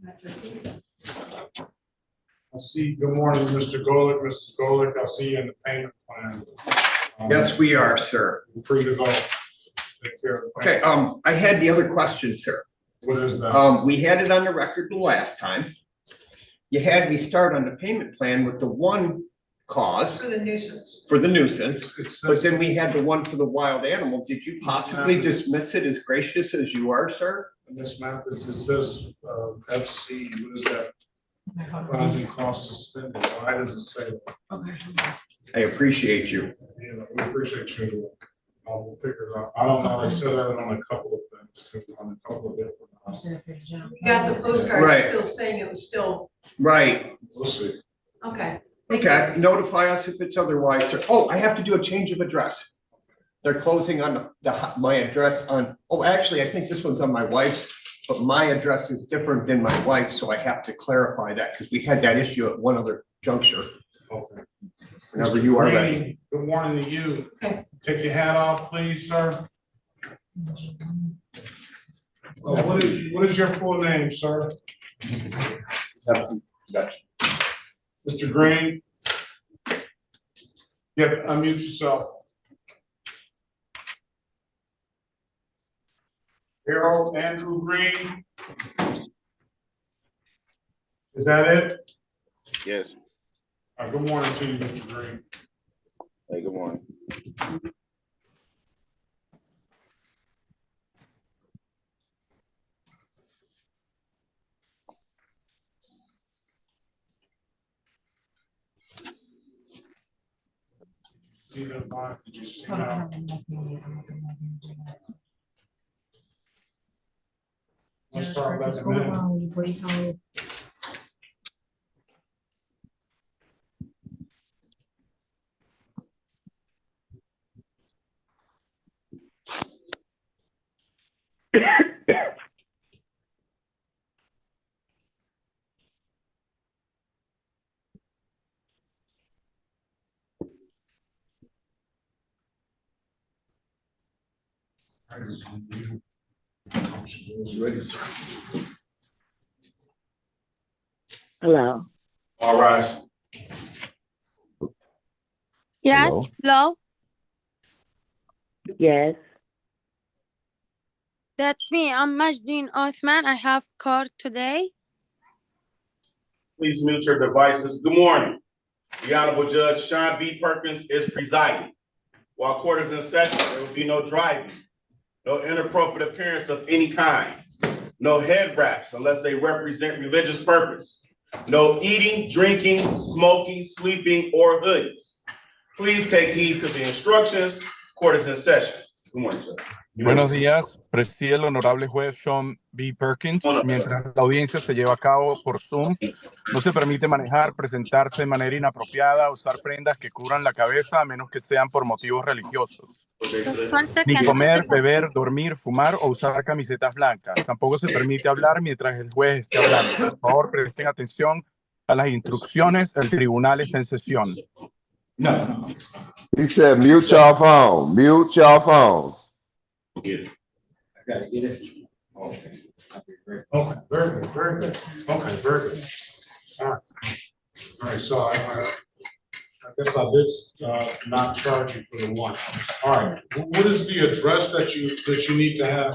I see, good morning, Mr. Golick. Mrs. Golick, I see you in the payment plan. Yes, we are, sir. You're free to go. Take care of the Okay, payment. I had the other question, sir. What is that? We had it on the record the last time. You had me start on the payment plan with the one cause For the nuisance. for the nuisance, It says- but then we had the one for the wild animal. Did you possibly dismiss it as gracious as you are, sir? Ms. Mathis, it says, FC, what is that? Funds and costs suspended. Why does it say that? I appreciate you. You know, we appreciate you. We'll figure it out. I don't know, they said that on a couple of things too, on a couple of different. We got the postcard Right. still saying it was still, Right. We'll see. okay. Okay, notify us if it's otherwise, sir. Oh, I have to do a change of address. They're closing on my address on, oh, actually, I think this one's on my wife's, but my address is different than my wife's, so I have to clarify that because we had that issue at one other juncture. Okay. Whenever you are ready. Green, good morning to you. Okay. Take your hat off, please, sir. What is your full name, sir? Mr. Green? Yep, unmute yourself. Harold Andrew Green? Is that it? Yes. Good morning to you, Mr. Green. Hey, good morning. See that line? Did you see that? Let's start letting them in. Hello. All right. Yes, Hello? hello. Yes. That's me. I'm Majdeen Othman. I have court today. Please mute your devices. Good morning. The Honorable Judge Sean B. Perkins is presiding. While court is in session, there will be no driving, no inappropriate appearance of any kind, no head wraps unless they represent religious purpose, no eating, drinking, smoking, sleeping, or hoodies. Please take heed to the instructions. Court is in session. Good morning, sir. Buenos días, preside el honorable juez Sean B. Perkins. Mientras la audiencia se lleva a cabo por Zoom, no se permite manejar, presentarse de manera inapropiada, usar prendas que cubran la cabeza a menos que sean por motivos religiosos. Just one Ni second. comer, beber, dormir, fumar o usar camisetas blancas. Tampoco se permite hablar mientras el juez esté hablando. Por favor, presten atención a las instrucciones. El tribunal está en sesión. No. He said, mute your phone, mute your phones. Get it. Okay, very good, very good. Okay, very good. All right. All right, so I guess I did not charge you for the one. All right, what is the address that you need to have?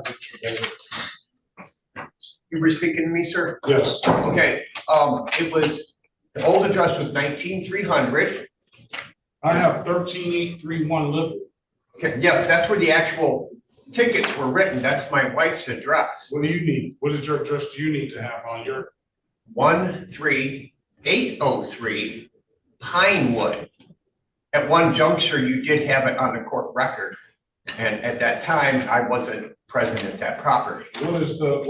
You were speaking to me, sir? Yes. Okay, it was, the old address was 19300. I have 13831 Liberty. Okay, yes, that's where the actual tickets were written. That's my wife's address. What do you need? What is your address do you need to have on your? 13803 Pinewood. At one juncture, you did have it on the court record. And at that time, I wasn't present at that property. What is the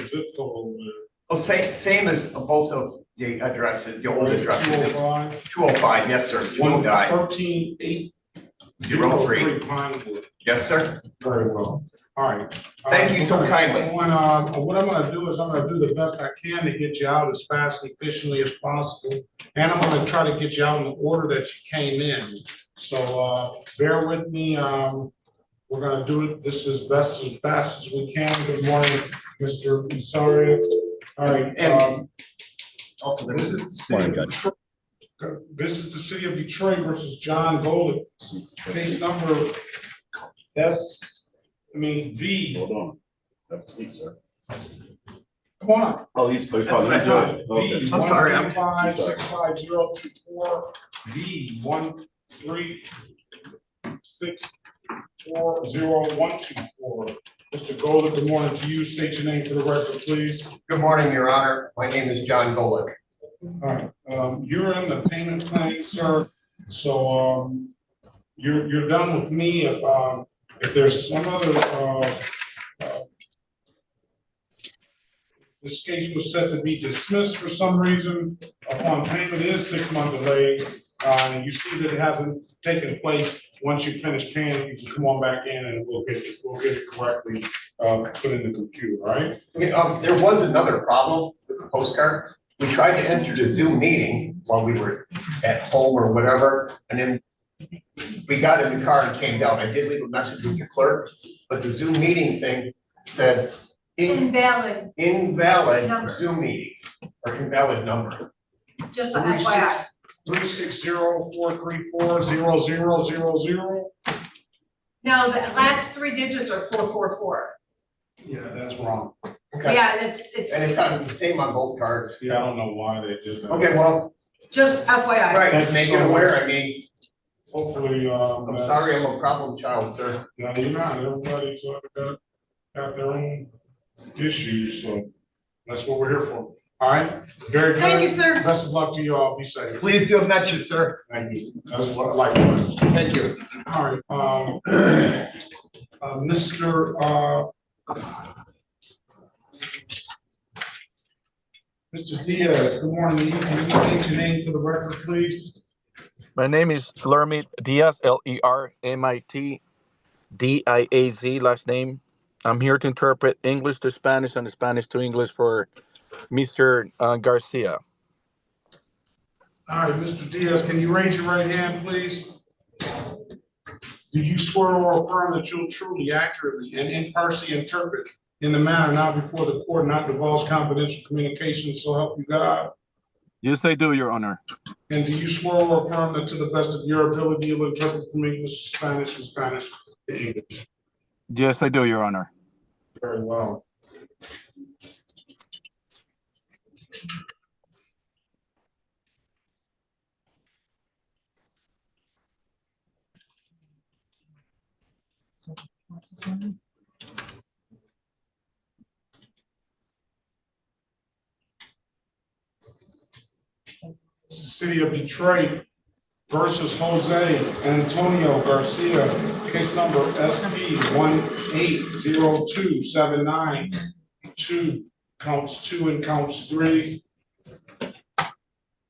zip code over there? Oh, same as both of the addresses, the old addresses. 205? 205, yes, sir. 209. 13803 Pinewood. Yes, sir. Very well. All right. Thank you so kindly. What I'm gonna do is I'm gonna do the best I can to get you out as fast and efficiently as possible. And I'm gonna try to get you out in the order that you came in. So bear with me. We're gonna do it this as fast as we can. Good morning, Mr. Isario. All right, And also, this is the city of Detroit. This is the city of Detroit versus John Golick. Case number V. Hold on. That's me, sir. Come on. Oh, he's what I thought. Okay. I'm sorry, I'm- 135-65024, V 13640-124. Mr. Golick, good morning to you. State your name for the record, please. Good morning, Your Honor. My name is John Golick. All right, you're in the payment plan, sir. So, you're done with me. If there's some other, this case was set to be dismissed for some reason upon payment is 6-month delay. And you see that it hasn't taken place. Once you finish paying, you can come on back in and we'll get it correctly, put in the computer, all right? There was another problem with the postcard. We tried to enter the Zoom meeting while we were at home or whatever, and then we got in the car and came down. I did leave a message with the clerk, but the Zoom meeting thing said Invalid, invalid Number. Zoom meeting or invalid number. just an FYI. 360-434-0000. No, the last 3 digits are 444. Yeah, that's wrong. Okay. Yeah, And it's on the same on both cards. Yeah, I don't know why they did that. Okay, well, just FYI. right, Thank you make so it aware. much. I mean, Hopefully, I'm sorry, I'm a problem child, sir. no, you're not. Everybody's got their own issues, so that's what we're here for. All right, very good. Thank you, sir. Best of luck to you all. Be safe. Please do have met you, sir. Thank you. That's what I like. Thank you. All right, Mr. Diaz, good morning. Can you state your name for the record, please? My name is Lermit Diaz, Lermitdiaz, last name. I'm here to interpret English to Spanish and Spanish to English for Mr. Garcia. All right, Mr. Diaz, can you raise your right hand, please? Do you swear or affirm that you'll truly, accurately, and impartially interpret in the manner now before the court, not divulge confidential communications, so help you God? Yes, I do, Your Honor. And do you swear or affirm that to the best of your ability you'll interpret from English to Spanish and Spanish to English? Yes, I do, Your Honor. Very well. City of Detroit versus Jose Antonio Garcia, case number SP 1802792, counts 2 and counts 3.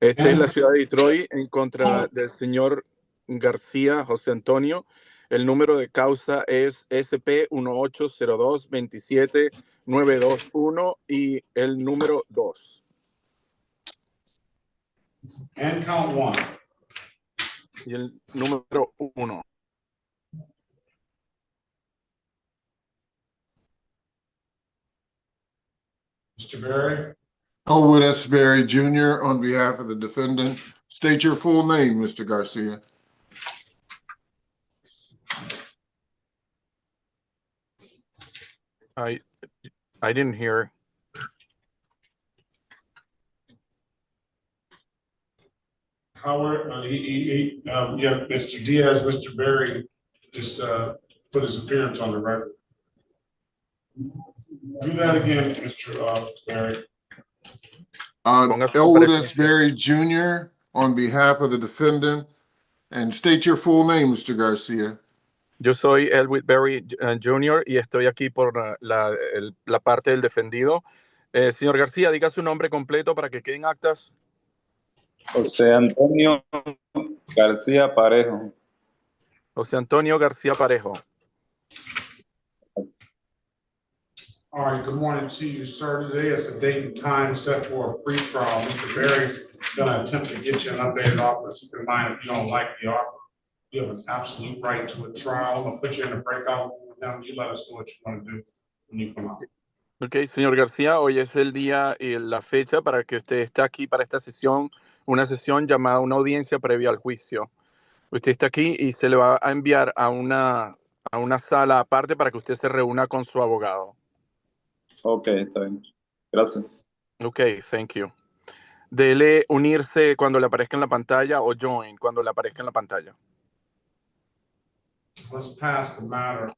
Esta es la ciudad de Detroit en contra del señor García José Antonio. El número de causa es SP 1802727921 y el número 2. And count 1. Y el número 1. Mr. Berry. Elwood S. Berry Jr. on behalf of the defendant. State your full name, Mr. Garcia. I didn't hear. Howard, yeah, Mr. Diaz, Mr. Berry just put his appearance on the record. Do that again, Mr. Berry. Elwood S. Berry Jr. on behalf of the defendant, and state your full name, Mr. Garcia. Yo soy Elwood Berry Jr. y estoy aquí por la parte del defendido. Señor García, diga su nombre completo para que queden actas. José Antonio García Parejo. José Antonio García Parejo. All right, good morning to you, sir. Today is the date and time set for a pretrial. Mr. Berry is gonna attempt to get you an updated offer. Keep in mind, if you don't like the offer, you have an absolute right to a trial. I'm gonna put you in a breakout room with them. You let us know what you want to do when you come out. Ok, señor García, hoy es el día y la fecha para que usted esté aquí para esta sesión, una sesión llamada una audiencia previa al juicio. Usted está aquí y se le va a enviar a una sala aparte para que usted se reúna con su abogado. Ok, está bien. Gracias. Ok, thank you. Dele unirse cuando le aparezca en la pantalla o join cuando le aparezca en la pantalla. Let's pass the matter.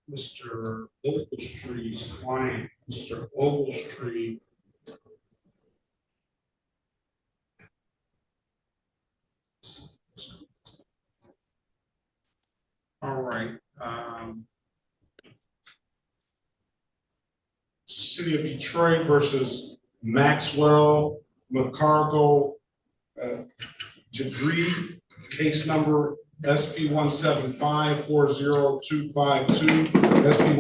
Mr. Ogletree's client, Mr. Ogletree. All right. City of Detroit versus Maxwell McCargo Jabri, case number SP 175-40252, SP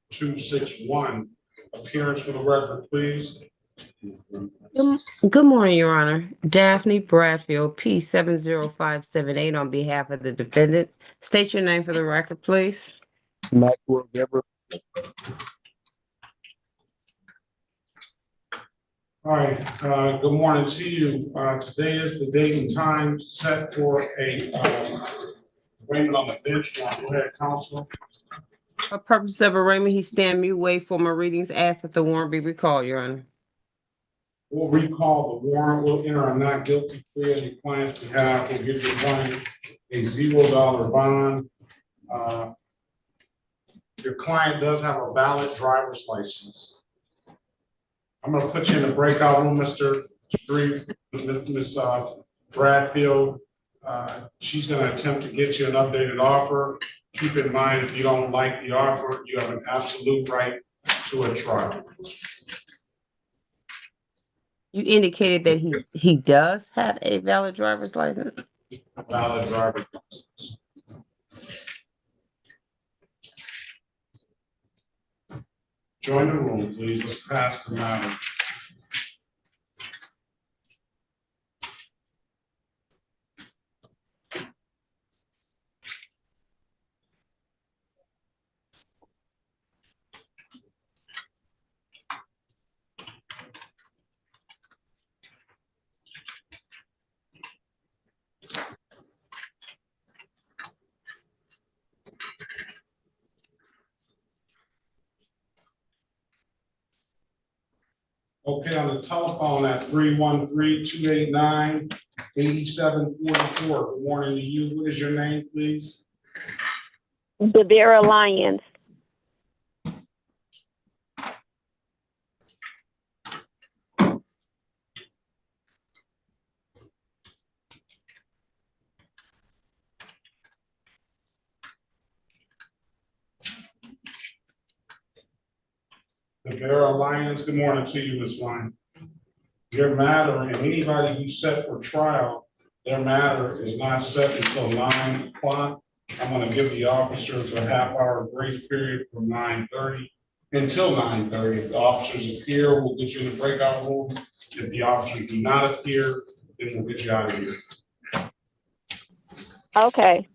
175-40261. Appearance for the record, please. Good morning, Your Honor. Daphne Bradfield, P 70578 on behalf of the defendant. State your name for the record, please. Maxwell Deborah. All right, good morning to you. Today is the date and time set for a arraignment on the bench. Go ahead, counsel. For purpose of arraignment, he stand mute, wait for my readings, ask that the warrant be recalled, Your Honor. We'll recall the warrant. We'll enter a not guilty plea on your client's behalf. We'll give your client a $0 bond. Your client does have a valid driver's license. I'm gonna put you in the breakout room, Mr. Street, Ms. Bradfield. She's gonna attempt to get you an updated offer. Keep in mind, if you don't like the offer, you have an absolute right to a trial. You indicated that he does have a valid driver's license. Valid driver's license. Join the room, please. Let's pass the matter. Okay, on the telephone at 313-289-8744. Good morning to you. What is your name, please? Devera Lyons. The Bear Alliance, good morning to you, Ms. Lyons. Your matter and anybody who's set for trial, their matter is not set until 9 o'clock. I'm gonna give the officers a half-hour grace period from 9:30 until 9:30. If the officers appear, we'll get you in the breakout room. If the officers do not appear, then we'll get you out of here. Okay.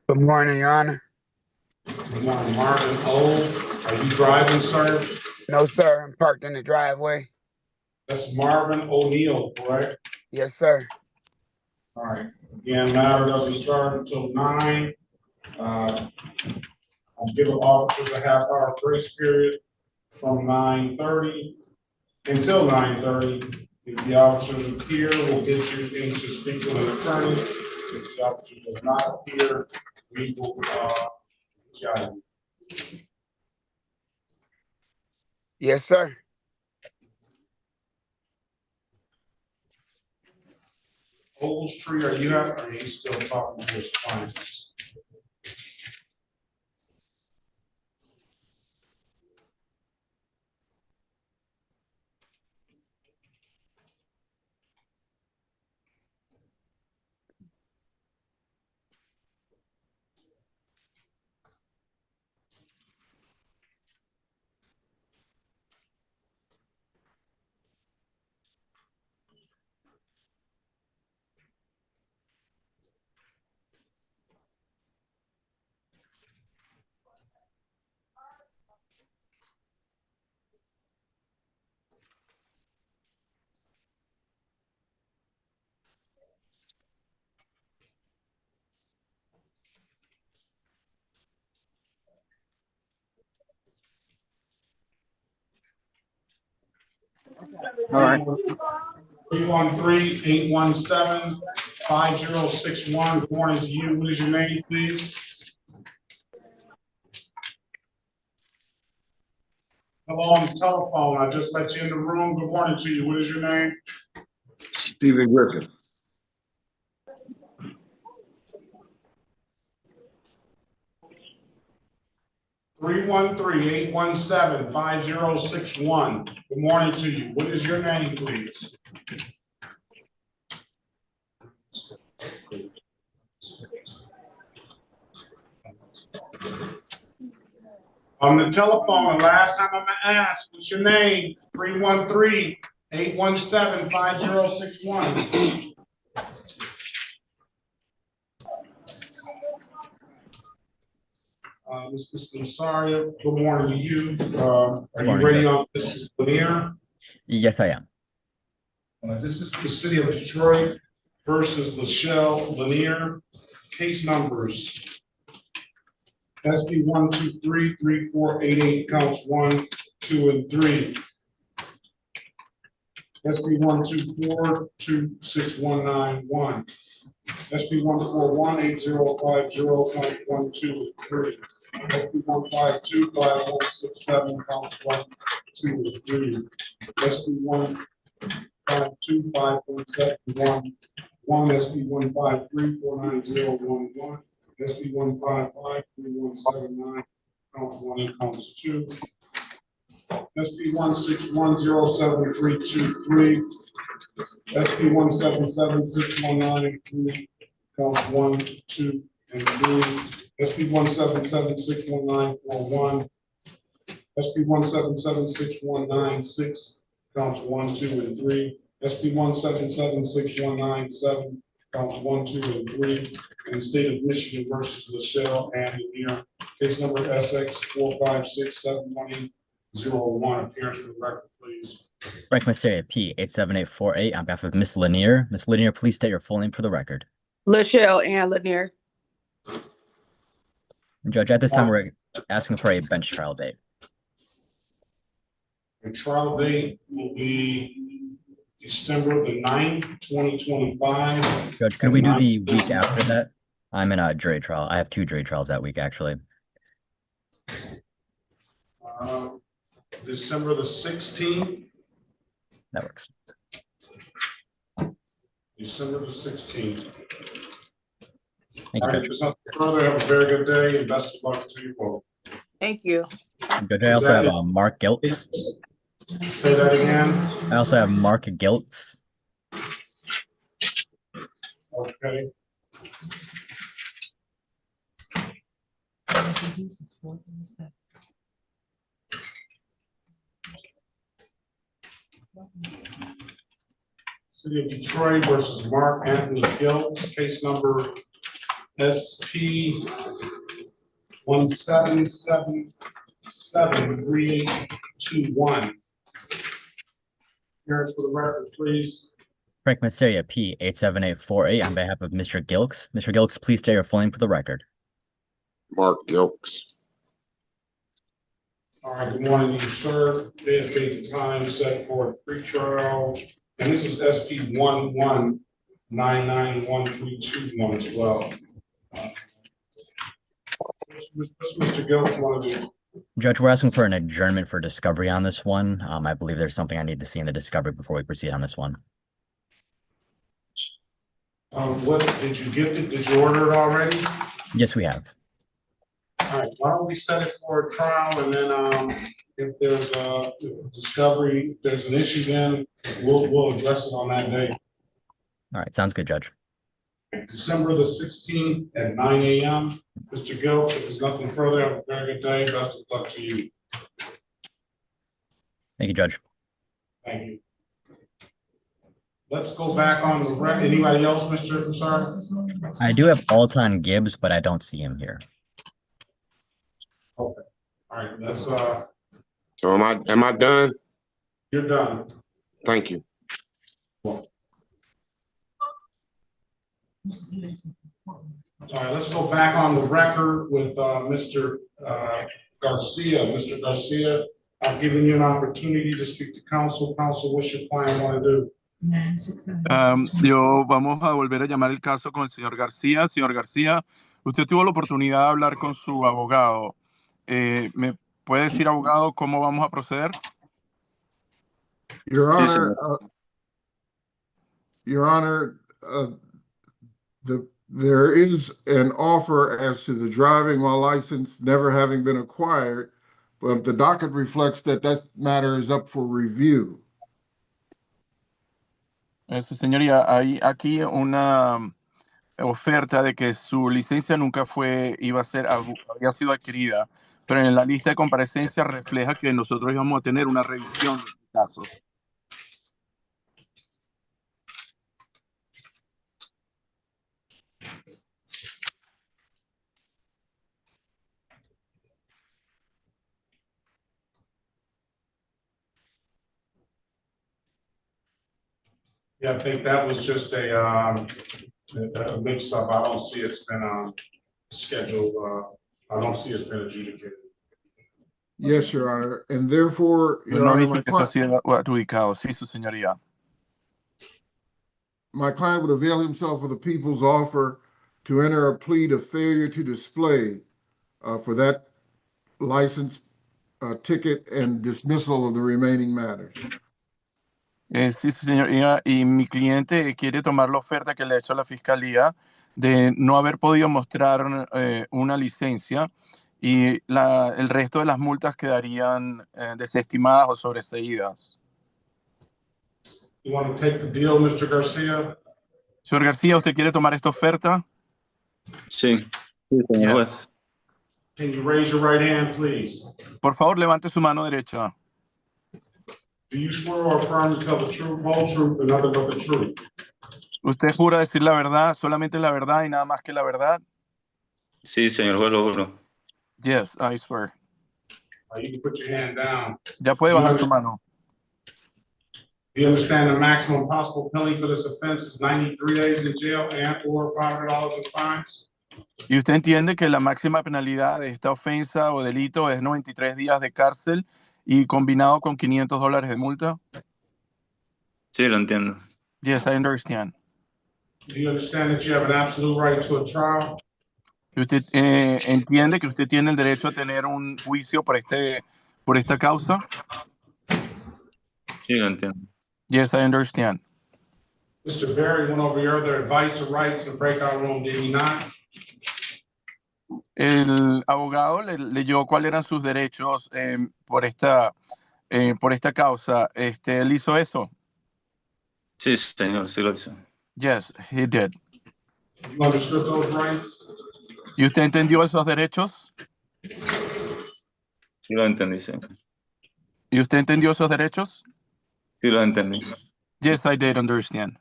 Good morning, Your Honor. Good morning, Marvin O. Are you driving, sir? No, sir. I'm parked in the driveway. That's Marvin O'Neill, correct? Yes, sir. All right. Again, matter doesn't start until 9. I'll give the officers a half-hour grace period from 9:30 until 9:30. If the officers appear, we'll get you in to speak with an attorney. If the officer does not appear, we will judge. Yes, sir. Ogletree, are you still talking to his clients? All right. 313-817-5061. Good morning to you. What is your name, please? Hello on the telephone. I just let you in the room. Good morning to you. What is your name? Stephen Griffin. Three 817-5061. Good morning to you. What is your name, please? On the telephone, the last time I'm gonna ask, what's your name? 313-817-5061. Mr. Nasaria, good morning to you. Are you morning, ready Judge. on this is Lanier? Yes, I am. This is the city of Detroit versus Michelle Lanier. Case numbers. SB 123-3488 counts 1, 2, and 3. SB 124-26191. SB 141-8050 counts 1, 2, and 3. SB 152-5167 counts 1, 2, and 3. SB 152-5171. SB 153-49011. SB 155-3179 counts 1 and counts 2. SB 161-07-323. SB 177-6193 counts 1, 2, and 3. SB 177-6191. SB 177-6196 counts 1, 2, and 3. SB 177-6197 counts 1, 2, and 3. In the state of Michigan versus Michelle and Lanier, case number SX 4567101. Appearance for the record, please. Franklin Syria P 87848 on behalf of Miss Lanier. Miss Lanier, please state your full name for the record. Michelle Ann Lanier. Judge, at this time, we're asking for a bench trial date. The trial date will be December the 9th, 2025. Judge, could we do the week after that? I'm in a jury trial. I have 2 jury trials that week, actually. December the 16th. That works. December the 16th. Thank All you, right, if Judge. there's nothing further, have a very good day and best of luck to you both. Thank you. Judge, I also have Mark Giltz. Say that again. I also have Mark Giltz. Okay. City of Detroit versus Mark Anthony Gill, case number SP 1777321. Appearance for the record, please. Franklin Syria P 87848 on behalf of Mr. Gilks. Mr. Gilks, please state your full name for the record. Mark Gilks. All right, good morning to you, sir. Date and time set for pre-trial. And this is SP 1199132 as well. What's Mr. Gilks want to do? Judge, we're asking for an adjournment for discovery on this one. I believe there's something I need to see in the discovery before we proceed on this one. What did you get? Did you order it already? Yes, we have. All right, why don't we set it for a trial, and then if there's a discovery, if there's an issue, then we'll address it on that day. All right, sounds good, Judge. December the 16th at 9 a.m. Mr. Gill, if there's nothing further, have a very good day. Best of luck to you. Thank you, Judge. Thank you. Let's go back on the record. Anybody else, Mr. Sorry? I do have Alton Gibbs, but I don't see him here. Okay. All right, let's So am I done? you're done. Thank you. All right, let's go back on the record with Mr. Garcia. Mr. Garcia, I've given you an opportunity to speak to counsel. Counsel, what's your client want to do? Vamos a volver a llamar el caso con el señor García. Señor García, usted tuvo la oportunidad de hablar con su abogado. ¿Me puede decir, abogado, cómo vamos a proceder? Your Sí, Honor, señor. Your Honor, there is an offer as to the driving while license never having been acquired, but the docket reflects that that matter is up for review. Su señoría, hay aquí una oferta de que su licencia nunca había sido adquirida, pero en la lista de comparecencia refleja que nosotros íbamos a tener una revisión del caso. Yeah, I think that was just a mix-up. I don't see it's been scheduled. I don't see it's been adjudicated. Yes, Your Honor, and therefore, Yo Your no he Honor, visto que está siendo adjudicado. Sí, su señoría. my client would avail himself of the people's offer to enter a plea to failure to display for that license ticket and dismissal of the remaining matters. Sí, su señoría. Y mi cliente quiere tomar la oferta que le ha hecho la fiscalía de no haber podido mostrar una licencia y el resto de las multas quedarían desestimadas o sobreseídas. You want to take the deal, Mr. Garcia? Señor García, ¿usted quiere tomar esta oferta? Sí, sí, señor Yes. juez. Can you raise your right hand, please? Por favor, levante su mano derecha. Do you swear or affirm to tell the truth, whole truth, and nothing but the truth? ¿Usted jura decir la verdad, solamente la verdad y nada más que la verdad? Sí, señor juez, lo juro. Yes, I swear. You can put your hand down. Ya puede bajar su mano. Do you understand the maximum possible penalty for this offense is 93 days in jail and or $500 in fines? ¿Y usted entiende que la máxima penalidad de esta ofensa o delito es 93 días de cárcel y combinado con $500 de multa? Sí, lo entiendo. Yes, I understand. Do you understand that you have an absolute right to a trial? ¿Y usted entiende que usted tiene el derecho a tener un juicio por esta causa? Sí, lo entiendo. Yes, I understand. Mr. Berry went over your other advice or rights in the breakout room, did he not? El abogado le leyó cuáles eran sus derechos por esta causa. ¿Él hizo eso? Sí, señor, sí lo hizo. Yes, he did. You understood those rights? ¿Y usted entendió esos derechos? Sí lo entendí, señor. ¿Y usted entendió esos derechos? Sí lo entendí. Yes, I did understand.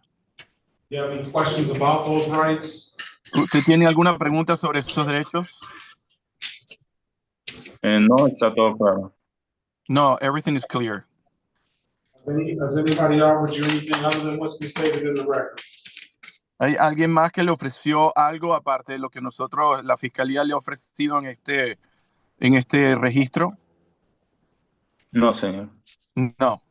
You have any questions about those rights? ¿Usted tiene alguna pregunta sobre esos derechos? No, está todo claro. No, everything is clear. Has anybody offered you anything other than what's been stated in the record? ¿Hay alguien más que le ofreció algo aparte de lo que la fiscalía le ha ofrecido en este registro? No, señor. No.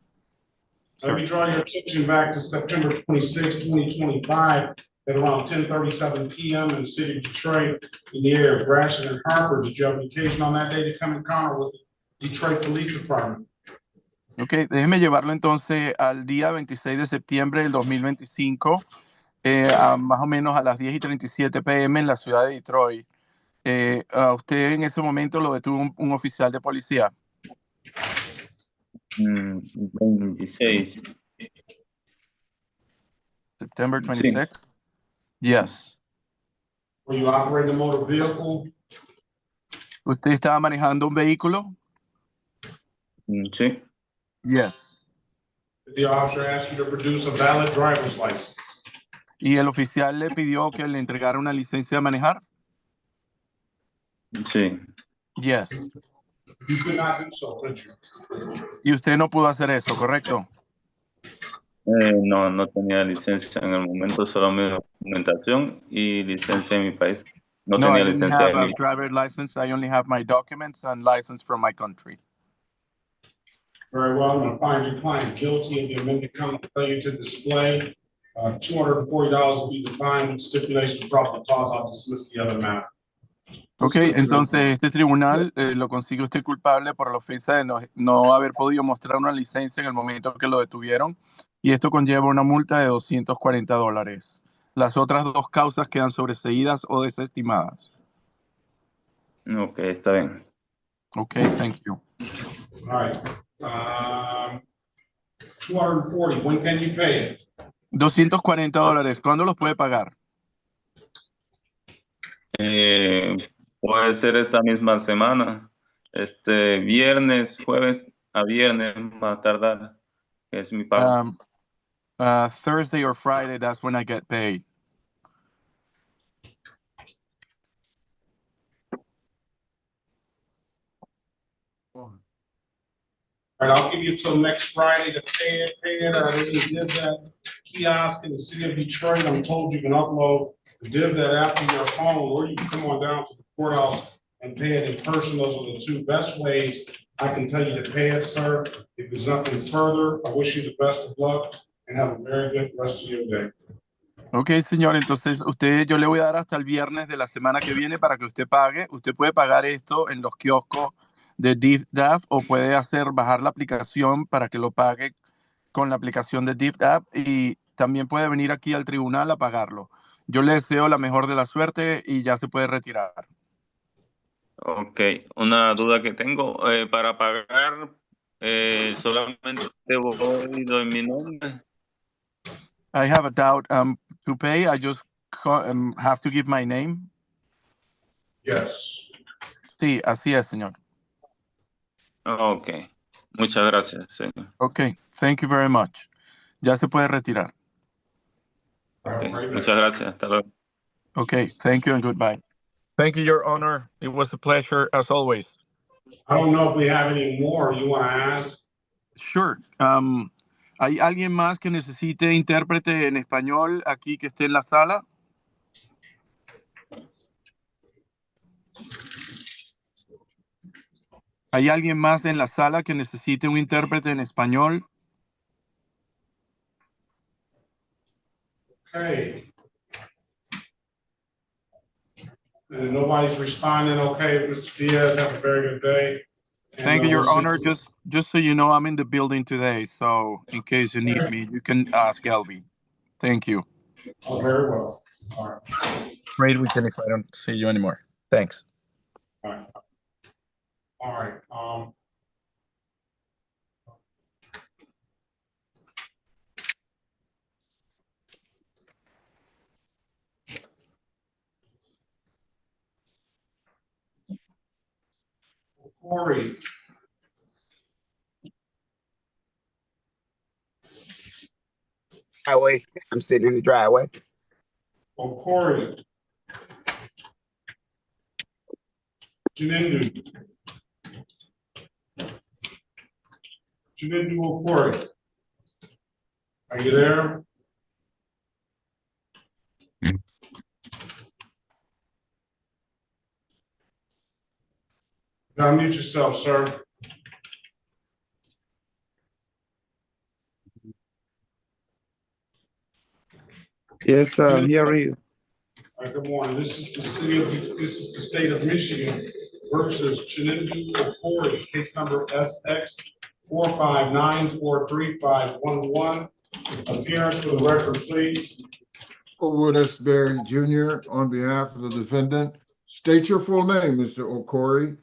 Let me draw your attention back to September 26, 2025, at around 10:37 p.m. in the city of Detroit, in the area of Gratiot and Harper. Did you have an occasion on that day to come encounter with the Detroit Police Department? Ok, déjeme llevarlo entonces al día 26 de septiembre del 2025, más o menos a las 10:37 p.m. en la ciudad de Detroit. A usted en ese momento lo detuvo un oficial de policía. 26. September 26? Sí. Yes. Were you operating a motor vehicle? ¿Usted estaba manejando un vehículo? Sí. Yes. Did the officer ask you to produce a valid driver's license? ¿Y el oficial le pidió que le entregara una licencia de manejar? Sí. Yes. You could not do so, could you? Y usted no pudo hacer eso, ¿correcto? No, no tenía licencia en el momento, solo mi documentación y licencia en mi país. No No, tenía I only licencia have de a mi. driver's license. I only have my documents and license from my country. Very well, I'm gonna find your client guilty of the amended count of failure to display. $240 will be defined with stipulation of probable cause. I'll dismiss the other matter. Ok, entonces este tribunal lo consigue usted culpable por la ofensa de no haber podido mostrar una licencia en el momento que lo detuvieron, y esto conlleva una multa de $240. Las otras dos causas quedan sobreseídas o desestimadas. Ok, está bien. Ok, thank you. All right. 240, when can you pay it? $240, ¿cuándo los puede pagar? Puede ser esta misma semana, viernes, jueves a viernes, más tardar, es mi pago. Thursday or Friday, that's when I get paid. All right, I'll give you till next Friday to pay it. They did that kiosk in the city of Detroit. I'm told you can upload the div that app to your phone, or you can come on down to the courthouse and pay it in person. Those are the two best ways I can tell you to pay it, sir. If there's nothing further, I wish you the best of luck and have a very good rest of your day. Ok, señor, entonces yo le voy a dar hasta el viernes de la semana que viene para que usted pague. Usted puede pagar esto en los kioscos de DIF-DAF o puede bajar la aplicación para que lo pague con la aplicación de DIF-DAF, y también puede venir aquí al tribunal a pagarlo. Yo le deseo la mejor de la suerte y ya se puede retirar. Ok, una duda que tengo, para pagar solamente doy mi nombre. I have a doubt. To pay, I just have to give my name. Yes. Sí, así es, señor. Ok, muchas gracias, señor. Ok, thank you very much. Ya se puede retirar. Okay. Muchas gracias, hasta luego. Okay, thank you and goodbye. Thank you, Your Honor. It was a pleasure as always. I don't know if we have any more you want to ask. Sure. ¿Hay alguien más que necesite intérprete en español aquí que esté en la sala? ¿Hay alguien más en la sala que necesite un intérprete en español? Okay. And nobody's responding. Okay, Mr. Diaz, have a very good day. Thank you, Your Honor. Just so you know, I'm in the building today, so in case you need me, you can ask Elby. Thank you. Oh, very well. All right. Great weekend if I don't see you anymore. Thanks. All right. All right. Corey. Highway. I'm sitting in the driveway. Oh, Corey. Chinendu. Chinendu Okori. Are you there? Unmute yourself, sir. Yes, sir. I'm hearing you. All right, good morning. This is the state of Michigan versus Chinendu Okori, case number SX 4594351. Appearance for the record, please. Wood S. Berry Jr. on behalf of the defendant. State your full name, Mr. Okori.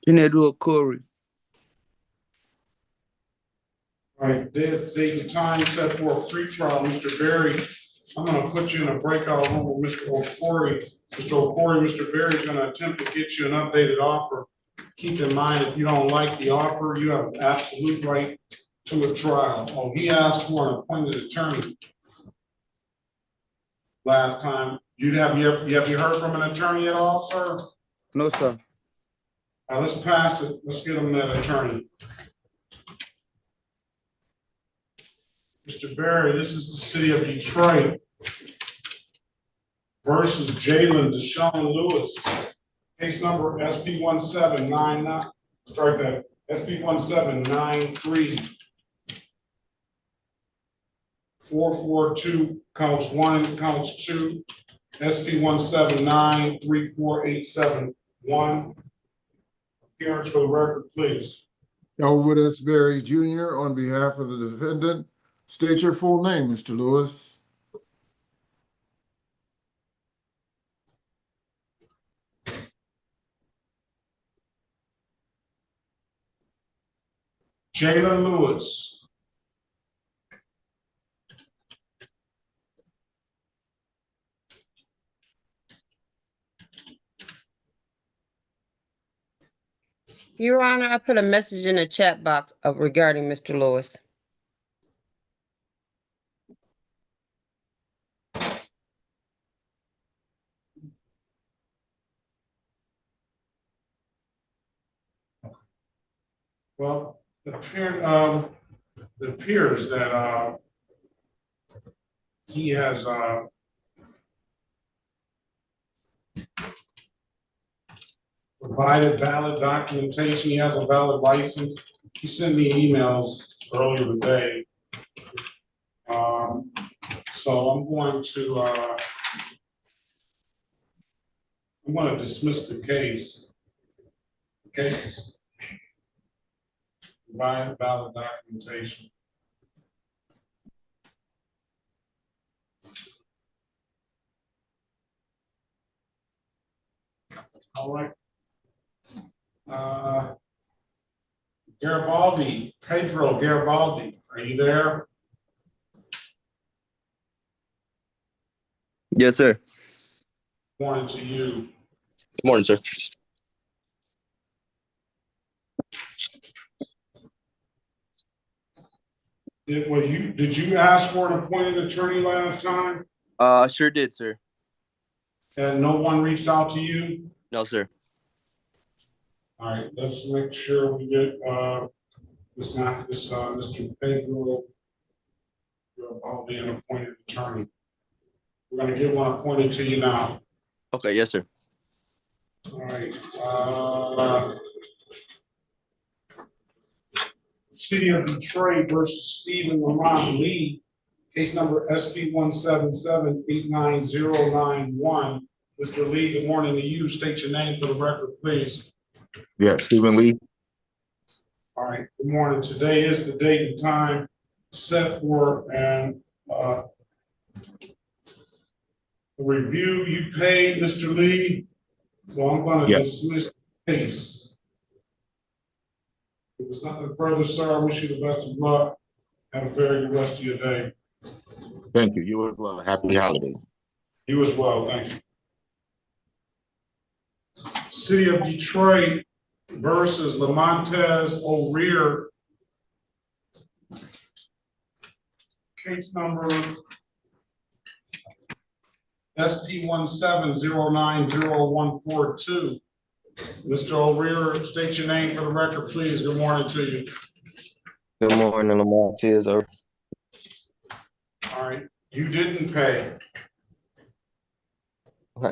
Chinedu Okori. All right, date and time set for a pre-trial, Mr. Berry. I'm gonna put you in a breakout room with Mr. Okori. Mr. Okori, Mr. Berry is gonna attempt to get you an updated offer. Keep in mind, if you don't like the offer, you have an absolute right to a trial. Oh, he asked for an appointed attorney last time. Have you heard from an attorney at all, sir? No, sir. Let's pass it. Let's get him that attorney. Mr. Berry, this is the city of Detroit versus Jalen Deshaun Lewis. Case number SP 1799. Strike that. SB 1793. 442 counts 1 and counts 2. SB 179-34871. Appearance for the record, please. Elwood S. Berry Jr. on behalf of the defendant. State your full name, Mr. Lewis. Jalen Lewis. Your Honor, I put a message in the chat box regarding Mr. Lewis. Well, it appears that he has provided valid documentation. He has a valid license. He sent me emails earlier today. So I'm going to dismiss the case. The case is provided valid documentation. All right. Garibaldi, Pedro Garibaldi, are you there? Yes, sir. Morning to you. Good morning, sir. Did you ask for an appointed attorney last time? Sure did, sir. And no one reached out to you? No, sir. All right, let's make sure we get Mr. Pedro Garibaldi an appointed attorney. We're going to get one appointed to you now. Okay, yes, sir. All right. City of Detroit versus Stephen Lamont Lee, case number SP 177-89091. Mr. Lee, good morning to you. State your name for the record, please. Yes, Stephen Lee. All right, good morning. Today is the date and time set for the review you paid, Mr. Lee. So I'm going to dismiss the case. If there's nothing further, sir, I wish you the best of luck. Have a very good rest of your day. Thank you. You as well. Happy holidays. You as well. Thank you. City of Detroit versus Lamontez O'Rear. Case number SP 170901442. Mr. O'Rear, state your name for the record, please. Good morning to you. Good morning, Lamontez. All right, you didn't pay.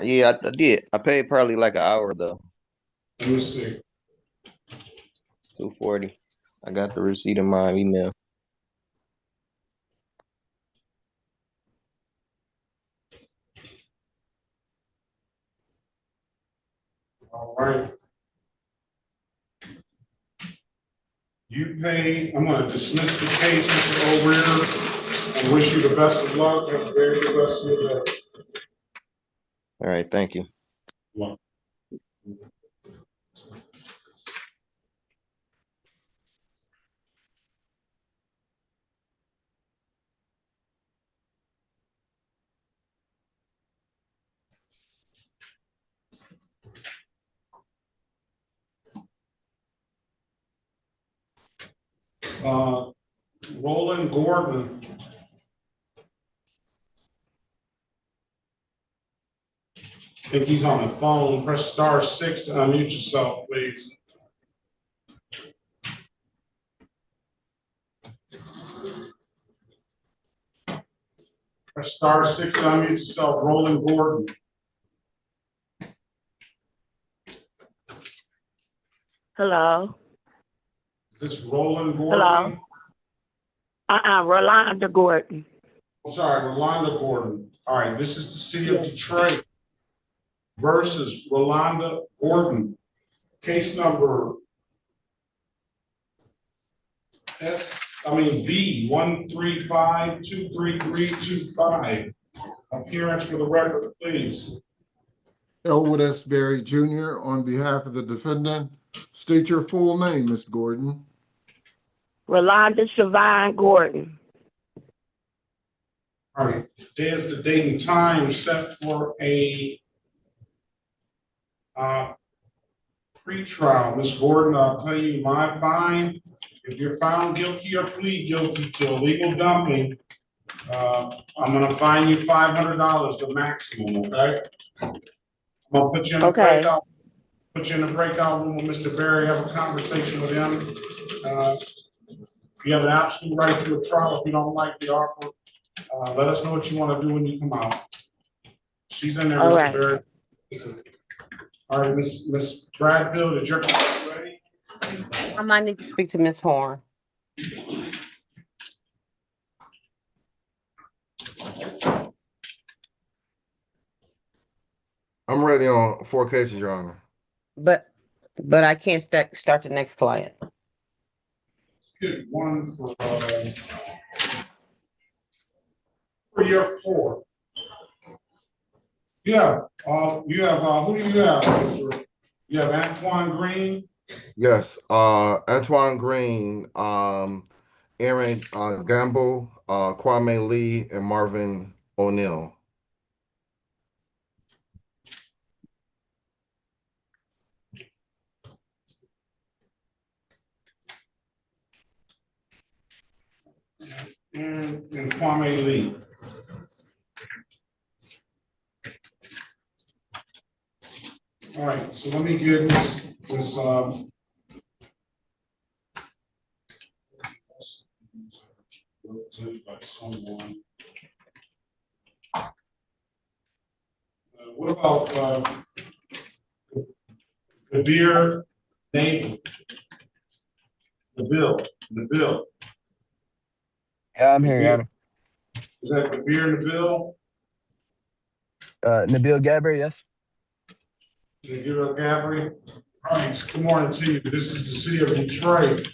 Yeah, I did. I paid probably like an hour though. Let me see. $240. I got the receipt in my email. All right. You pay. I'm going to dismiss the case, Mr. O'Rear, and wish you the best of luck. Have a very good rest of your day. All right, thank you. Well. Roland Gordon. I think he's on the phone. Press *6 to unmute yourself, please. Press *6 to unmute yourself, Roland Gordon. Hello. This Roland Hello? Gordon? Rolanda Gordon. I'm sorry, Rolanda Gordon. All right, this is the city of Detroit versus Rolanda Gordon. Case number V 135-23325. Appearance for the record, please. Elwood S. Berry Jr. on behalf of the defendant. State your full name, Ms. Gordon. Rolanda Siobhan Gordon. All right, there's the date and time set for a pre-trial. Ms. Gordon, I'll tell you my fine. If you're found guilty or plead guilty to illegal dumping, I'm gonna fine you $500, the maximum, okay? I'm gonna put you in a breakout, room with Mr. Berry, have a conversation with him. You have an absolute right to a trial. If you don't like the offer, let us know what you want to do when you come out. She's in there, All Mr. right. Berry. All right, Miss Bradfield, is your call ready? I might need to speak to Ms. Horn. I'm ready on 4 cases, Your Honor. But I can't start the next client. Good, one for your 4. Who do you have, Mr.? You have Antoine Green? Yes, Antoine Green, Aaron Gamble, Kwame Lee, and Marvin O'Neill. And Kwame Lee. All right, so let me get this by someone. What about Kabir Nabil? Nabil. Yeah, I'm here, Your Honor. Is that Kabir Nabil? Nabil Gabri, yes. Nabil Gabri. All right, good morning to you. This is the city of Detroit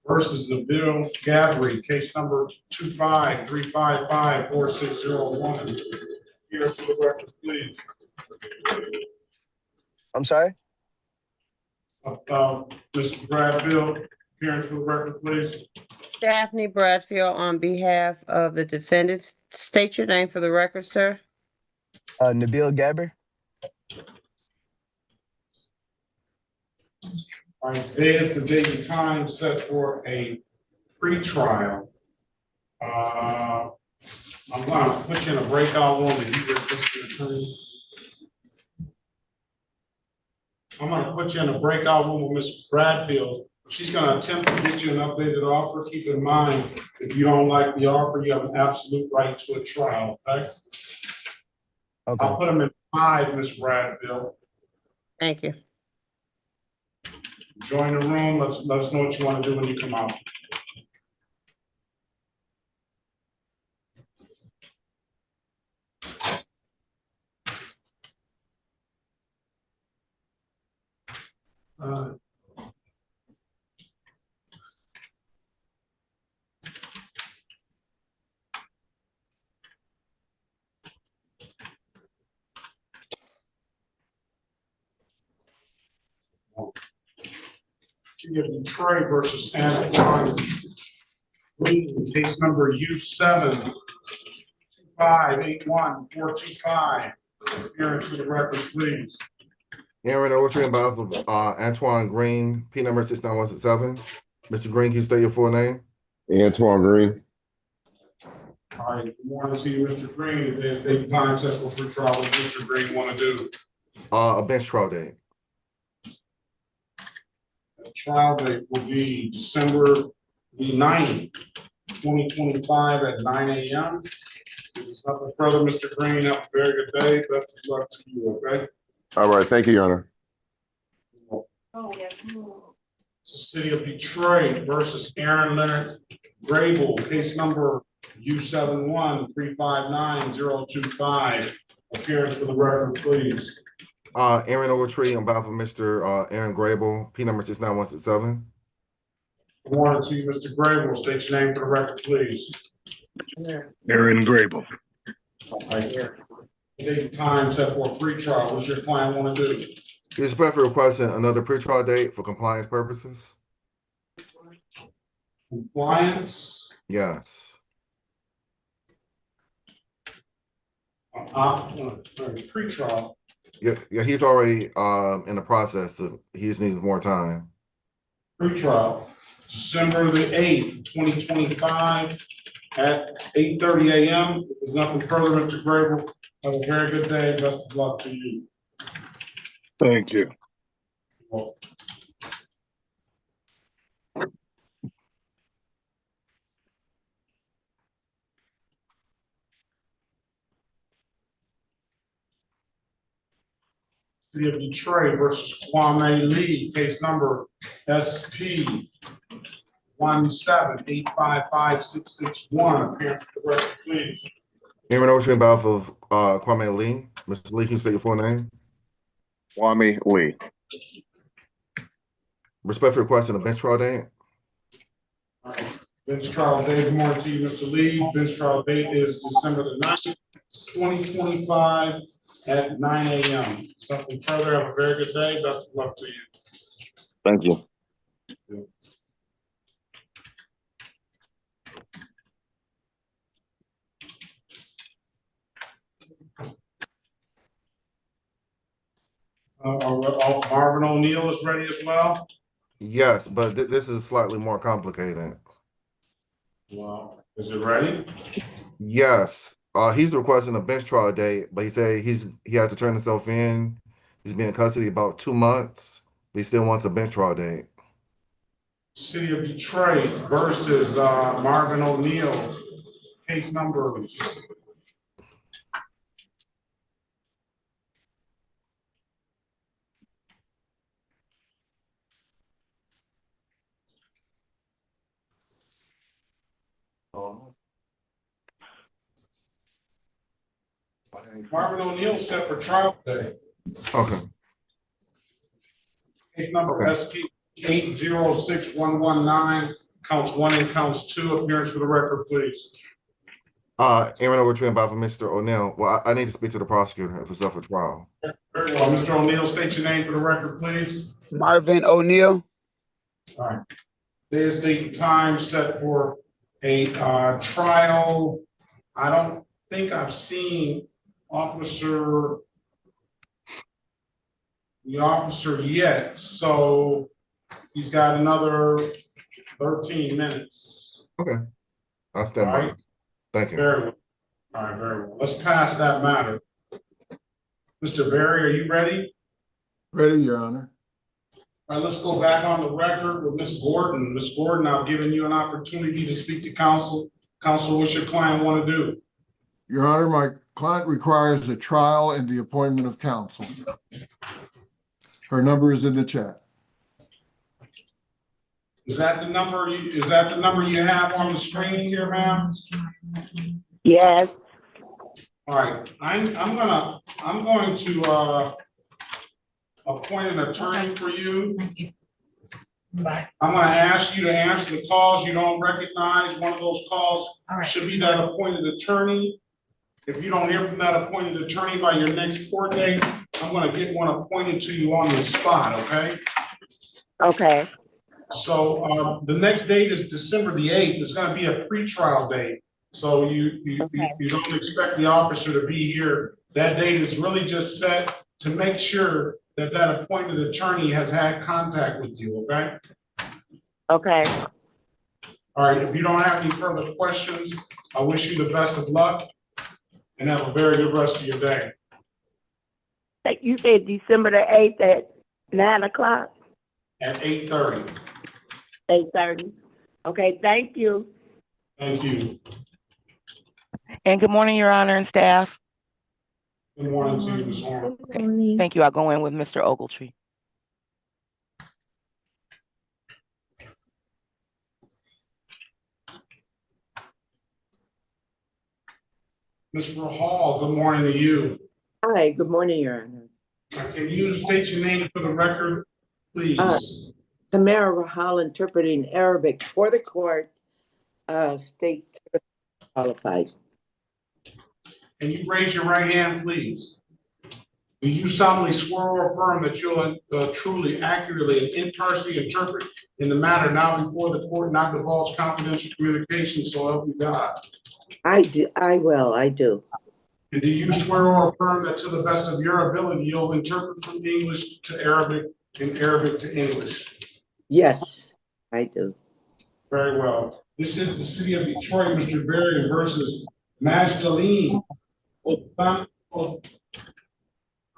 versus Nabil Gabri, case number 253554601. Here for the record, please. I'm sorry? Mr. Bradfield, appearance for the record, please. Daphne Bradfield on behalf of the defendants. State your name for the record, sir. Nabil Gabri. All right, today is the date and time set for a pre-trial. I'm going to put you in a breakout room and you get district attorney. I'm going to put you in a breakout room with Ms. Bradfield. She's going to attempt to get you an updated offer. Keep in mind, if you don't like the offer, you have an absolute right to a trial, okay? Okay. I'll put them in 5, Ms. Bradfield. Thank you. Join the room. Let us know what you want to do when you come out. City of Detroit versus Antoine Green, case number U7-2581-425. Appearance for the record, please. Aaron Overtree on behalf of Antoine Green, P number 69167. Mr. Green, can you state your full name? Antoine Green. All right, good morning to you, Mr. Green. If there's date time set for free trial, what does Mr. Green want to do? A bench trial date. The trial date will be December the 9th, 2025 at 9 a.m. If there's nothing further, Mr. Green, have a very good day. Best of luck to you, okay? All right, thank you, Your Honor. City of Detroit versus Aaron Leonard Grable, case number U71359025. Appearance for the record, please. Aaron Ogletree on behalf of Mr. Aaron Grable, P number 69167. Good morning to you, Mr. Grable. State your name for the record, please. Aaron Grable. Right here. Date and time set for a pretrial. What's your client want to do? He's respectfully requesting another pretrial date for compliance purposes. Compliance? Yes. Pretrial. Yeah, he's already in the process. So he just needs more time. Pretrial, December the 8th, 2025 at 8:30 a.m. If there's nothing further, Mr. Grable, have a very good day. Best of luck to you. Thank you. City of Detroit versus Kwame Lee, case number SP 178556661. Appearance for the record, please. Aaron Ogletree on behalf of Kwame Lee. Mr. Lee, can you state your full name? Kwame Lee. Respectfully requesting a bench trial date. All right. Bench trial date, good morning to you, Mr. Lee. Bench trial date is December the 9th, 2025 at 9 a.m. Something further, have a very good day. Best of luck to you. Thank you. Marvin O'Neill is ready as well? Yes, but this is slightly more complicated. Well, is it ready? Yes. He's requesting a bench trial date, but he said he has to turn himself in. He's been in custody about 2 months, but he still wants a bench trial date. City of Detroit versus Marvin O'Neill, case numbers. Marvin O'Neill set for trial today. Okay. Case number SP 806119, counts 1 and counts 2. Appearance for the record, please. Aaron Ogletree on behalf of Mr. O'Neill. Well, I need to speak to the prosecutor if it's up for trial. Very well. Mr. O'Neill, state your name for the record, please. Marvin O'Neill. All right. There's date and time set for a trial. I don't think I've seen the officer yet, so he's got another 13 minutes. Okay. I'll stand by. Right. Thank you. Very well. All right, very well. Let's pass that matter. Mr. Berry, are you ready? Ready, Your Honor. All right, let's go back on the record with Ms. Gordon. Ms. Gordon, I've given you an opportunity to speak to counsel. Counsel, what's your client want to do? Your Honor, my client requires a trial and the appointment of counsel. Her number is in the chat. Is that the number you have on the screen here, ma'am? Yes. All right, I'm going to appoint an attorney for you. Bye. I'm going to ask you to answer the calls you don't recognize. One of those calls should be that appointed attorney. If you don't hear from that appointed attorney by your next court date, I'm going to get one appointed to you on the spot, okay? Okay. So the next date is December the 8th. It's going to be a pretrial date. So you don't expect the officer to be here. That date is really just set to make sure that that appointed attorney has had contact with you, okay? Okay. All right, if you don't have any further questions, I wish you the best of luck and have a very good rest of your day. You said December the 8th at 9 o'clock? At 8:30. 8:30. Okay, thank you. Thank you. And good morning, Your Honor and staff. Good morning to you, Ms. Horn. Okay. Thank you. I'll go in with Mr. Ogletree. Ms. Hall, good morning to you. Hi, good morning, Your Honor. Can you state your name for the record, please? Tamara Rahal, interpreting Arabic for the court, state qualified. Can you raise your right hand, please? Do you solemnly swear or affirm that you'll truly, accurately, and impartially interpret in the matter now before the court, not divulge confidential communication, so help you God? I do. I do. And do you swear or affirm that to the best of your ability, you'll interpret from English to Arabic and Arabic to English? Yes, I do. Very well. This is the city of Detroit, Mr. Berry versus Magdalene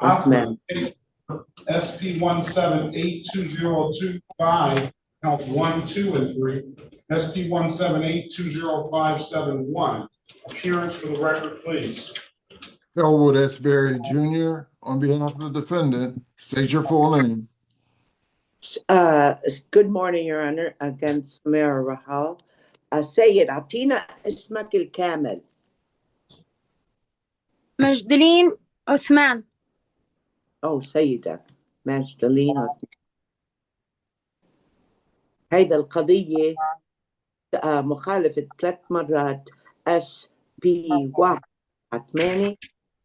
Othman, SP 1782025, counts 1, 2, and 3. SP 1782057-1. Appearance for the record, please. Elwood S. Berry Jr., on behalf of the defendant, state your full name. Good morning, Your Honor. Again, Samara Rahal. سيد أعطينا اسمك الكامل. مجدلين عثمان. سيدة ماجدالين عثمان. هيدا القضية مخالفة 3 مرات SP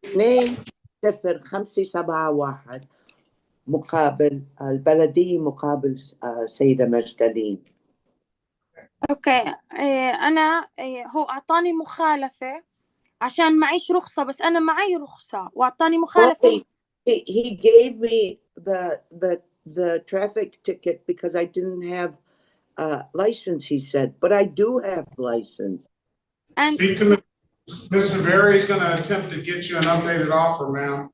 1-8-2-0-5-7-1 مقابل البلدية مقابل سيدة مجدلين. اوكي انا هو اعطاني مخالفة عشان معيش رخصة، بس انا معي رخصة واعطاني مخالفة. He gave me the traffic ticket because I didn't have license, he said, but I do have license. And speak to Mr. Berry is going to attempt to get you an updated offer, ma'am.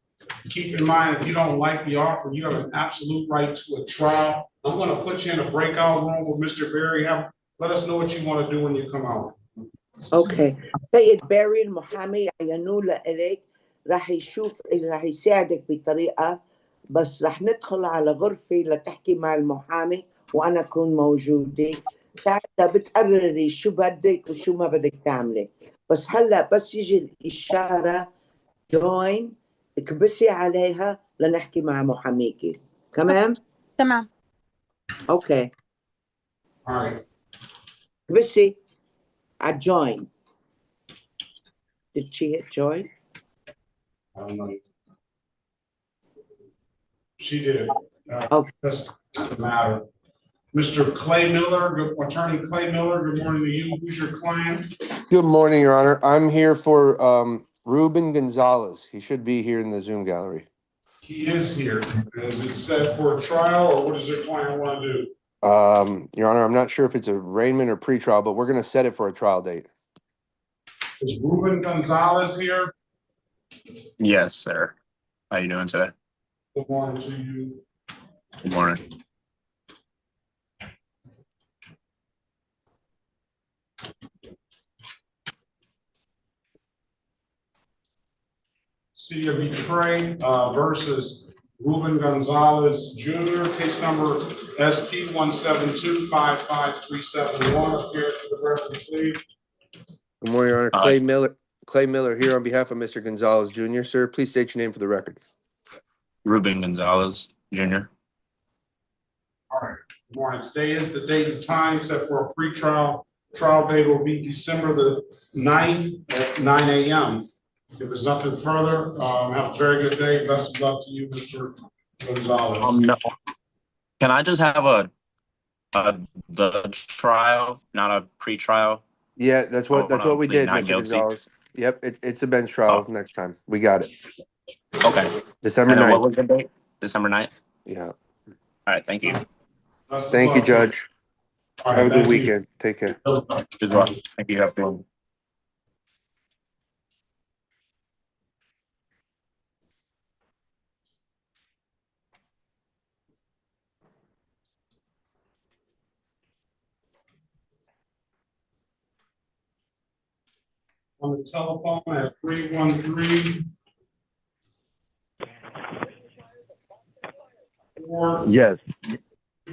Keep in mind, if you don't like the offer, you have an absolute right to a trial. I'm going to put you in a breakout room with Mr. Berry. Let us know what you want to do when you come out. Okay. سيد باري المحامي عينوه لإليك، راح يشوف راح يساعدك بطريقة، بس راح ندخل على غرفة لتحكي مع المحامي وأنا أكون موجودة. ساعتها بتقرري شو بدك وشو ما بدك تعملي. بس هلا بس يجي الإشارة جوين اكبسي عليها لنحكي مع محاميكي. تمام؟ تمام. Okay. All right. اكبسي على join. Did she hit join? I don't know. She did. Okay. That's not the matter. Mr. Clay Miller, Attorney Clay Miller, good morning to you. Who's your client? Good morning, Your Honor. I'm here for Ruben Gonzalez. He should be here in the Zoom gallery. He is here. Is it set for a trial, or what does your client want to do? Your Honor, I'm not sure if it's arraignment or pretrial, but we're going to set it for a trial date. Is Ruben Gonzalez here? Yes, sir. How you doing today? Good morning to you. Good morning. City of Detroit versus Ruben Gonzalez Jr., case number SP 172-55371. Appear to the record, please. Good morning, Your Honor. Clay Miller here on behalf of Mr. Gonzalez Jr. Sir, please state your name for the record. Ruben Gonzalez Jr. All right. Good morning. Today is the date and time set for a pretrial. Trial date will be December the 9th at 9 a.m. If there's nothing further, have a very good day. Best of luck to you, Mr. Gonzalez. No. Can I just have the trial, not a pre-trial? Yeah, that's what we did, Mr. Guilty. Gonzalez. Yep, it's a bench trial next time. We got it. Okay. December 9th. What was the date? December 9th? Yeah. All right, thank you. Thank you, Judge. All right, have a good thank you. weekend. Take care. As well. Thank you. Have a good one. On the telephone at 313. Yes.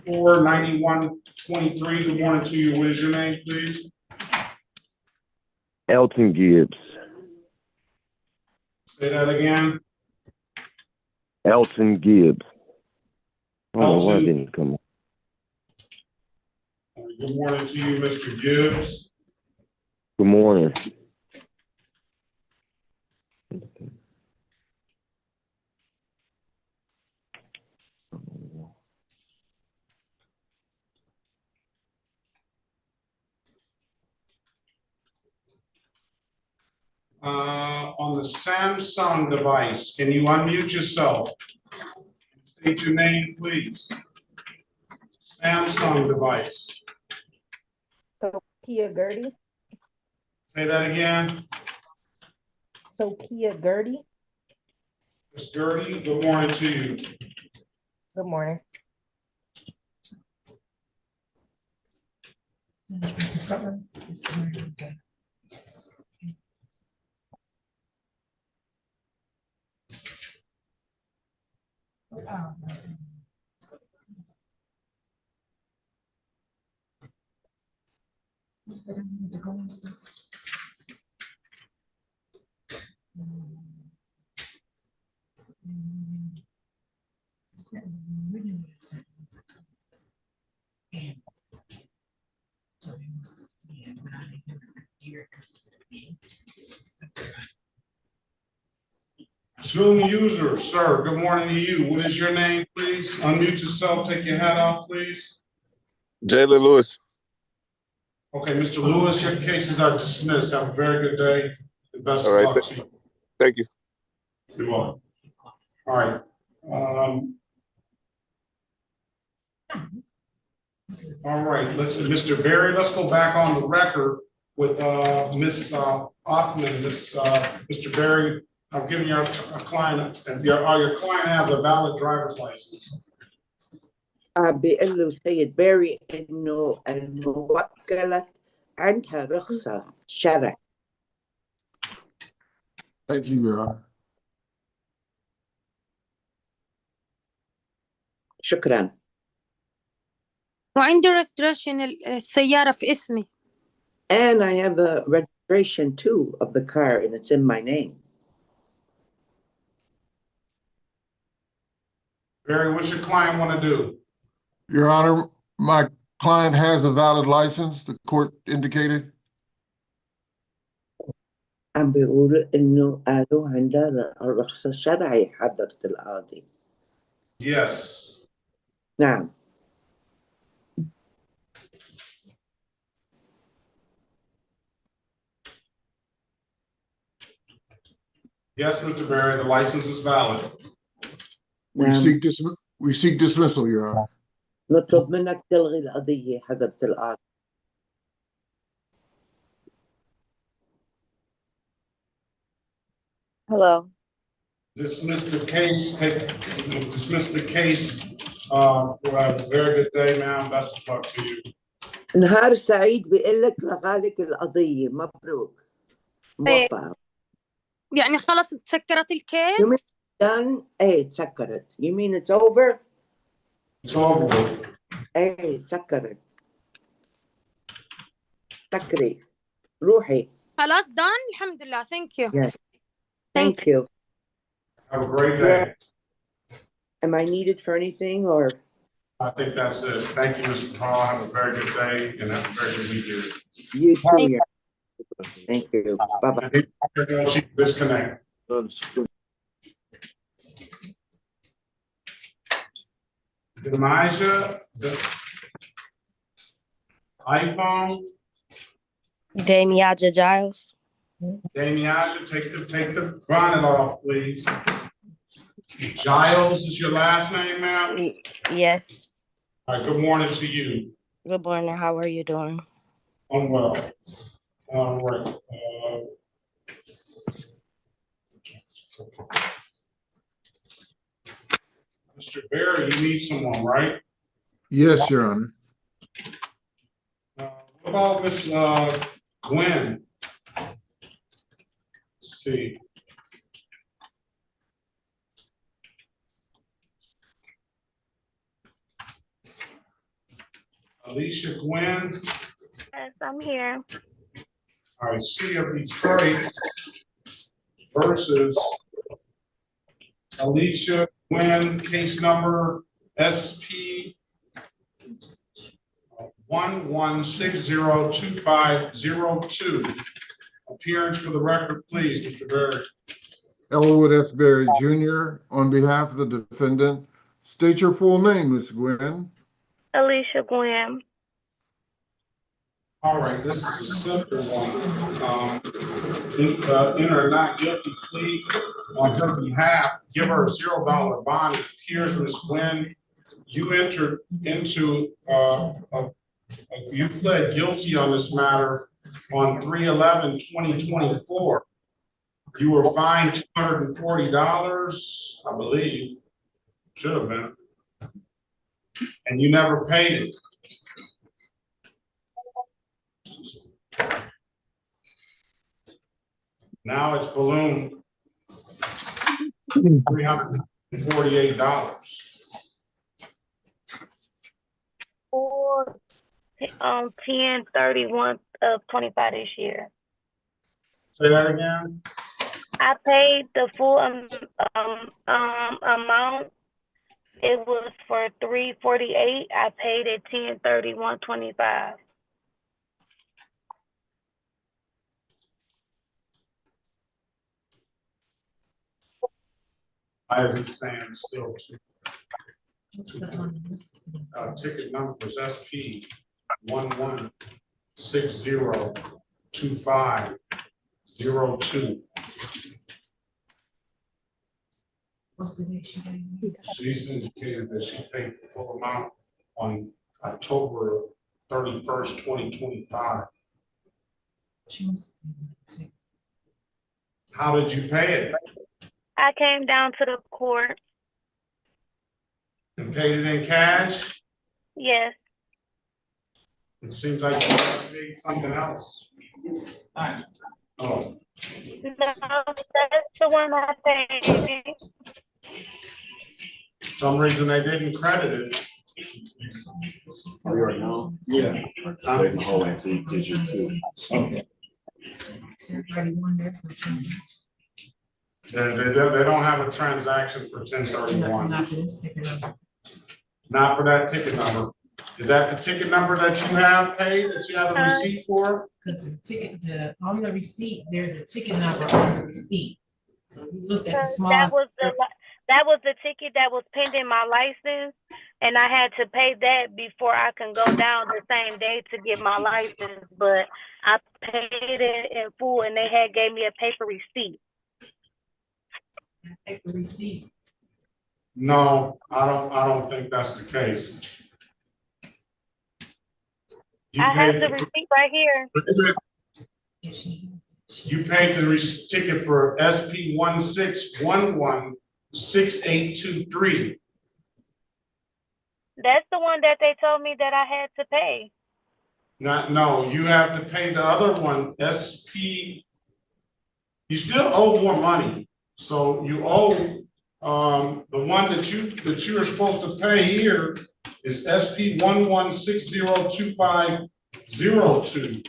49123. Good morning to you. What is your name, please? Elton Gibbs. Say that again. Elton Gibbs. I don't know why it Elton. didn't come up. Good morning to you, Mr. Gibbs. Good morning. On the Samsung device, can you unmute yourself? State your name, please. Samsung device. Sophia Gertie. Say that again. Sophia Gertie. Ms. Gertie, good morning to you. Good morning. Zoom user, sir, good morning to you. What is your name, please? Unmute yourself, take your hat off, please. Jaylen Lewis. Okay, Mr. Lewis, your cases are dismissed. Have a very good day. The best of All right, luck to you. thank you. You're welcome. All right. All right, Mr. Berry, let's go back on the record with Ms. Hoffman. Mr. Berry, I'm giving your client, and your client has a valid driver's license. بيقول له سيد باري إنه الموكلة عندها رخصة شرع. Thank you, Your Honor. شكرا. وعندي registration السيارة في اسمي. And I have a registration too of the car, and it's in my name. Barry, what's your client want to do? Your Honor, my client has a valid license, the court indicated. عم بيقول إنه قالوا عندها رخصة شرعي حضرة القاضي. Yes. نعم. Yes, Mr. Berry, the license is valid. We seek dismissal, Your Honor. نطلب منك تلغي القضية حضرة القاضي. Hello. Dismiss the case. Dismiss the case. Have a very good day, ma'am. Best of luck to you. نهار سعيد بيقول لك لغالك القضية. مبروك. موفقة. يعني خلص تسكرت You mean الكيس؟ done? ايه تسكرت. You mean it's over? It's over. ايه تسكرت. سكري. روحي. خلاص done الحمد لله. Thank you. Yes. Thank you. Have a great day. Am I needed for anything or? I think that's it. Thank you, Mr. Hall. Have a very good day and have a very good weekend. You too. Thank you. Bye-bye. She disconnect. Demaja, the iPhone. Damiaja Giles. Damiaja, take the bonnet off, please. Giles is your last name, ma'am? Yes. All right, good morning to you. Good morning. How are you doing? I'm well. All right. Mr. Barry, you need someone, right? Yes, Your Honor. What about Miss Gwen? Let's see. Alicia Gwen. Yes, I'm here. All right, City of Detroit versus Alicia Nguyen, case number SP 11602502. Appearance for the record, please, Mr. Berry. Elwood S. Berry Jr. on behalf of the defendant. State your full name, Ms. Nguyen. Alicia Graham. All right, this is a simple one. Enter a not guilty plea on her behalf. Give her a $0 bond. It appears, Ms. Nguyen, you entered into you pled guilty on this matter on 3/11/2024. You were fined $240, I believe, should have been, and you never paid it. Now it's ballooned $348. For 10/31 of 25 this year. Say that again. I paid the full amount. It was for $348. I paid it 10/31/25. Why is it saying still ticket number is SP 11602502. She's indicated that she paid the full amount on October 31st, 2025. How did you pay it? I came down to the court. And paid it in cash? Yes. It seems like you paid something else. Oh. No, that's the one I paid. For some reason they didn't credit it. Oh, you already know? Yeah. Stay in the hallway until you get your food. Okay. They don't have a transaction for 1031. Not for that ticket number. Is that the ticket number that you have paid, that you have a receipt for? Because the ticket, on the receipt, there's a ticket number on the receipt. So you look at the small. That was the ticket that was pending my license, and I had to pay that before I can go down the same day to get my license. But I paid it in full, and they had gave me a paper receipt. Paper receipt. No, I don't think that's the case. I have the receipt right here. You paid the ticket for SP 16116823. That's the one that they told me that I had to pay. No, you have to pay the other one, SP. You still owe more money. So you owe the one that you are supposed to pay here is SP 11602502.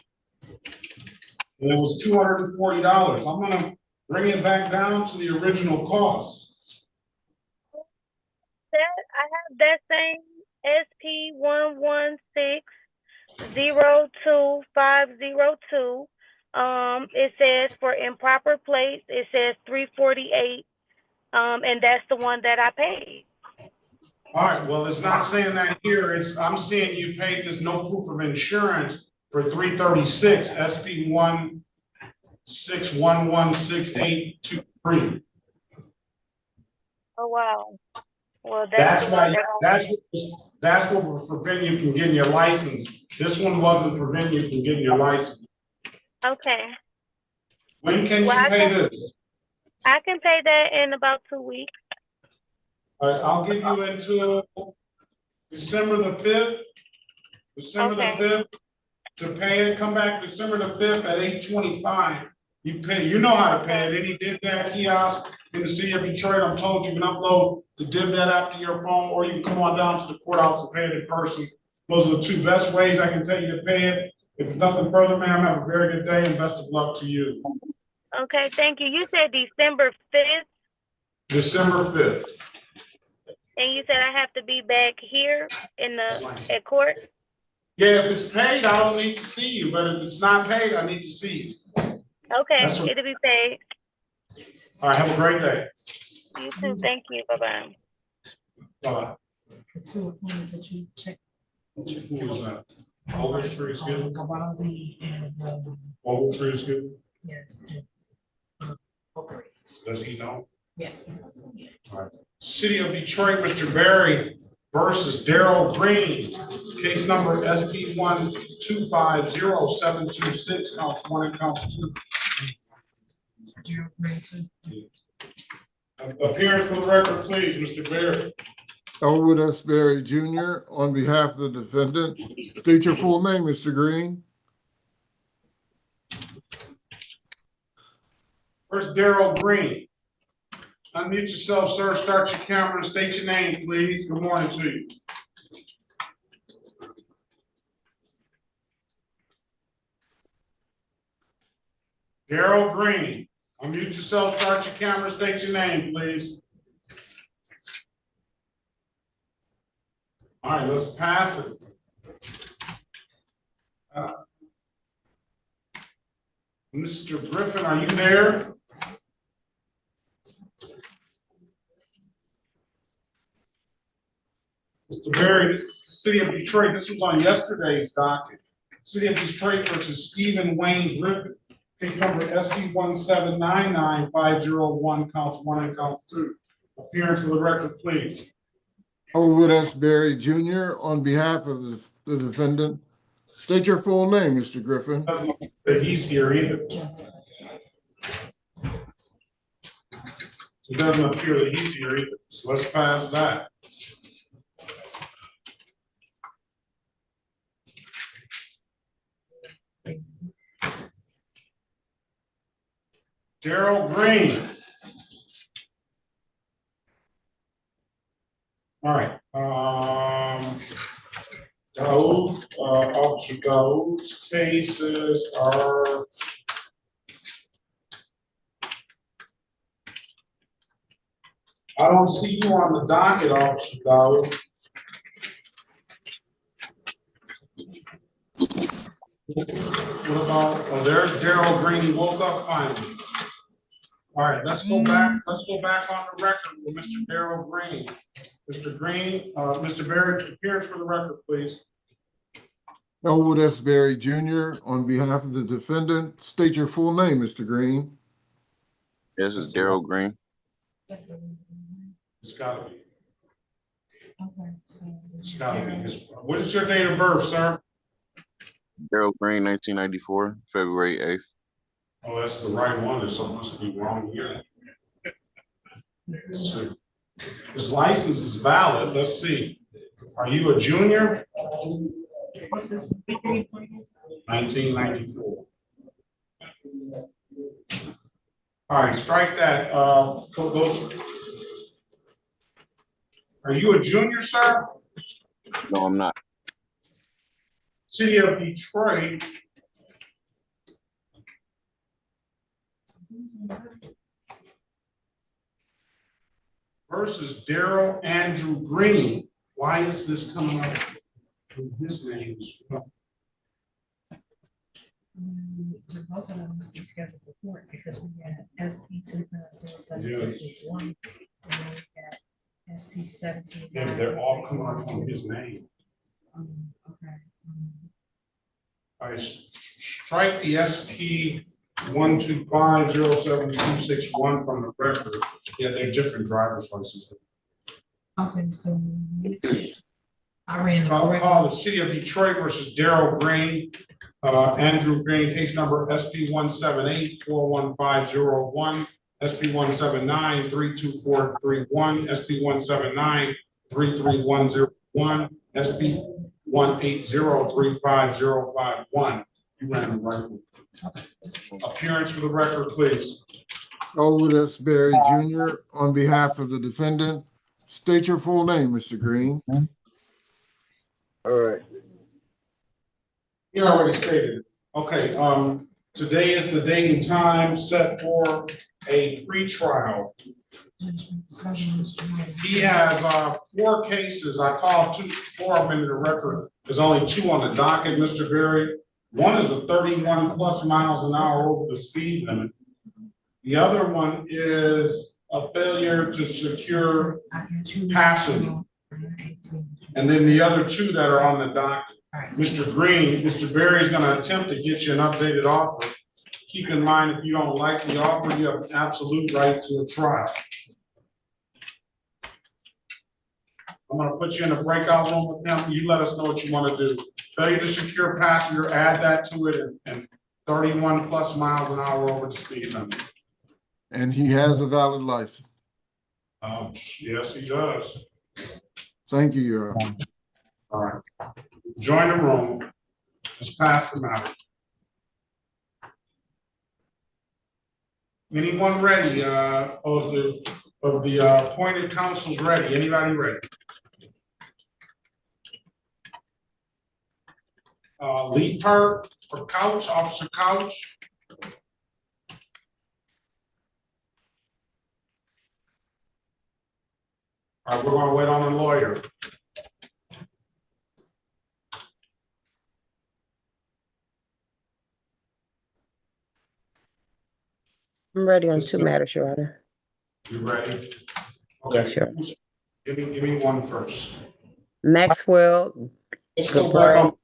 And it was $240. I'm gonna bring it back down to the original cost. I have that same SP 11602502. It says for improper plates, it says $348. And that's the one that I paid. All right, well, it's not saying that here. I'm seeing you paid this no proof of insurance for $336, SP 16116823. Oh wow. Well, That's what will prevent you from getting your license. This one wasn't preventing you from getting your license. Okay. When can you pay this? I can pay that in about 2 weeks. All right, I'll give you until December the 5th. December the 5th to pay it. Come back December the 5th at 8:25. You pay. You know how to pay it. Any DivDat kiosk in the city of Detroit, I'm told you can upload the DivDat app to your phone, or you can come on down to the courthouse and pay it in person. Those are the two best ways I can tell you to pay it. If nothing further, ma'am, have a very good day and best of luck to you. Okay, thank you. You said December 5th? December 5th. And you said I have to be back here at court? Yeah, if it's paid, I don't need to see you, but if it's not paid, I need to see you. Okay, That's what- it'll be paid. All right, have a great day. You too. Thank you. Bye-bye. Bye. The two appointments that you checked. Who was that? Ogletree is good? Gavaldi and, Ogletree is good? yes. Okay. Does he know? Yes. All right. City of Detroit, Mr. Barry versus Daryl Green. Case number SP 1250726, counts 1 and counts 2. Appearance for the record, please, Mr. Barry. Elwood S. Berry Jr. on behalf of the defendant. State your full name, Mr. Green. Where's Daryl Green? Unmute yourself, sir. Start your camera and state your name, please. Good morning to you. Daryl Green. Unmute yourself, start your camera, state your name, please. All right, let's pass it. Mr. Griffin, are you there? Mr. Barry, this is the City of Detroit. This was on yesterday's docket. City of Detroit versus Stephen Wayne Griffin. Case number SP 1799501, counts 1 and counts 2. Appearance for the record, please. Elwood S. Berry Jr. on behalf of the defendant. State your full name, Mr. Griffin. Doesn't look like he's here either. It doesn't appear that he's here either. So let's pass that. Daryl Green. All right. Officer Daoud's cases are I don't see you on the docket, Officer Daoud. What about, oh, there's Daryl Green, he woke up finally. All right, let's go back on the record with Mr. Daryl Green. Mr. Green, Mr. Barry, appearance for the record, please. Elwood S. Berry Jr. on behalf of the defendant. State your full name, Mr. Green. This is Daryl Green. It's gotta be. Okay. It's gotta be. What is your date of birth, sir? Daryl Green, 1994, February 8th. Oh, that's the right one. There's something must be wrong here. Let's see. His license is valid. Let's see. Are you a junior? What's this? 1994. All right, strike that. Are you a junior, sir? No, I'm not. City of Detroit. Versus Daryl Andrew Green. Why is this coming up with his name? Both of them must be scheduled for court because we got SP 2.0761 and then we got SP 17. Yeah, they're all coming up on his name. Okay. All right, strike the SP 1250726 from the record. Yeah, they're different driver's licenses. Okay, so I ran. Call the City of Detroit versus Daryl Green. Andrew Green, case number SP 178-41501, SP 179-32431, SP 179-33101, SP 180-35051. You ran the right one. Appearance for the record, please. Elwood S. Berry Jr. on behalf of the defendant. State your full name, Mr. Green. All right. You already stated it. Okay, today is the date and time set for a pretrial He has, 4 cases. I called 4 of them into the record. There's only 2 on the docket, Mr. Berry. One is a 31 plus miles an hour over the speed limit. The other one is a failure to secure passage. And then the other 2 that are on the docket, Mr. Green, Mr. Berry is gonna attempt to get you an updated offer. Keep in mind, if you don't like the offer, you have an absolute right to a trial. I'm gonna put you in a breakout room with them. You let us know what you wanna do. Failure to secure passenger, add that to it, and 31 plus miles an hour over the speed limit. And he has a valid license. Yes, he does. Thank you, Your Honor. All right. Join the room. Let's pass the matter. Anyone ready? Of the appointed counsels ready? Anybody ready? Lead part for Couch, Officer Couch. All right, we're gonna wait on the lawyer. I'm ready on 2 matters, Your Honor. You ready? Okay. Yes, Your Honor. Give me one first. Maxwell. Let's go back Gabray. on.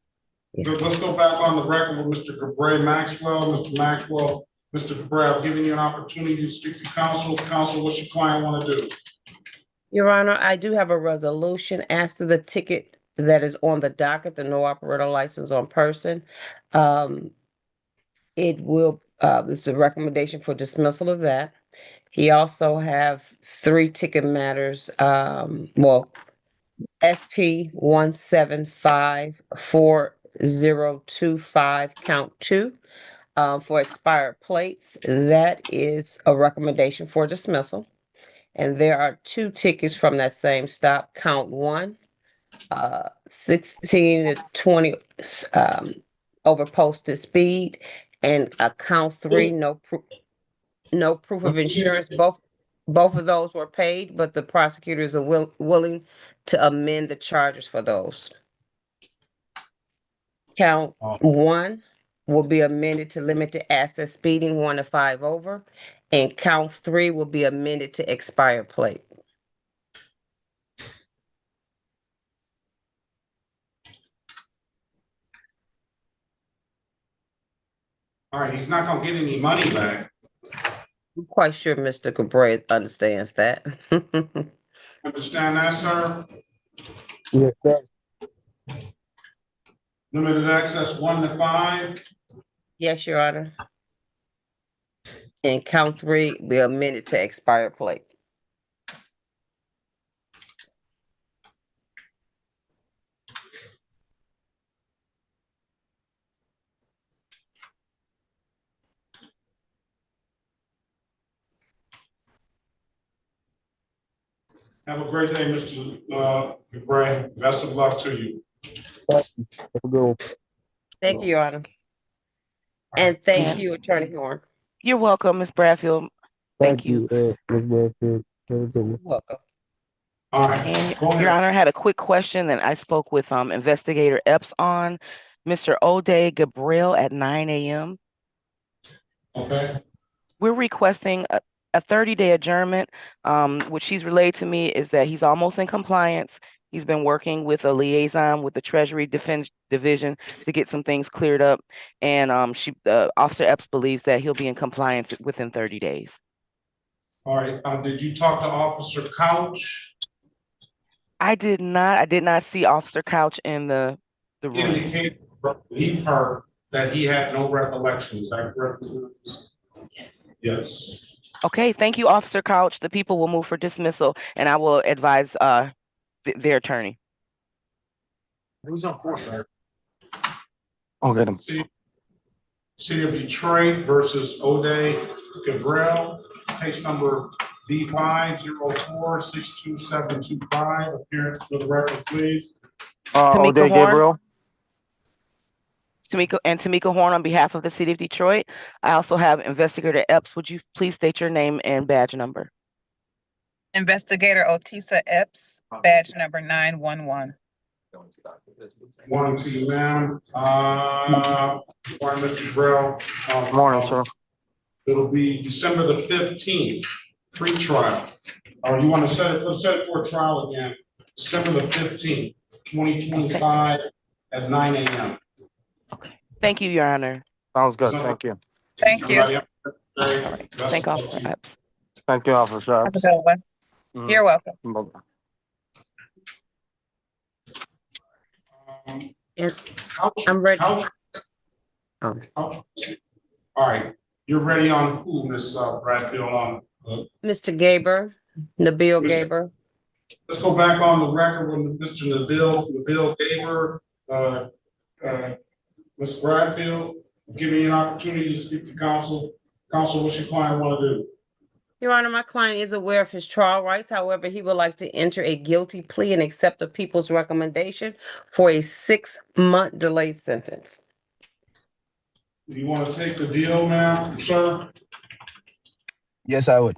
Let's go back on the record with Mr. Gabray Maxwell. Mr. Maxwell, Mr. Gabray, I've given you an opportunity to speak to counsel. Counsel, what's your client want to do? Your Honor, I do have a resolution as to the ticket that is on the docket, the no operator license on person. It will, this is a recommendation for dismissal of that. He also have 3 ticket matters, SP 1754025, count 2, for expired plates. That is a recommendation for dismissal. And there are 2 tickets from that same stop, count 1, 16 to 20, over posted speed, and count 3, no proof of insurance. Both of those were paid, but the prosecutors are willing to amend the charges for those. Count 1 will be amended to limit to asset speeding 1 to 5 over, and count 3 will be amended to expired plate. All right, he's not gonna get any money back. I'm quite sure Mr. Gabray understands that. Understand that, sir? Yes, sir. Limited access 1 to 5. Yes, Your Honor. And count 3 be amended to expired plate. Have a great day, Mr. Gabray. Best of luck to you. Thank you, Your Honor. And thank you, Attorney Horn. You're welcome, Ms. Bradfield. Thank you. Welcome. All right. And Go ahead. Your Honor, I had a quick question that I spoke with Investigator Epps on. Mr. O'Day Gabriel at 9 a.m. Okay. We're requesting a 30-day adjournment. What she's relayed to me is that he's almost in compliance. He's been working with a liaison with the Treasury Defense Division to get some things cleared up. And Officer Epps believes that he'll be in compliance within 30 days. All right. Did you talk to Officer Couch? I did not see Officer Couch in the room. Indicated he heard that he had no recollection. Is that correct? Yes. Yes. Okay, thank you, Officer Couch. The people will move for dismissal, and I will advise their attorney. Who's on fourth, sir? I'll get him. City of Detroit versus O'Day Gabriel, case number D504-62725. Appearance for the record, please. O'Day Gabriel. Tamika Horn on behalf of the City of Detroit. I also have Investigator Epps. Would you please state your name and badge number? Investigator Otisa Epps, badge number 911. Morning to you, ma'am. Morning, Mr. Burrell. Morning, sir. It'll be December the 15th, pre-trial. Or you want to set it for a trial again, December the 15th, 2025 at 9 a.m. Thank you, Your Honor. Sounds good. Thank you. Thank you. Everybody else? Okay. All right. Best Thank of luck Officer to you. Epps. Thank you, Officer Have a Epps. good one. You're welcome. Bye-bye. And Couch- I'm ready. couch- Oh. couch- All right, you're ready on who, Miss Bradfield, on? Mr. Gaber, Nabil Mr. Gaber. Let's go back on the record with Mr. Nabil Gaber, Ms. Bradfield, giving you an opportunity to speak to counsel. Counsel, what's your client want to do? Your Honor, my client is aware of his trial rights. However, he would like to enter a guilty plea and accept the people's recommendation for a 6-month delayed sentence. Do you want to take the deal, ma'am, sir? Yes, I would.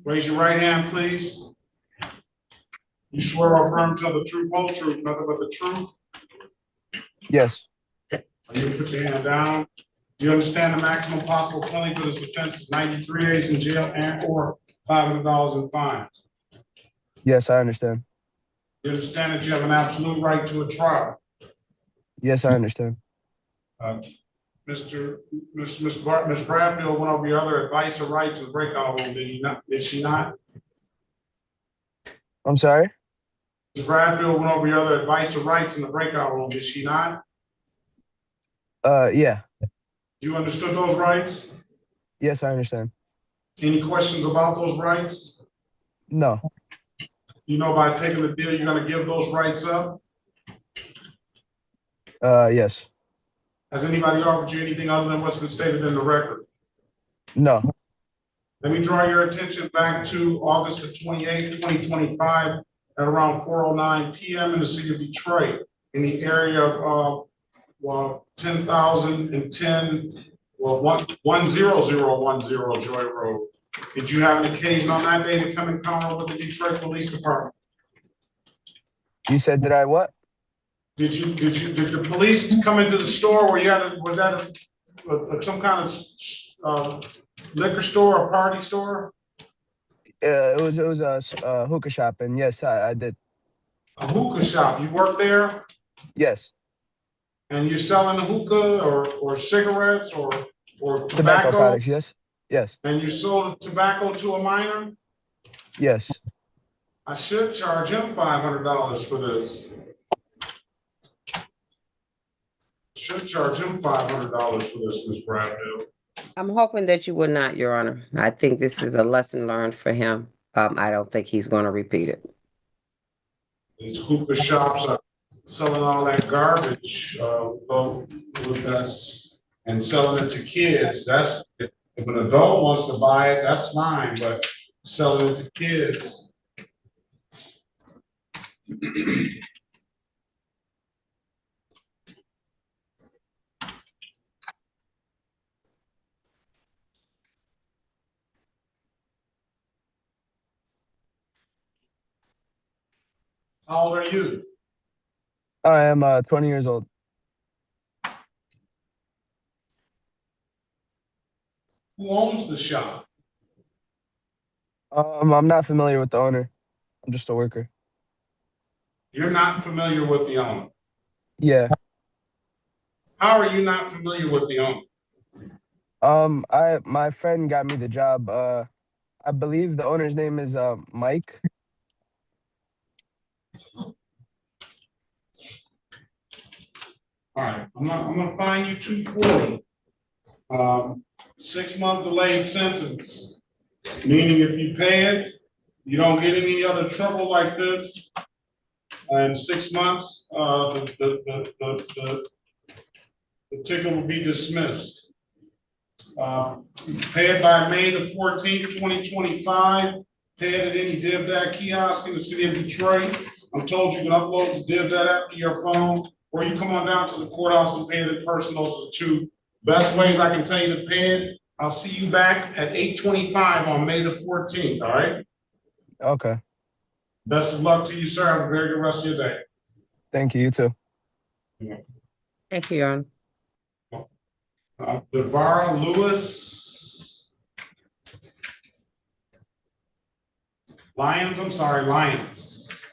Raise your right hand, please. You swear or affirm to tell the truth, whole truth, nothing but the truth? Yes. You put your hand down. Do you understand the maximum possible penalty for this offense is 93 days in jail and or $500 in fines? Yes, I understand. You understand that you have an absolute right to a trial? Yes, I understand. Miss Bradfield went over your other advice or rights in the breakout room, did she not? I'm sorry? Ms. Bradfield went over your other advice or rights in the breakout room, did she not? Yeah. You understood those rights? Yes, I understand. Any questions about those rights? No. You know, by taking the deal, you're gonna give those rights up? Yes. Has anybody offered you anything other than what's been stated in the record? No. Let me draw your attention back to August the 28th, 2025, at around 4:09 p.m. in the city of Detroit, in the area of 10,010, 10010 Joy Road. Did you have an occasion on that day to come in contact with the Detroit Police Department? You said that I what? Did the police come into the store where you had was that some kind of liquor store or party store? It was a hookah shop, and yes, I did. A hookah shop. You work there? Yes. And you're selling hookah or cigarettes or Tobacco products, yes? Yes. And you sold tobacco to a minor? Yes. I should charge him $500 for this. Should charge him $500 for this, Ms. Bradfield. I'm hoping that you will not, Your Honor. I think this is a lesson learned for him. I don't think he's going to repeat it. These hookah shops are selling all that garbage, and selling it to kids. That's, if an adult wants to buy it, that's fine, but selling it to kids. How old are you? I am 20 years old. Who owns the shop? I'm not familiar with the owner. I'm just a worker. You're not familiar with the owner? Yeah. How are you not familiar with the owner? My friend got me the job. I believe the owner's name is Mike. All right, I'm gonna fine you $240. 6-month delayed sentence, meaning if you pay it, you don't get any other trouble like this. And 6 months, the ticket will be dismissed. Pay it by May the 14th, 2025. Pay it at any DivDac kiosk in the city of Detroit. I'm told you can upload the div that app to your phone, or you come on down to the courthouse and pay it in person. Those are the two best ways I can tell you to pay it. I'll see you back at 8:25 on May the 14th, all right? Okay. Best of luck to you, sir. Have a very good rest of your day. Thank you. You too. Thank you, Your Honor. Devara Lewis. Lyons, I'm sorry, Lyons.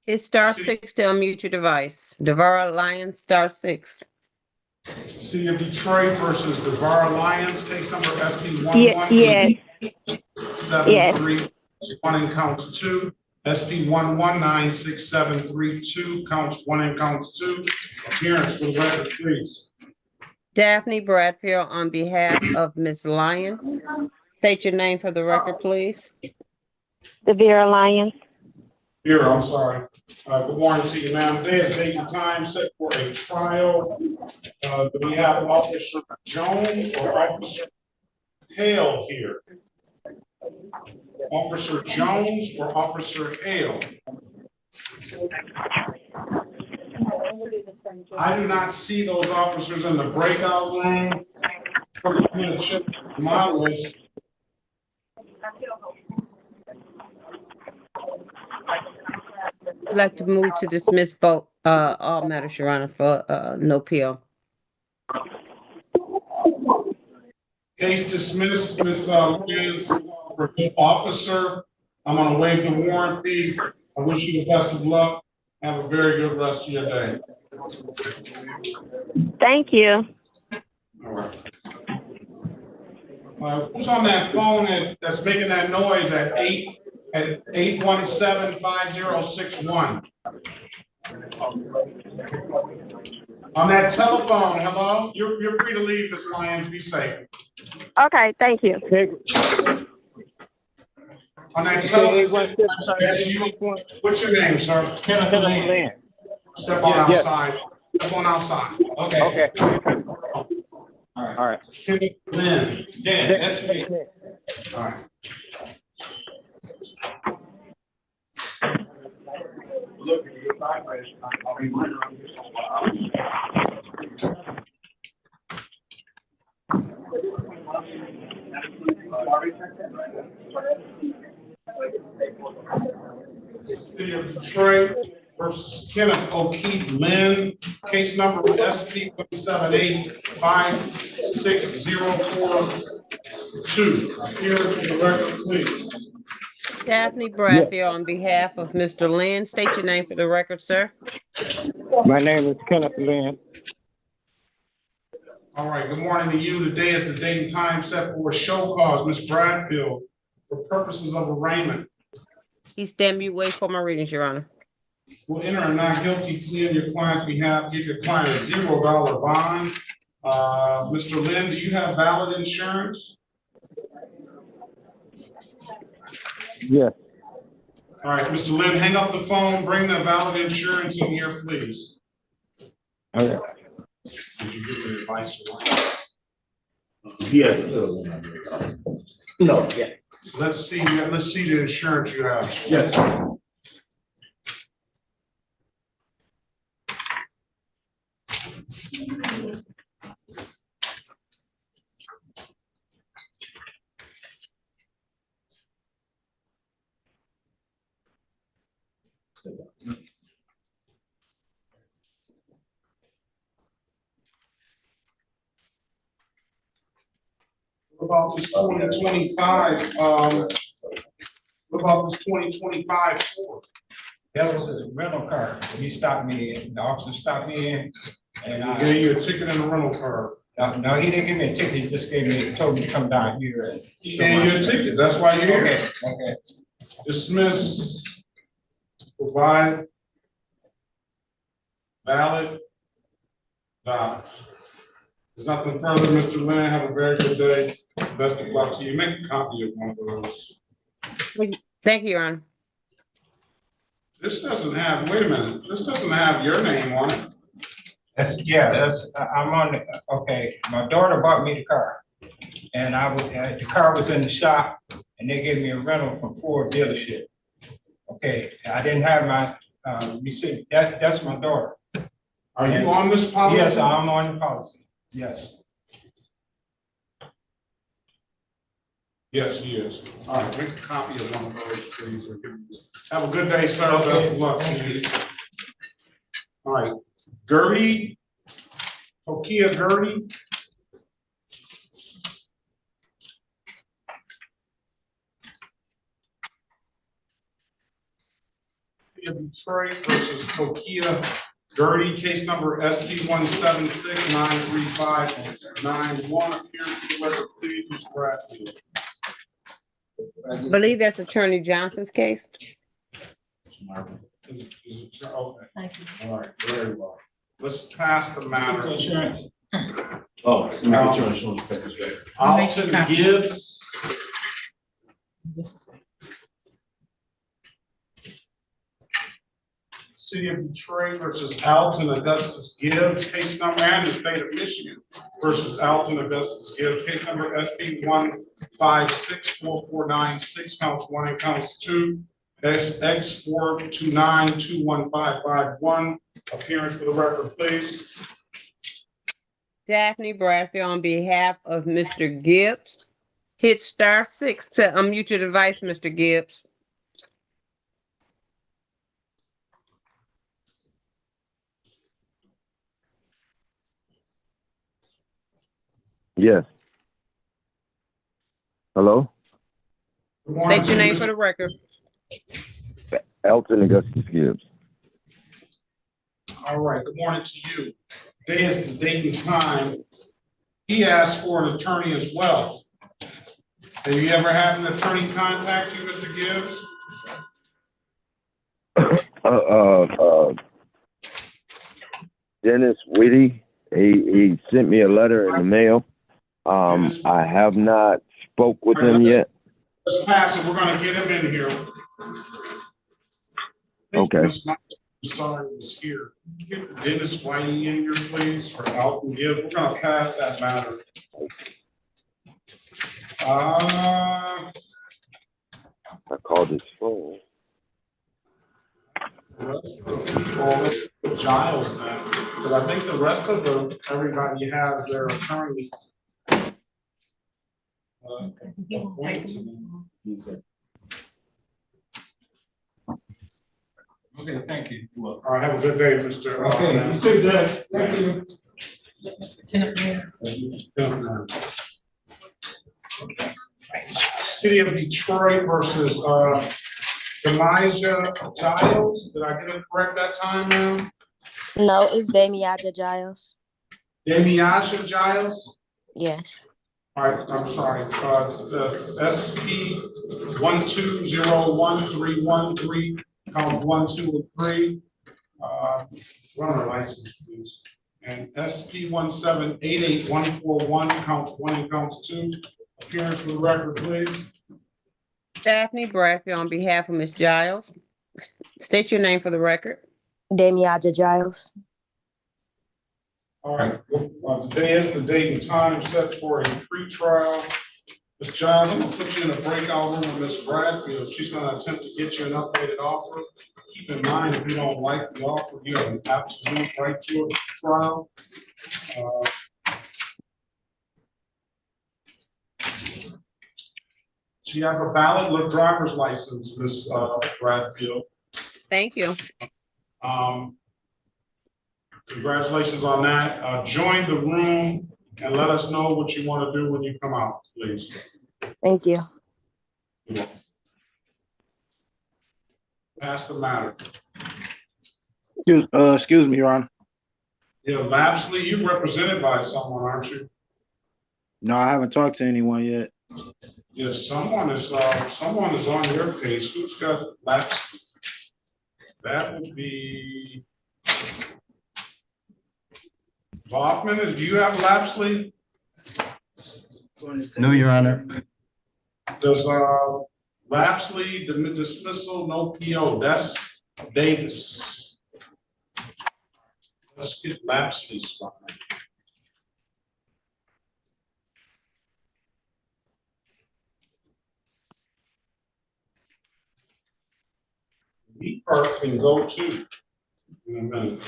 It's *6 to unmute your device. Devara Lyons, *6. City of Detroit versus Devara Lyons, case number SP Yes. 118673, one and counts 2. SP 119673, counts 1 and counts 2. Appearance for the record, please. Daphne Bradfield on behalf of Ms. Lyons. State your name for the record, please. Devere Lyons. Here, I'm sorry. Good morning to you, ma'am. Today is date and time set for a trial. Do we have Officer Jones or Officer Hale here? Officer Jones or Officer Hale? I do not see those officers in the breakout room. I'm going to check my list. I'd like to move to dismiss vote all matters, Your Honor, for no appeal. Case dismissed, Ms. Lyons, for new officer. I'm going to waive the warrant fee. I wish you the best of luck. Have a very good rest of your day. Thank you. All right. Who's on that phone that's making that noise at 817-5061? On that telephone, hello? You're free to leave, Ms. Lyons. Be safe. Okay, thank you. On that telephone, that's you. What's your name, sir? Kenneth Lynn. Step on outside. Step on outside. Okay. All right. Kenneth Lynn. Yeah, that's me. All right. City of Detroit versus Kenneth O'Keefe Lynn, case number SP 178-56042. Here for the record, please. Daphne Bradfield on behalf of Mr. Lynn. State your name for the record, sir. My name is Kenneth Lynn. All right, good morning to you. Today is the date and time set for a show cause, Ms. Bradfield, for purposes of arraignment. Please stand mute, wait for my readings, Your Honor. Will enter a not guilty plea on your client's behalf, give your client a $0 bond. Mr. Lynn, do you have valid insurance? Yes. All right, Mr. Lynn, hang up the phone, bring the valid insurance in here, please. Okay. Did you get the advice? Yes. No, yeah. Let's see the insurance you have. Yes. What about this 2025, what about this 2025 Ford? That was a rental car. He stopped me in, the officer stopped me in, and He gave you a ticket in the rental car. No, he didn't give me a ticket. He just told me to come down here. And He gave you a ticket, that's why you're here. Okay. Dismiss, provide, valid, There's nothing further, Mr. Lynn. Have a very good day. Best of luck to you. Make a copy of one of those. Thank you, Your Honor. This doesn't have, wait a minute, this doesn't have your name on it. I'm on okay. My daughter bought me the car, and the car was in the shop, and they gave me a rental from Ford dealership. Okay, I didn't have my, receipt. That's my daughter. Are you on this policy? Yes, I'm on the policy, yes. Yes, he is. All right, make a copy of one of those, please. Have a good day, sir. Okay. Best of luck to you. All right, Gertie, Tokia Gertie. Detroit versus Tokia Gertie, case number SP 176-93591. Appears to the record, please, Mr. Bradfield. I believe that's Attorney Johnson's case. Okay. All right, very well. Let's pass the matter. Insurance. Oh, let me get your insurance papers back. Alton Gibbs. City of Detroit versus Alton Augustus Gibbs, case number, and the state of Michigan versus Alton Augustus Gibbs, case number SP 1564496, counts 1 and counts 2, XX 429215551. Appearance for the record, please. Daphne Bradfield on behalf of Mr. Gibbs. Hit *6 to unmute your device, Mr. Gibbs. Yes. Hello? State your name for the record. Alton Augustus Gibbs. All right, good morning to you. Today is the date and time. He asked for an attorney as well. Have you ever had an attorney contact you, Mr. Gibbs? Dennis Whitty. He sent me a letter in the mail. I have not spoke with him yet. Let's pass it. We're gonna get him in here. Okay. Sorry, was here. Get Dennis Whiting in here, please, for Alton Gibbs. We're gonna pass that matter. I called his phone. Giles now, because I think the rest of everybody has their attorney. Appointed to them. Okay, thank you. All right, have a good day, Mr. Okay, you too, Doug. Thank you. City of Detroit versus Demijah Giles. Did I get it correct that time, ma'am? No, it's Damiaja Giles. Demijah Giles? Yes. All right, I'm sorry. The SP 1201313, counts 1, 2, and 3. Runner license, please. And SP 1788141, counts 1 and counts 2. Appearance for the record, please. Daphne Bradfield on behalf of Ms. Giles. State your name for the record. Damiaja Giles. All right, today is the date and time set for a pretrial. Ms. Giles, I'm gonna put you in a breakout room with Ms. Bradfield. She's gonna attempt to get you an updated offer. Keep in mind, if you don't like the offer, you have an absolute right to a trial. She has a valid driver's license, Ms. Bradfield. Thank you. Congratulations on that. Join the room and let us know what you want to do when you come out, please. Thank you. Pass the matter. Excuse me, Your Honor. Yeah, Lapsley, you're represented by someone, aren't you? No, I haven't talked to anyone yet. Yes, someone is on your case. Who's got Lapsley? That would be Hoffman. Do you have Lapsley? No, Your Honor. Does Lapsley dismissal, no PO? That's Davis. Let's get Lapsley started. Me Perk can go too in a minute.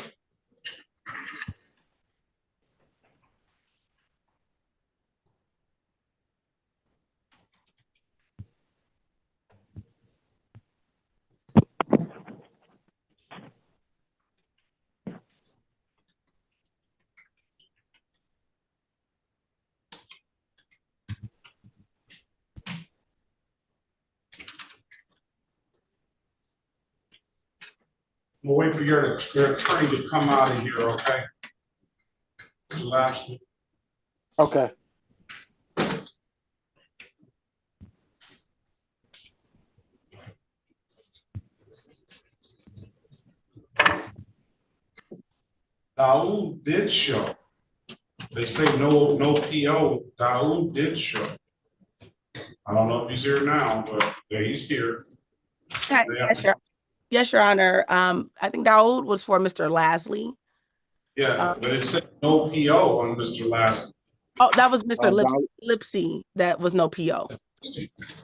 We'll wait for your attorney to come out of here, okay? Last. Okay. Daoud did show. They say no PO. Daoud did show. I don't know if he's here now, but yeah, he's here. Hi, yes, Your Honor. I think Daoud was for Mr. Lasley. Yeah, but it said no PO on Mr. Last. Oh, that was Mr. Lipsy. That was no PO.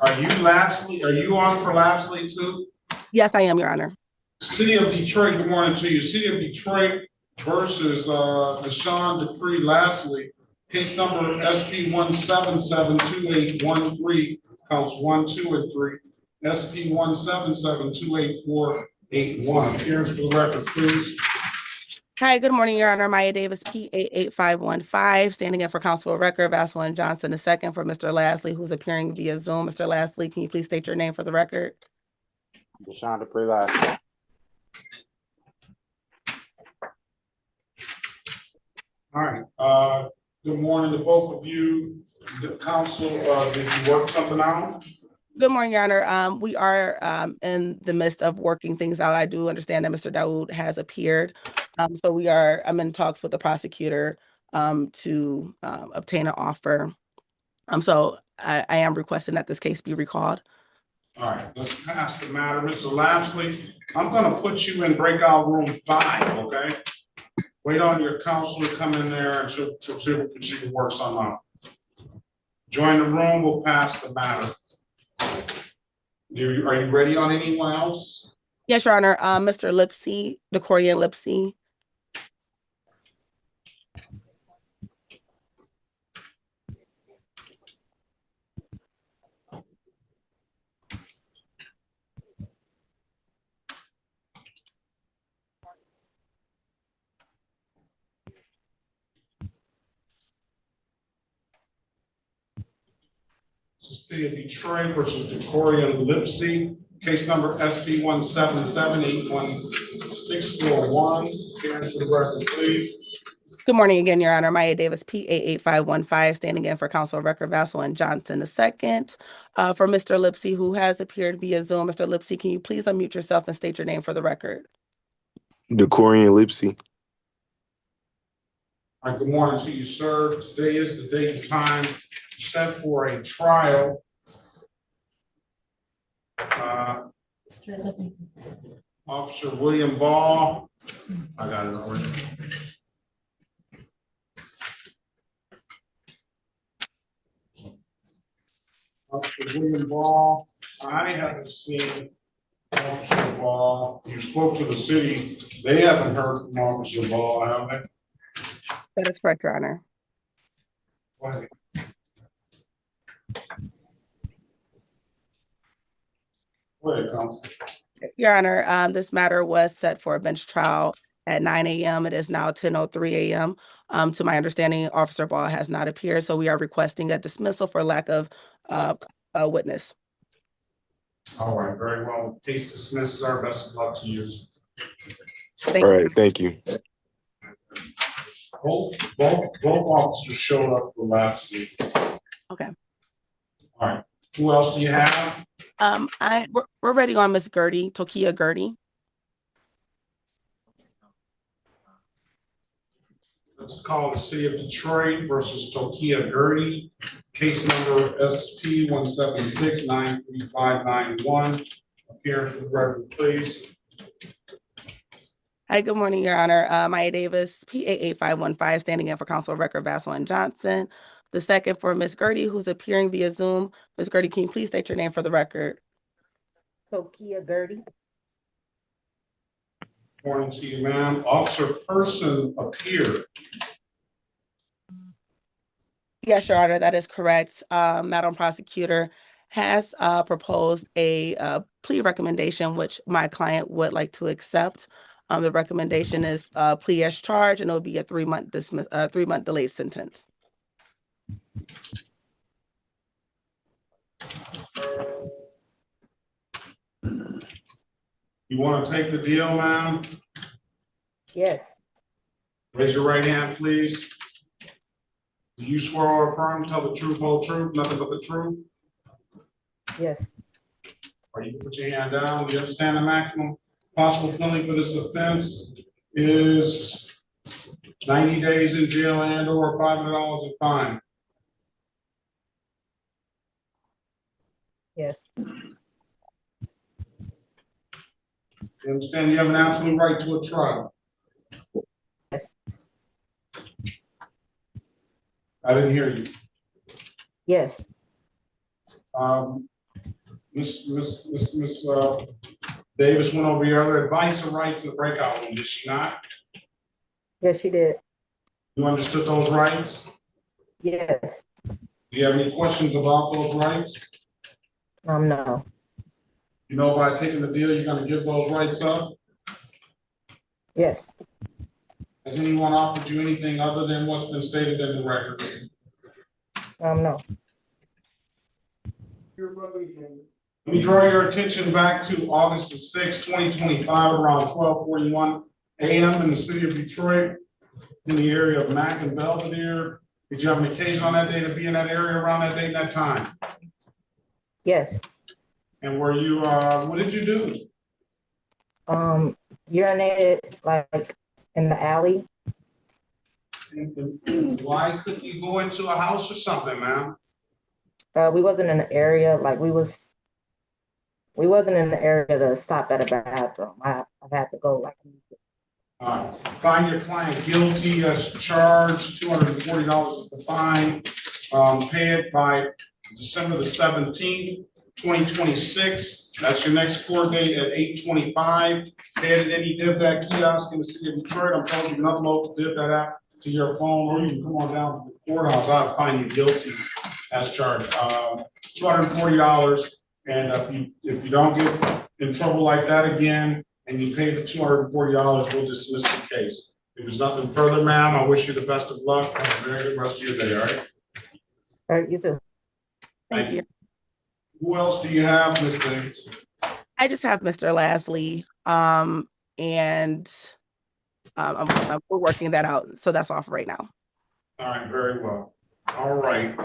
Are you Lapsley? Are you on for Lapsley too? Yes, I am, Your Honor. City of Detroit, good morning to you. City of Detroit versus Deshaun Dupree Lapsley. Case number SP 1772813, counts 1, 2, and 3. SP 1772841. Appearance for the record, please. Hi, good morning, Your Honor. Maya Davis, P88515, standing in for counsel of record, Vaseline Johnson II for Mr. Lasley, who's appearing via Zoom. Mr. Lasley, can you please state your name for the record? Deshaun Dupree Lasley. All right. Good morning to both of you. The counsel, did you work something out? Good morning, Your Honor. We are in the midst of working things out. I do understand that Mr. Daoud has appeared. So I'm in talks with the prosecutor to obtain an offer. So I am requesting that this case be recalled. All right, let's pass the matter. Mr. Lapsley, I'm gonna put you in breakout room 5, okay? Wait on your counsel to come in there and she'll see if she can work something out. Join the room, we'll pass the matter. Are you ready on anyone else? Yes, Your Honor. Mr. Lipsy, Decorian Lipsy. City of Detroit versus Decorian Lipsy, case number SP 177811641. Appearance for the record, please. Good morning again, Your Honor. Maya Davis, P88515, standing in for counsel of record, Vaseline Johnson II. For Mr. Lipsy, who has appeared via Zoom. Mr. Lipsy, can you please unmute yourself and state your name for the record? Decorian Lipsy. All right, good morning to you, sir. Today is the date and time set for a trial. Officer William Ball. I got it already. Officer William Ball. I haven't seen Officer Ball. You spoke to the city. They haven't heard from Officer Ball, have they? That is correct, Your Honor. Go ahead. Go ahead, counsel. Your Honor, this matter was set for a bench trial at 9 a.m. It is now 10:03 a.m. To my understanding, Officer Ball has not appeared, so we are requesting a dismissal for lack of a witness. All right, very well. Case dismissed, sir. Best of luck to you. All right, thank you. Both officers showed up for last week. Okay. All right. Who else do you have? We're ready on Miss Gertie, Tokia Gertie. Let's call the City of Detroit versus Tokia Gertie. Case number SP 176935591. Appearance for the record, please. Hi, good morning, Your Honor. Maya Davis, P88515, standing in for counsel of record, Vaseline Johnson. The second for Miss Gertie, who's appearing via Zoom. Miss Gertie, can you please state your name for the record? Tokia Gertie. Morning to you, ma'am. Officer Person appeared. Yes, Your Honor, that is correct. Madam Prosecutor has proposed a plea recommendation, which my client would like to accept. The recommendation is plea as charged, and it will be a 3-month 3-month delayed sentence. You want to take the deal, ma'am? Yes. Raise your right hand, please. Do you swear or affirm, tell the truth, whole truth, nothing but the truth? Yes. Or you can put your hand down. Do you understand the maximum possible penalty for this offense is 90 days in jail and or $500 in fine? Yes. You understand you have an absolute right to a trial? Yes. I didn't hear you. Yes. Miss Davis went over your other advice and rights in the breakout room, did she not? Yes, she did. You understood those rights? Yes. Do you have any questions about those rights? No. You know, by taking the deal, you're gonna give those rights up? Yes. Has anyone offered you anything other than what's been stated in the record? No. Let me draw your attention back to August the 6th, 2025, around 12:41 a.m. in the city of Detroit, in the area of Mack and Belvedere. Did you have an occasion on that day to be in that area around that date and that time? Yes. And were you, what did you do? Urinated like in the alley. And why couldn't you go into a house or something, ma'am? We wasn't in the area, like we wasn't in the area to stop at a bathroom. I've had to go like. Find your client guilty as charged, $240 is the fine. Pay it by December the 17th, 2026. That's your next court date at 8:25. Pay it at any DivDat kiosk in the city of Detroit. I'm told you can upload the DivDat app to your phone, or you can come on down to the courthouse. I'll find you guilty as charged. $240. And if you don't get in trouble like that again, and you pay the $240, we'll dismiss the case. If there's nothing further, ma'am, I wish you the best of luck. Have a very good rest of your day, all right? All right, you too. Thank you. Who else do you have, Ms. Davis? I just have Mr. Lasley, and we're working that out. So that's off right now. All right, very well. All right.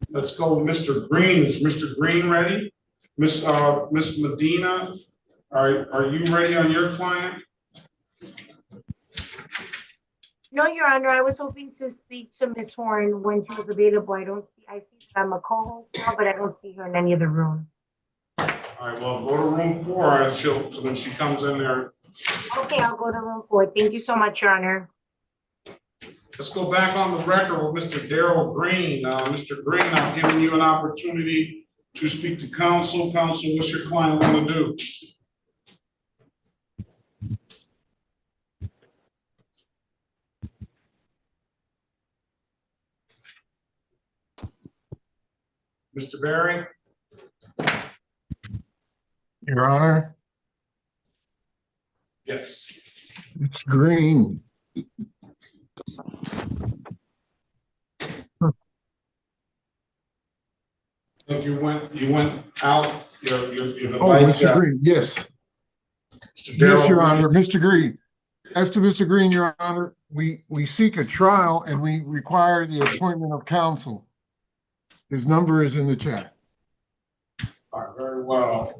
Let's go with Mr. Green. Is Mr. Green ready? Miss Medina, are you ready on your client? No, Your Honor, I was hoping to speak to Ms. Horn when she was available. I see I'm a co-host now, but I don't see her in any of the rooms. All right, well, go to room 4 and when she comes in there. Okay, I'll go to room 4. Thank you so much, Your Honor. Let's go back on the record with Mr. Darrell Green. Mr. Green, I've given you an opportunity to speak to counsel. Counsel, what's your client want to do? Mr. Berry? Your Honor, Yes. it's Green. I think you went out, your Oh, device Mr. got. Green, yes. Mr. Darrell Yes, Your Green? Honor, Mr. Green. As to Mr. Green, Your Honor, we seek a trial and we require the appointment of counsel. His number is in the chat. All right, very well.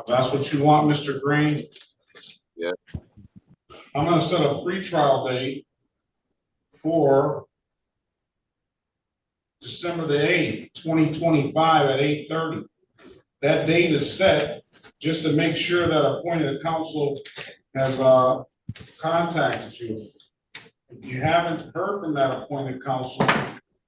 That's what you want, Mr. Green? Yeah. I'm gonna set a pre-trial date for December the 8th, 2025 at 8:30. That date is set just to make sure that appointed counsel has contacted you. If you haven't heard from that appointed counsel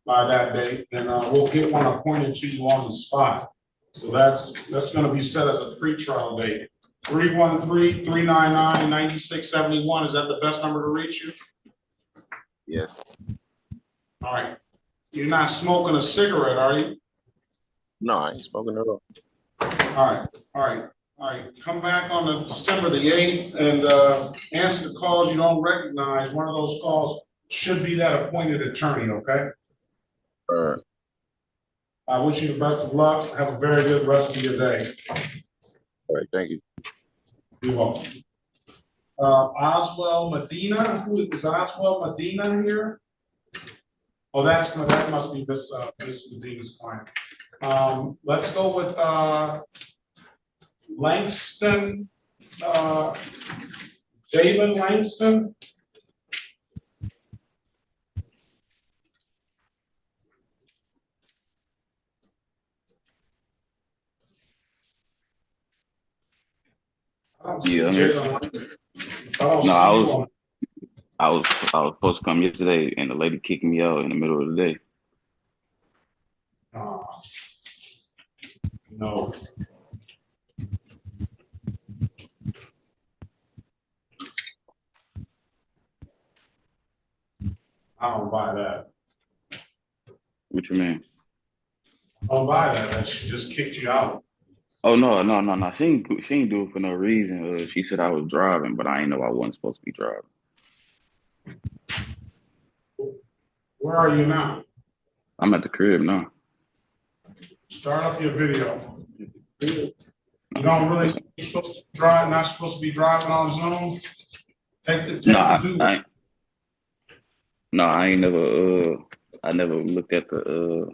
by that date, then we'll get one appointed to you on the spot. So that's gonna be set as a pre-trial date. 313-399-9671. Is that the best number to reach you? Yes. All right. You're not smoking a cigarette, are you? No, I ain't smoking at all. All right. Come back on December the 8th and answer the calls you don't recognize. One of those calls should be that appointed attorney, okay? All right. I wish you the best of luck. Have a very good rest of your day. All right, thank you. You're welcome. Oswald Medina, who is Oswald Medina here? Oh, that must be Miss Medina's client. Let's go with Langston, Javen Langston. Yeah, I'm here. No, I was supposed to come yesterday, and the lady kicked me out in the middle of the day. No. I don't buy that. What you mean? I don't buy that she just kicked you out. Oh no. She ain't do it for no reason. She said I was driving, but I ain't know I wasn't supposed to be driving. Where are you now? I'm at the crib now. Start up your video. You don't really, you're supposed to drive, not supposed to be driving on Zoom? Take the do. I ain't never I never looked at the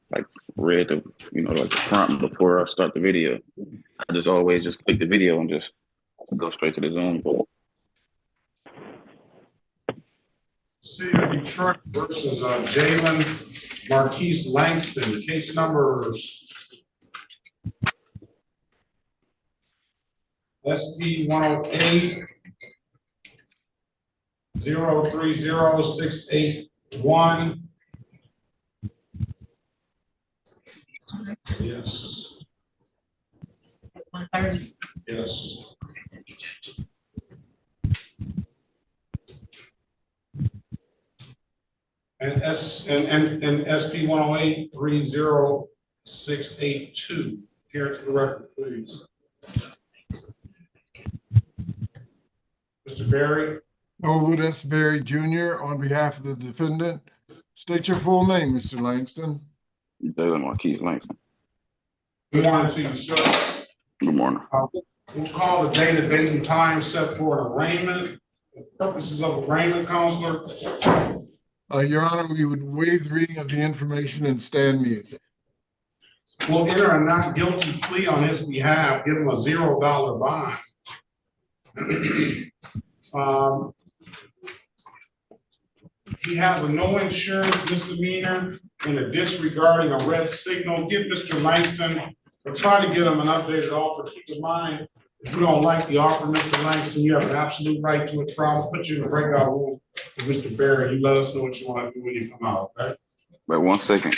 like read the like the prompt before I start the video. I just always just click the video and just go straight to the Zoom. CR Detroit versus Jalen Marquise Langston. Case numbers SP 108 030-681. Yes. 130. Yes. And SP 108-30682. Here to the record, please. Mr. Berry. Norwood S. Berry Jr. on behalf of the defendant. State your full name, Mr. Langston. Jalen Marquise Langston. Good morning to you, sir. Good morning. We'll call the date and time set for an arraignment. The purposes of arraignment, counselor. Your Honor, we would waive the reading of the information and stand mute. We'll enter a not guilty plea on his behalf, give him a $0 bond. He has a no insurance misdemeanor and a disregarding a red signal. Give Mr. Langston, or try to get him an updated offer. Keep in mind, if you don't like the offer, Mr. Langston, you have an absolute right to a trial. Put you in a breakout room with Mr. Barrett. You let us know what you want to do when you come out, okay? Wait 1 second.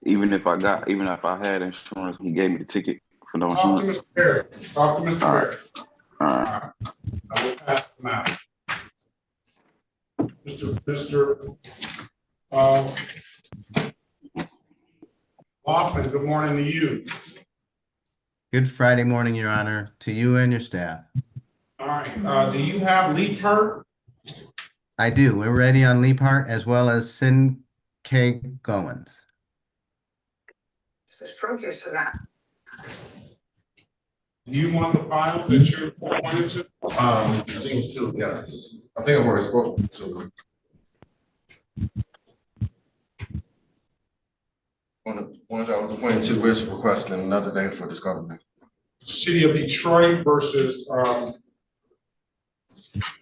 Even if I had insurance, he gave me the ticket for no insurance. Talk to Mr. Barrett. Talk to Mr. Barrett. All right. I will pass them out. Mr. Hoffman, good morning to you. Good Friday morning, Your Honor, to you and your staff. All right. Do you have Lee Hurt? I do. We're ready on Leapart as well as Sin K. Goins. Do you want the files that you're pointed to? I think it was two, yes. I think I've already spoken to them. One that I was appointed to is requesting another day for discovery. City of Detroit versus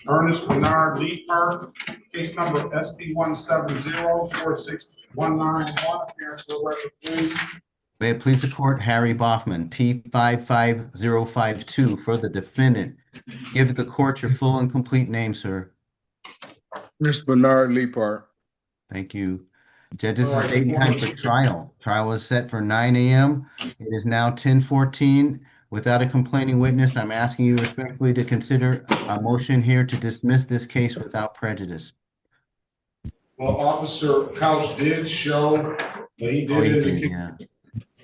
Ernest Bernard Leapart, case number SP 170-46191. Appearance for the record, please. May it please the court, Harry Boffman, P55052 for the defendant. Give the court your full and complete name, sir. Mr. Bernard Leapart. Thank you. Judge, this is date and time for trial. Trial is set for 9 a.m. It is now 10:14. Without a complaining witness, I'm asking you respectfully to consider a motion here to dismiss this case without prejudice. Well, Officer Couch did show that he Oh, did you did, indicate, yeah.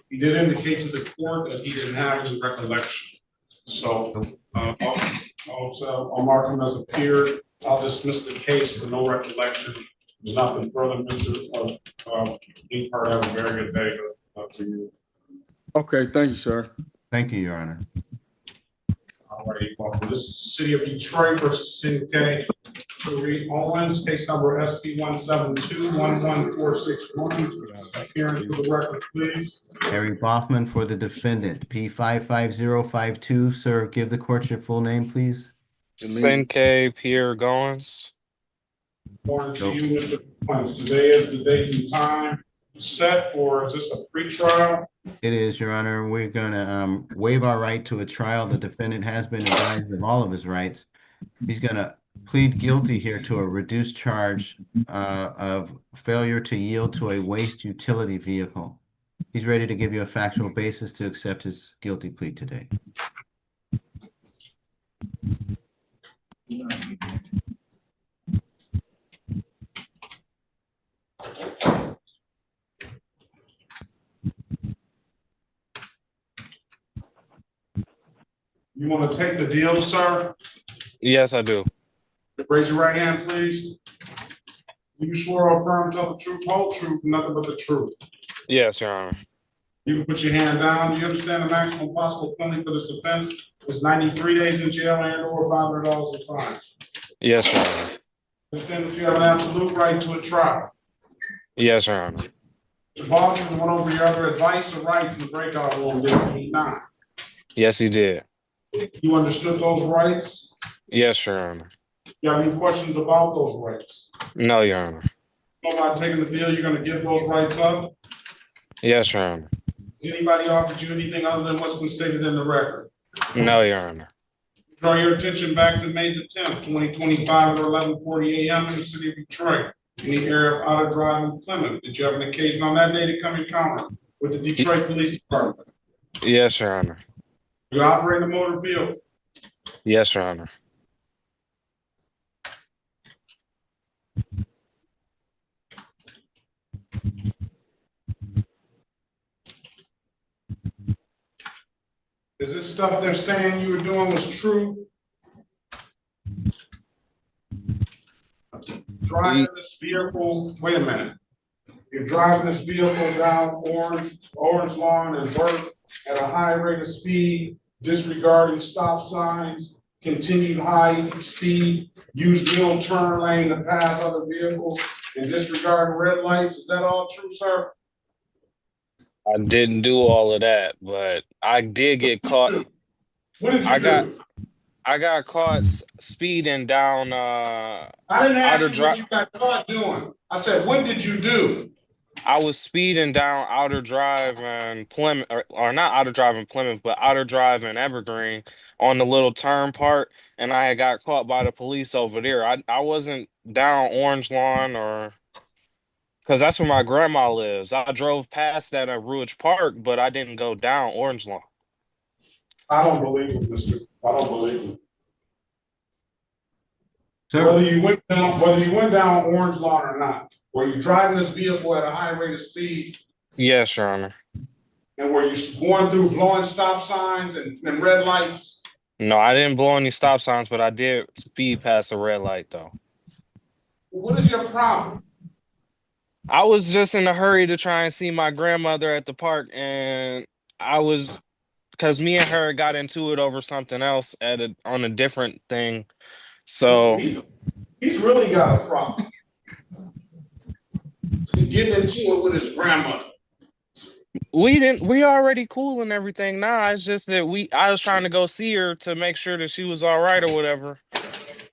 he did indicate to the court that he didn't have any recollection. So, I'll mark him as appeared. I'll dismiss the case for no recollection. There's nothing further, Mr. Leapart. Have a very good day to you. Okay, thank you, sir. Thank you, Your Honor. All right, welcome. This is City of Detroit versus CK. Owens, case number SP 172-11461. Appearance for the record, please. Harry Boffman for the defendant, P55052. Sir, give the court your full name, please. Senke Pierre Goins. Morning to you, Mr. Clemens. Today is the date and time set for, is this a pre-trial? It is, Your Honor. We're gonna waive our right to a trial. The defendant has been advised of all of his rights. He's gonna plead guilty here to a reduced charge of failure to yield to a waste utility vehicle. He's ready to give you a factual basis to accept his guilty plea today. You want to take the deal, sir? Yes, I do. Raise your right hand, please. You swear or affirm to tell the truth, whole truth, nothing but the truth. Yes, Your Honor. You can put your hand down. Do you understand the maximum possible penalty for this offense is 93 days in jail and or $500 in fines? Yes, Your Honor. Understand that you have an absolute right to a trial. Yes, Your Honor. The boss went over your other advice or rights in the breakout room, didn't he not? Yes, he did. You understood those rights? Yes, Your Honor. You have any questions about those rights? No, Your Honor. You know, by taking the deal, you're going to give those rights up? Yes, Your Honor. Has anybody offered you anything other than what's been stated in the record? No, Your Honor. Draw your attention back to May the 10th, 2025 at 11:40 a.m. in the city of Detroit, in the area of Outer Drive in Plymouth. Did you have an occasion on that day to come in encounter with the Detroit Police Department? Yes, Your Honor. You operate a motor vehicle? Yes, Your Honor. Is this stuff they're saying you were doing was true? Driving this vehicle, wait a minute. You're driving this vehicle down Orange Lawn and Burke at a high rate of speed, disregarding stop signs, continued high speed, use middle turn lane to pass other vehicles, and disregarding red lights. Is that all true, sir? I didn't do all of that, but I did get caught. What did you do? I got caught speeding down I didn't ask you what you got caught doing. I said, what did you do? I was speeding down Outer Drive and Plymouth, or not Outer Drive and Plymouth, but Outer Drive and Evergreen on the little turn part, and I had got caught by the police over there. I wasn't down Orange Lawn or, because that's where my grandma lives. I drove past that at Ruich Park, but I didn't go down Orange Lawn. I don't believe it, mister. I don't believe it. Sir? Whether you went down Orange Lawn or not, were you driving this vehicle at a high rate of speed? Yes, Your Honor. And were you going through blowing stop signs and red lights? No, I didn't blow any stop signs, but I did speed past a red light, though. What is your problem? I was just in a hurry to try and see my grandmother at the park, and I was, because me and her got into it over something else on a different thing. So he's really got a problem. He's getting into it with his grandmother. we already cool and everything now. It's just that I was trying to go see her to make sure that she was all right or whatever.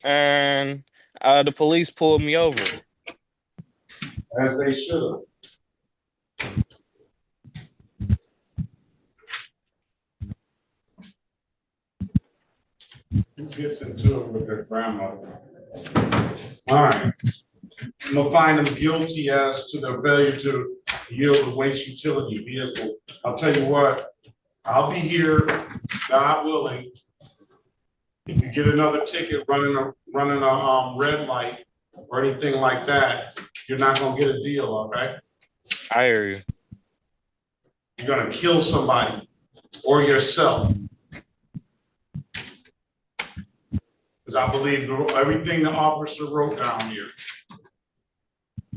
And the police pulled me over. As they should. Who gets into it with their grandmother? All right. I'm gonna find them guilty as to their failure to yield a waste utility vehicle. I'll tell you what, I'll be here, God willing. If you get another ticket running a red light or anything like that, you're not gonna get a deal, okay? I hear you. You're gonna kill somebody or yourself. Because I believe everything the officer wrote down here.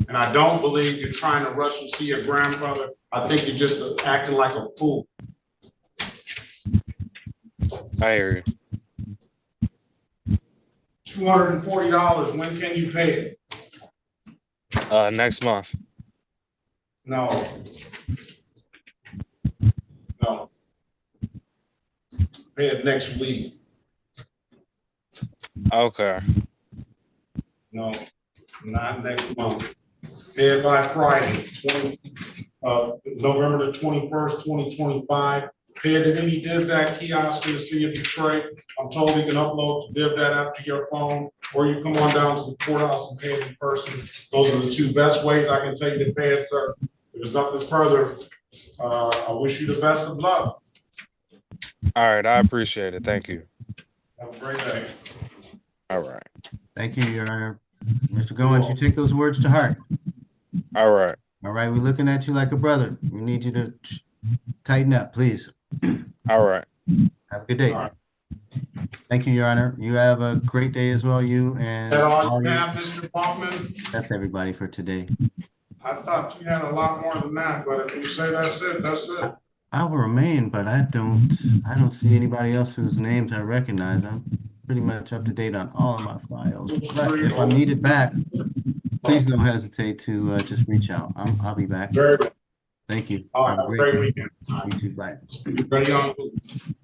And I don't believe you're trying to rush and see your grandfather. I think you're just acting like a fool. I hear you. $240, when can you pay it? Next month. No. No. Pay it next week. Okay. No, not next month. Pay it by Friday, November the 21st, 2025. Pay it at any DivDat kiosk in the city of Detroit. I'm told you can upload the DivDat app to your phone, or you come on down to the courthouse and pay it in person. Those are the two best ways I can tell you to pay it, sir. If there's nothing further, I wish you the best of luck. All right, I appreciate it. Thank you. Have a great day. All right. Thank you, Your Honor. Mr. Goins, you take those words to heart. All right. All right, we're looking at you like a brother. We need you to tighten up, please. All right. Have a good day. Right. Thank you, Your Honor. You have a great day as well, you and Is that all you have, Mr. Bachman? That's everybody for today. I thought you had a lot more than that, but if you say that's it, that's it. I will remain, but I don't see anybody else whose names I recognize. I'm pretty much up to date on all of my files. But if I'm needed back, please don't hesitate to just reach out. I'll be back. Very good. Thank you. Have a great weekend. You too. Bye. Ready on who?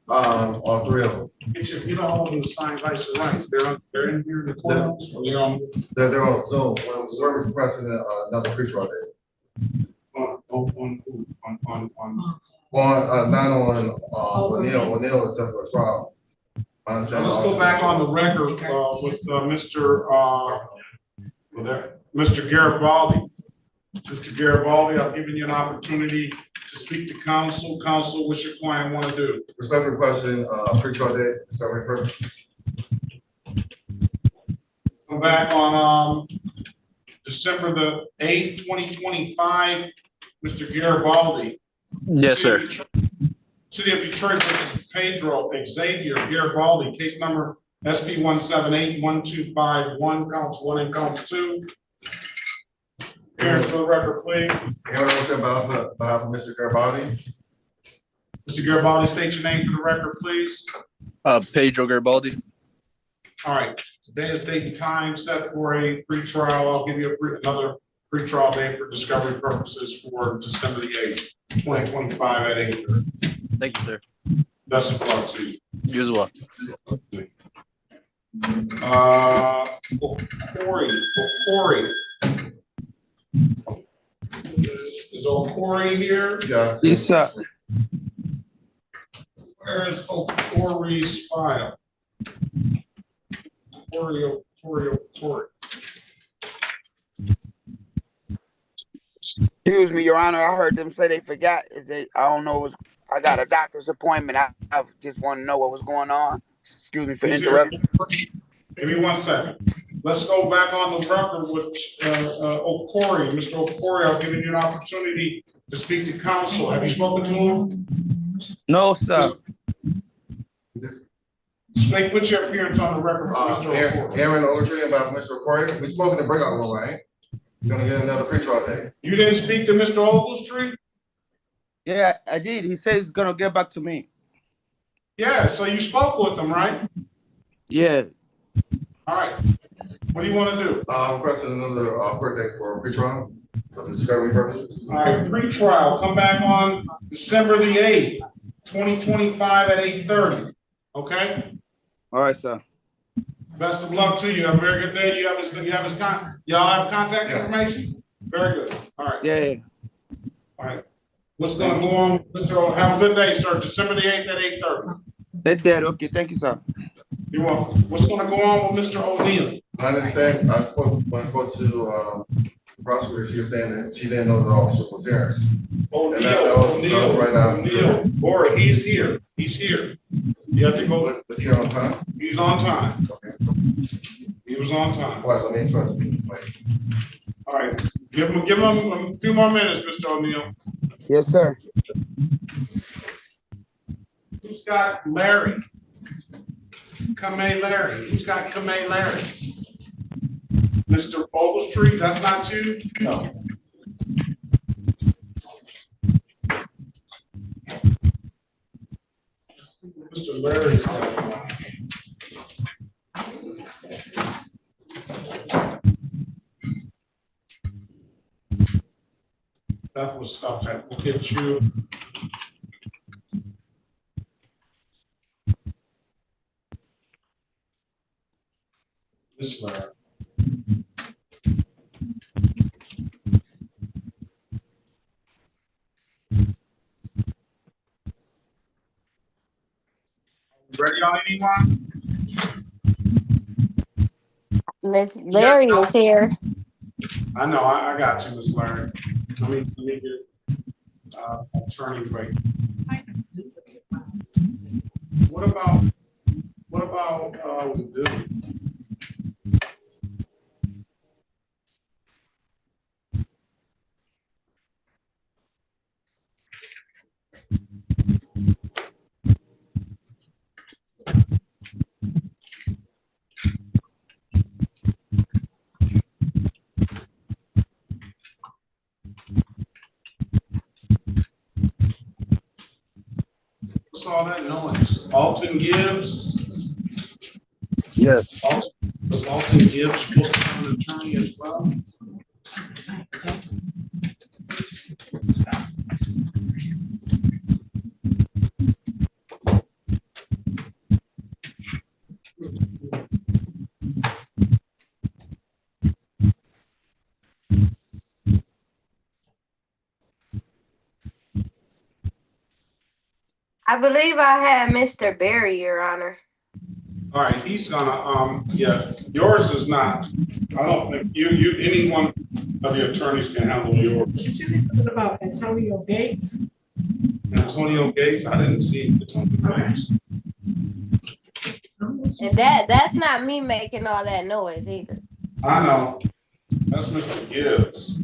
All three of them. You don't all of them sign rights and rights. They're in here in the courthouse, or they're on. They're on Zoom. We're requesting another pretrial day. Not on, O'Neill is set for a trial. Let's go back on the record, with, Mr. Garibaldi. Mr. Garibaldi, I've given you an opportunity to speak to counsel. Counsel, what's your client want to do? Respectfully requesting, pretrial day, discovery purposes. Come back on, December the 8th, 2025, Mr. Garibaldi. Yes, sir. City of Detroit versus Pedro Xavier Garibaldi, case number SP 178-1251, counts 1 and counts 2. Appearance for the record, please. On behalf of Mr. Garibaldi. Mr. Garibaldi, state your name for the record, please. Pedro Garibaldi. All right, today is date and time set for a pretrial. I'll give you another pretrial day for discovery purposes for December the 8th, 2025 at 8:30. Thank you, sir. Best of luck to you. You as well. Corey. Is O'Corey here? Yes. Yes, sir. Where is O'Corey's file? O'Corey. Excuse me, Your Honor. I heard them say they forgot. I don't know. I got a doctor's appointment. I just want to know what was going on. Excuse me for interrupting. Give me 1 second. Let's go back on the record with O'Corey. Mr. O'Corey, I've given you an opportunity to speak to counsel. Have you spoken to him? No, sir. Put your appearance on the record, Mr. O'Corey. Aaron Ogletree about Mr. O'Corey. We spoke in the breakout room, right? You're gonna get another pretrial day. You didn't speak to Mr. Ogletree? Yeah, I did. He said he's gonna get back to me. Yeah, so you spoke with him, right? Yeah. All right. What do you want to do? Requesting another court date for pretrial for the discovery purposes. All right, pretrial. Come back on December the 8th, 2025 at 8:30. Okay? All right, sir. Best of luck to you. Have a very good day. Y'all have contact information? Very good. All right. Yeah. All right. What's going to go on, Mr. Have a good day, sir. December the 8th at 8:30. That's dead. Okay, thank you, sir. You're welcome. What's going to go on with Mr. O'Neill? I understand. I spoke to prosecutor, she was saying that she didn't know the officer was there. And that O'Neill, was right after. O'Neill, Bora, he's here. He's here. You have to go. Was he on time? He's on time. Okay. He was on time. All right, let me trust me. All right, give him a few more minutes, Mr. O'Neill. Yes, sir. Who's got Larry? Kamei Larry. Who's got Kamei Larry? Mr. Ogletree, that's not you? No. Mr. Larry's got that was stuff that will get you. This Larry. Ready on anyone? Miss Larry is here. I know, I got you, Miss Larry. Let me get attorney break. What about we do? What's all that noise? Alton Gibbs? Yes. Was Alton Gibbs supposed to have an attorney as well? I believe I had Mr. Barry, Your Honor. All right, he's gonna, yeah, yours is not. I don't think any one of your attorneys can handle yours. Did you think something about Antonio Gates? Antonio Gates, I didn't see Antonio Gates. And that's not me making all that noise either. I know, that's Mr. Gibbs.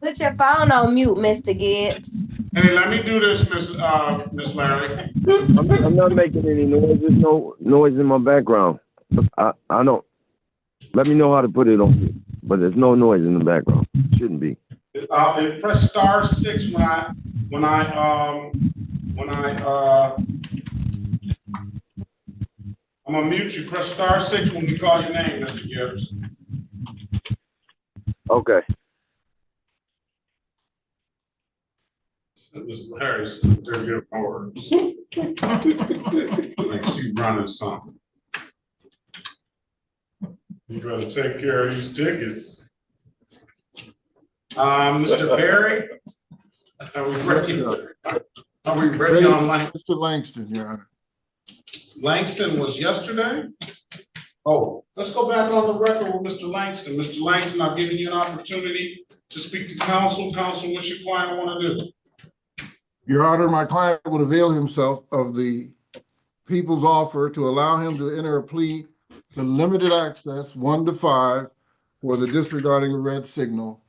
Put your phone on mute, Mr. Gibbs. Hey, let me do this, Miss Larry. I'm not making any noise. There's no noise in my background. I don't. Let me know how to put it on mute. But there's no noise in the background. Shouldn't be. Press *6 when I'm gonna mute you. Press *6 when we call your name, Mr. Gibbs. Okay. Miss Larry's they're giving orders. Like she running something. You gotta take care of these tickets. Mr. Barry, are we ready? Are we ready on Mr. Langston, Your Honor. Langston was yesterday? Oh, let's go back on the record with Mr. Langston. Mr. Langston, I've given you an opportunity to speak to counsel. Counsel, what's your client want to do? Your Honor, my client would avail himself of the people's offer to allow him to enter a plea to limited access 1 to 5 for the disregarding of red signal,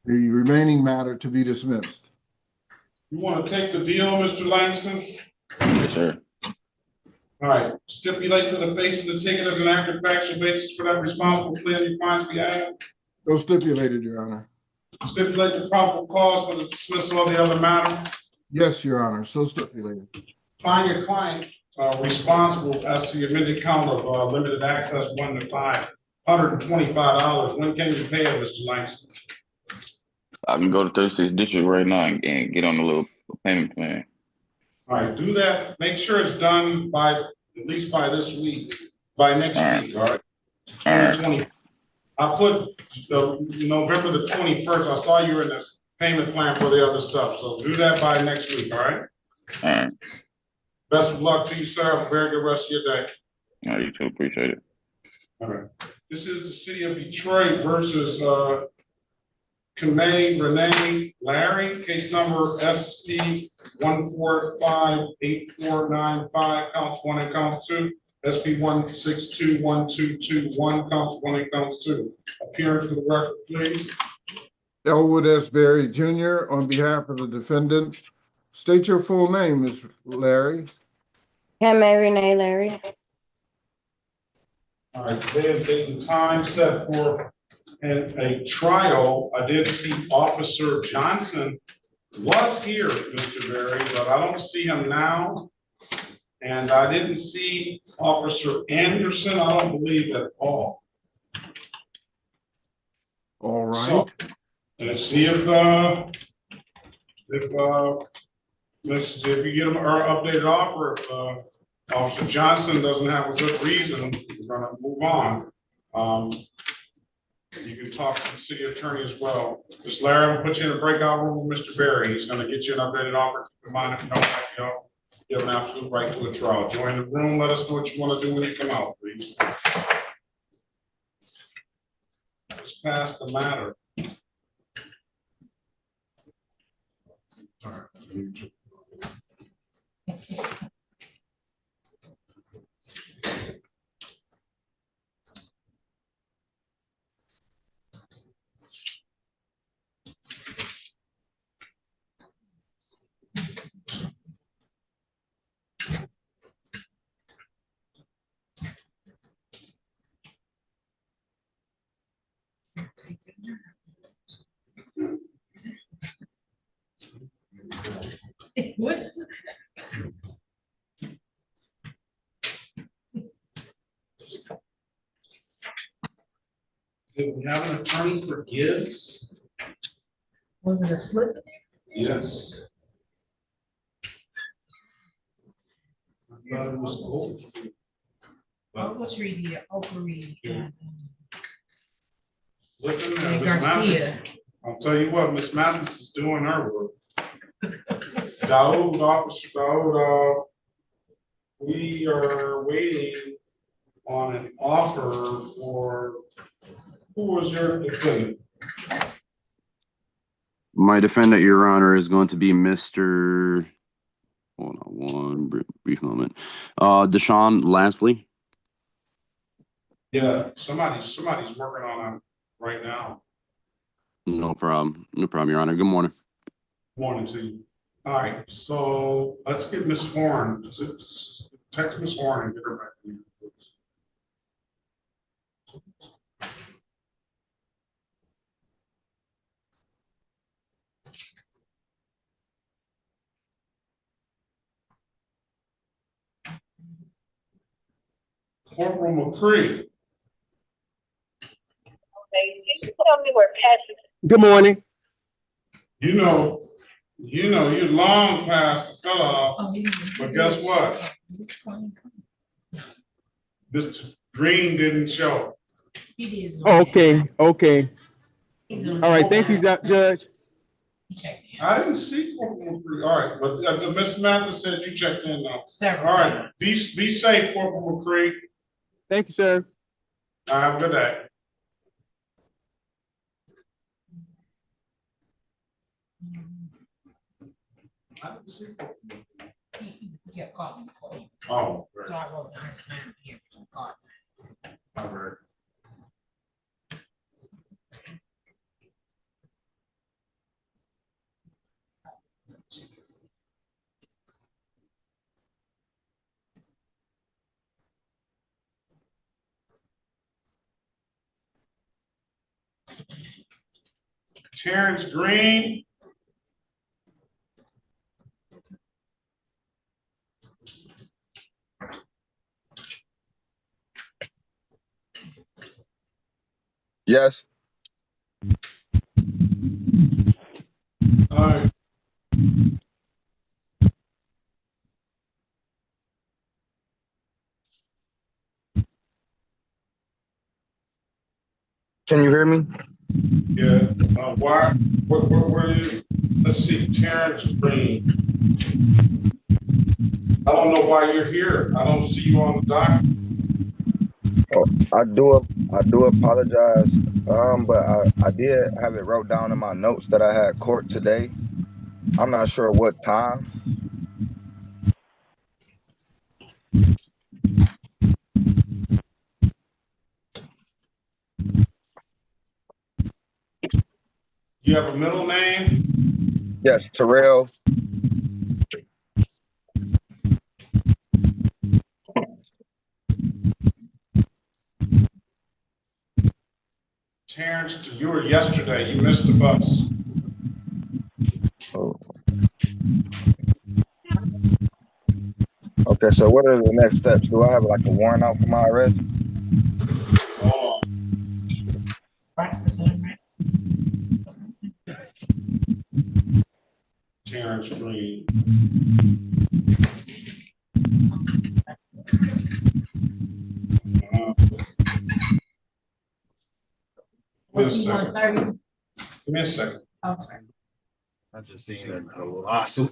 the remaining matter to be dismissed. You want to take the deal, Mr. Langston? Yes, sir. All right, stipulate to the face of the ticket as an active factual basis for that responsible plea on your client's behalf. So stipulated, Your Honor. Stipulate the probable cause for the dismissal of the other matter. Yes, Your Honor, so stipulated. Find your client responsible as to the amended count of limited access 1 to 5, $125. When can you pay it, Mr. Langston? I can go to 36th District right now and get on the little payment plan. All right, do that. Make sure it's done by, at least by this week, by next week, all right? 2020. I put November the 21st. I saw you in the payment plan for the other stuff. So do that by next week, all right? All right. Best of luck to you, sir. Have a very good rest of your day. All right, you too. Appreciate it. All right. This is the city of Detroit versus Kamei Renee Larry, case number SP 1458495, counts 1 and counts 2. SP 1621221, counts 1 and counts 2. Appearance for the record, please. Elwood S. Berry Jr. on behalf of the defendant. State your full name, Ms. Larry. Kamei Renee Larry. All right, day and date and time set for a trial. I did see Officer Johnson was here, Mr. Berry, but I don't see him now. And I didn't see Officer Anderson, I don't believe at all. All right. So, let's see if you get him or updated offer, if Officer Johnson doesn't have a good reason, we're gonna move on. You can talk to the city attorney as well. Ms. Larry, I'm gonna put you in a breakout room with Mr. Berry. He's gonna get you an updated offer. Keep in mind, if you don't like it, you have an absolute right to a trial. Join the room. Let us know what you want to do when you come out, please. Let's pass the matter. All right. What is it? Did we have an attorney for Gibbs? Was it a slip? Yes. I thought it was Oak Street. Oak Street, Oprah Reed. Look in there, And Miss Mathis. Garcia. I'll tell you what, Miss Mathis is doing her work. Daoud, Officer Daoud, we are waiting on an offer for, who was your defendant? My defendant, Your Honor, is going to be Mr. Hold on one brief moment. Deshaun Lastly. Yeah, somebody's working on it right now. No problem. No problem, Your Honor. Good morning. Morning to you. All right, so let's get Miss Horn. Text Miss Horn and get her back to you. Corporal McCree. Tell me where Patrick. Good morning. You know, you're long past the cutoff, but guess what? Mr. Green didn't show. He did. Okay. All All right. Thank you, Judge. I didn't see Corporal McCree. All right, but Mr. Mathis said you checked in now. Several All right, be safe, Corporal McCree. Thank you, sir. Have a good day. I didn't see Corporal McCree. He kept calling for you. Oh, So I wrote down his sign here. God. all right. Terrence Green. Yes. All right. Can you hear me? Yeah. Where is? Let's see. Terrence Green. I don't know why you're here. I don't see you on the dock. Oh, I do apologize. But I did have it wrote down in my notes that I had court today. I'm not sure what time. You have a middle name? Yes, Terrell. Terrence, you were yesterday. You missed the bus. Oh. Okay, so what are the next steps? Do I have like a warrant out for my arrest? Hold on. Terrence Green. Give me a second. Give me a second. Okay. I just seen a lawsuit.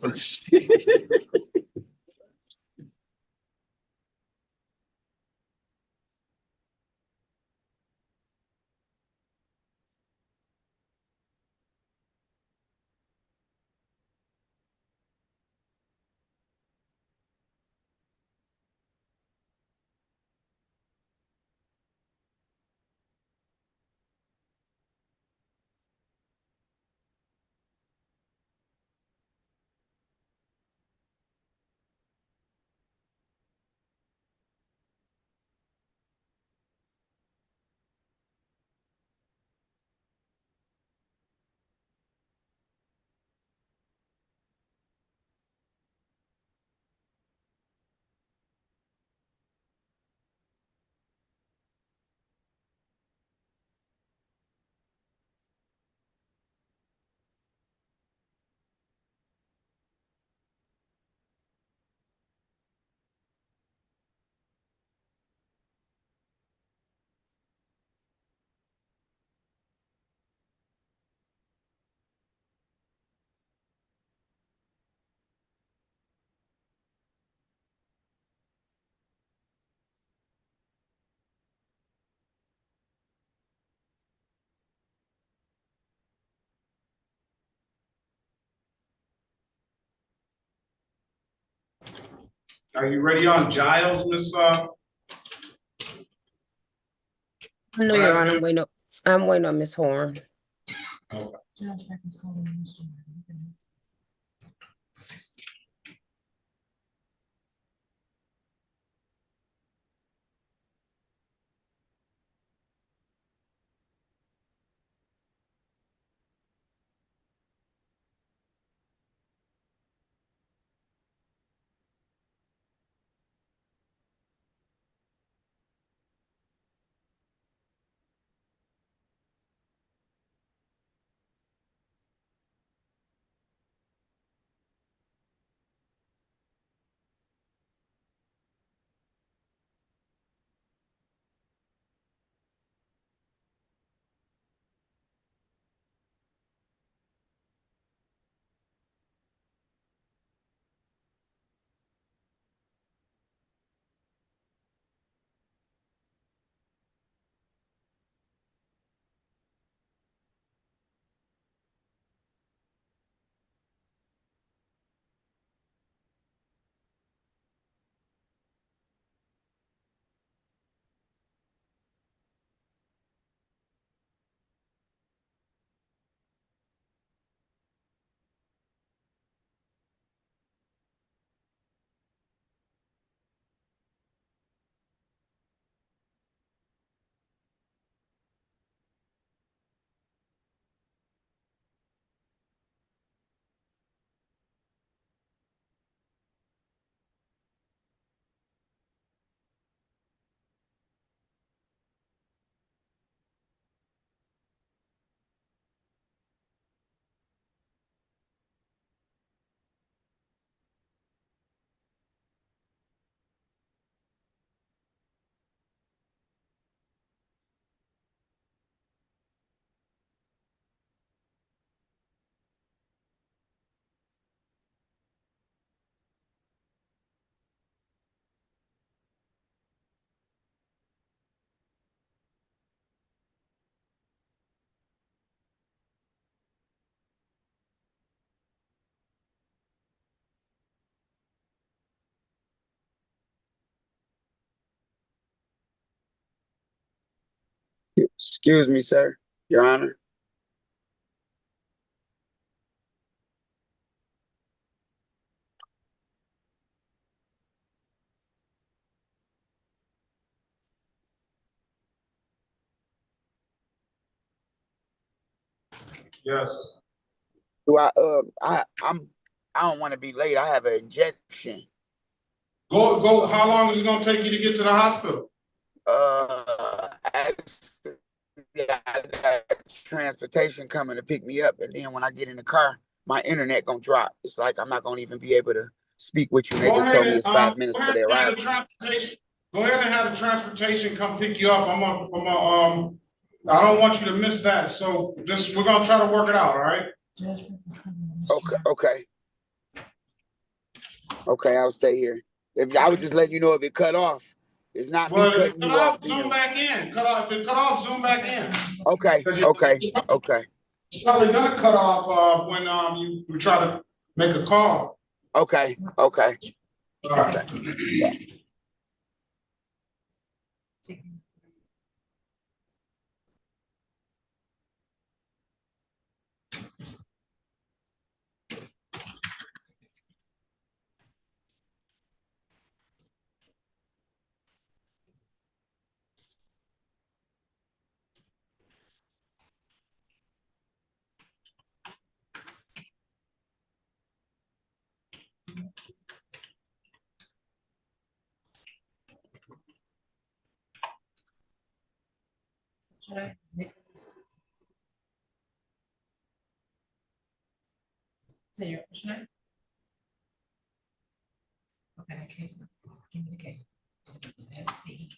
Are you ready on Giles, Miss? No, Your Honor, I'm waiting on Miss Horn. Okay. Excuse me, sir, Your Honor. Yes. Do I don't want to be late. I have an injection. Go, how long is it gonna take you to get to the hospital? Actually, I got transportation coming to pick me up, and then when I get in the car, my internet gonna drop. It's like I'm not gonna even be able to speak with you. And they Go just told me ahead, it's 5 minutes go for ahead their and have arrival. the transportation. Go ahead and have the transportation come pick you up. I don't want you to miss that. So just, we're gonna try to work it out, all right? Okay. I'll stay here. If I was just letting you know if it cut off, it's not me Well, if it cutting cut you off. off, zoom back in. If it cut off, zoom back in. Okay. It's probably gonna cut off, when, you try to make a call. Okay. All right. Should I make this? So your should I? Okay, the case. Give me the case. SP.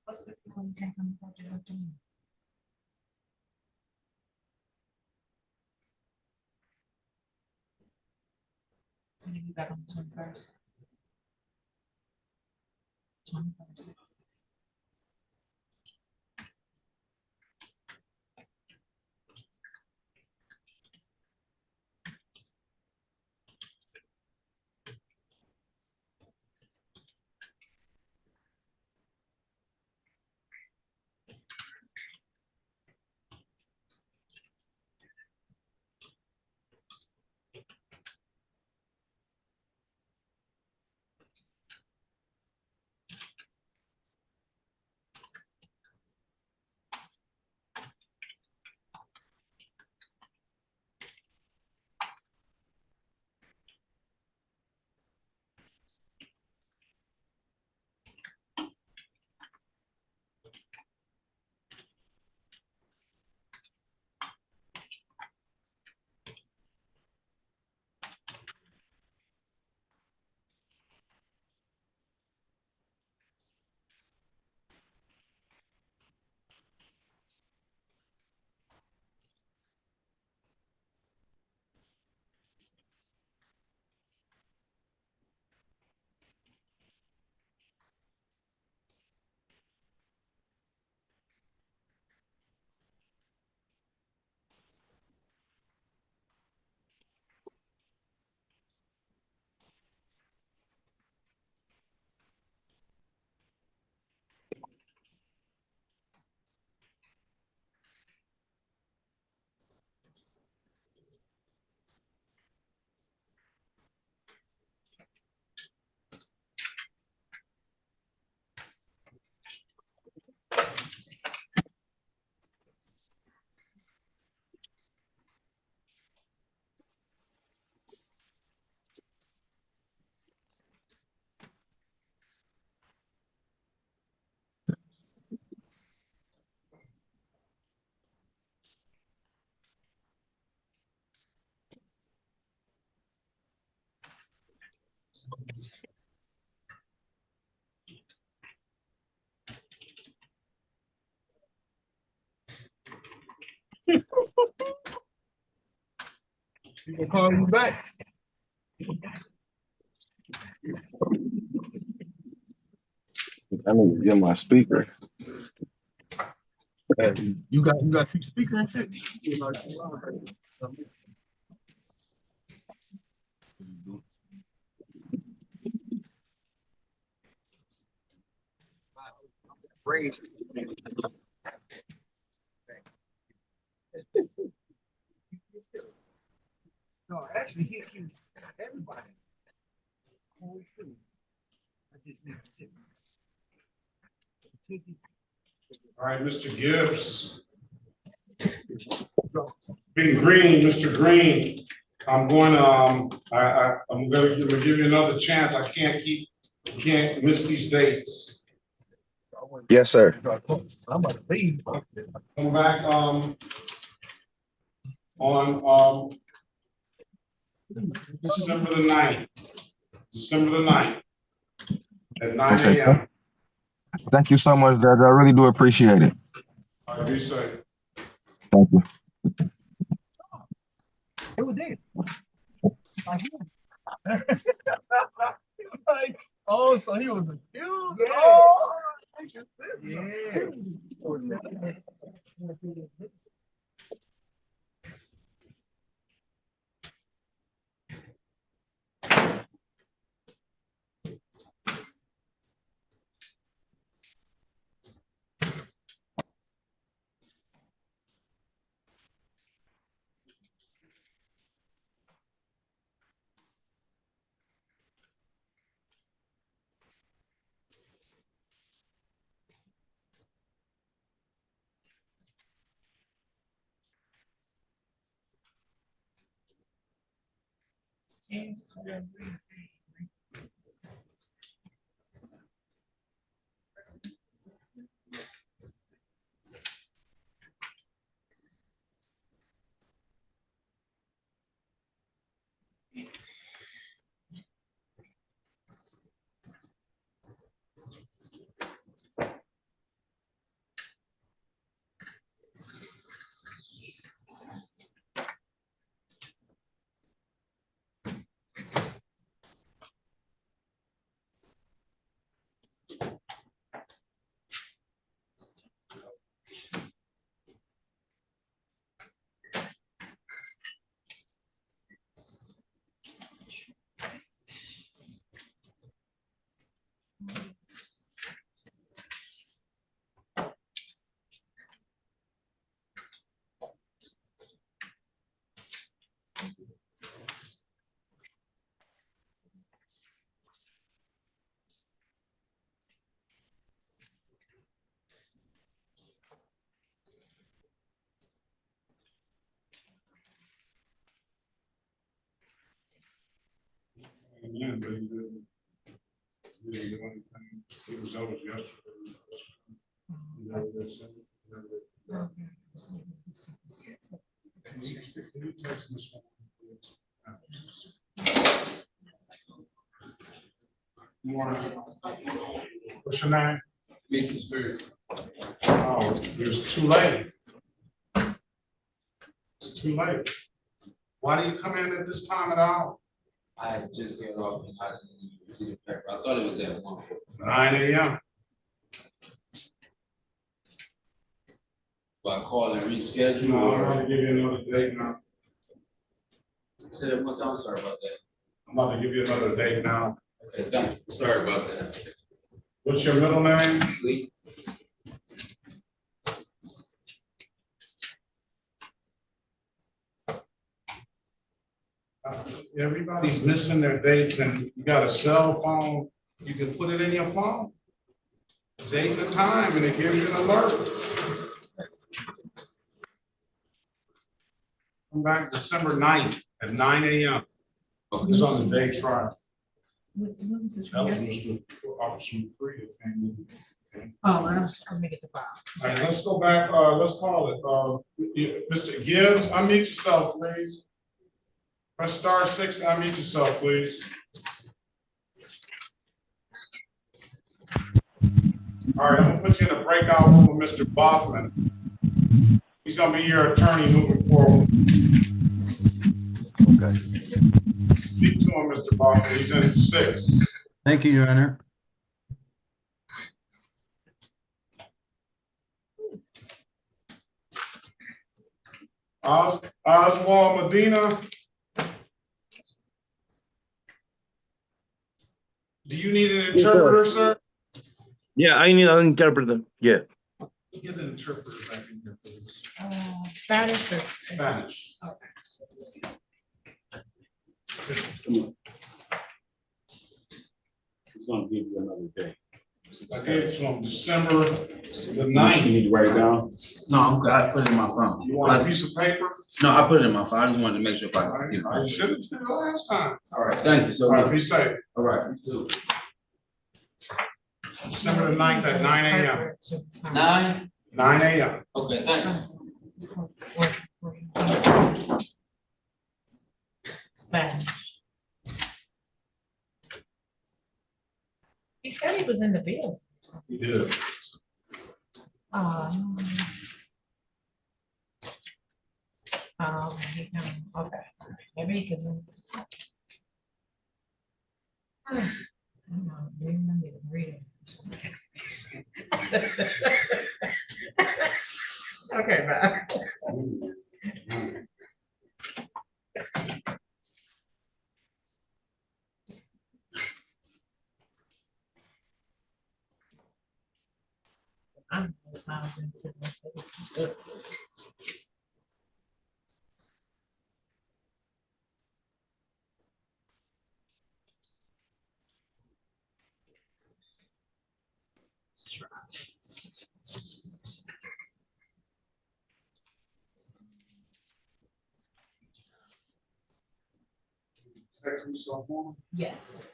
What's the one you can come for this afternoon? So you'll be back on the 21st. 21st. He gonna call you back. I need to get my speaker. You got two speakers and shit. No, actually, he accused everybody. Whole truth. I just need to tip. All right, Mr. Gibbs. Big Green, Mr. Green, I'm going to, I'm gonna give you another chance. I can't miss these dates. Yes, sir. I'm about to leave. Come back, on, December the 9th, at 9 Okay. a.m. Thank you so much, Judge. I really do appreciate it. All right, be safe. Thank you. It was there. Like, oh, so he was accused? Yeah. Oh, yeah. Again, but he didn't do anything. It was always yesterday. Can you text this one, please? Morning. What's your name? Oh, it's too late. It's too late. Why do you come in at this time at all? I just got off and I didn't even see the paper. I thought it was at 1:00. 9 a.m. So I called and rescheduled. No, I'm going to give you another date now. Say that one time. Sorry about that. I'm about to give you another date now. Okay, thank you. Sorry about that. What's your middle name? Lee. Everybody's missing their dates, and you got a cell phone, you can put it in your phone. Date and the time, and it gives you an alert. Come back December 9th at 9 a.m. It's on the day trial. That was Mr. Officer McCree that came in. Okay. Oh, I'll make it to 5. All right, let's go back, let's call it, Mr. Gibbs, unmute yourself, please. Press *6 to unmute yourself, please. All right, I'm gonna put you in a breakout room with Mr. Boffman. He's gonna be your attorney moving forward. Okay. Speak to him, Mr. Barker. He's in 6. Thank you, Your Honor. Oswald Medina. Do you need an interpreter, sir? Yeah, I need an interpreter. Yeah. Get an interpreter back in here, please. Spanish or? Spanish. He's gonna give you another day. I gave it to him December the You 9th. need to write it down? No, I'm good. I put it in my phone. You want a piece of paper? No, I put it in my phone. I just wanted to make sure if I. I should have did it last time. All right, thank you so All right, much. be safe. All right, you too. December the 9th at 9 a.m. 9? 9 a.m. Okay, thank you. Spanish. He said he was in the bill. He did. Okay, maybe he could. Maybe I need to read it. Okay, bye. I'm sounding to Text me someone. Yes.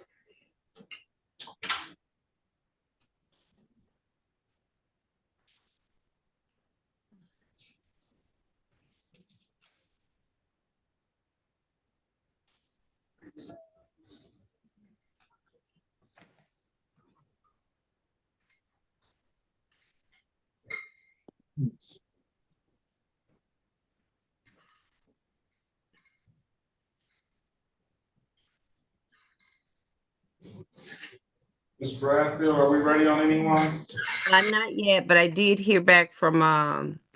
Ms. Bradfield, are we ready on anyone? Not yet, but I did hear back from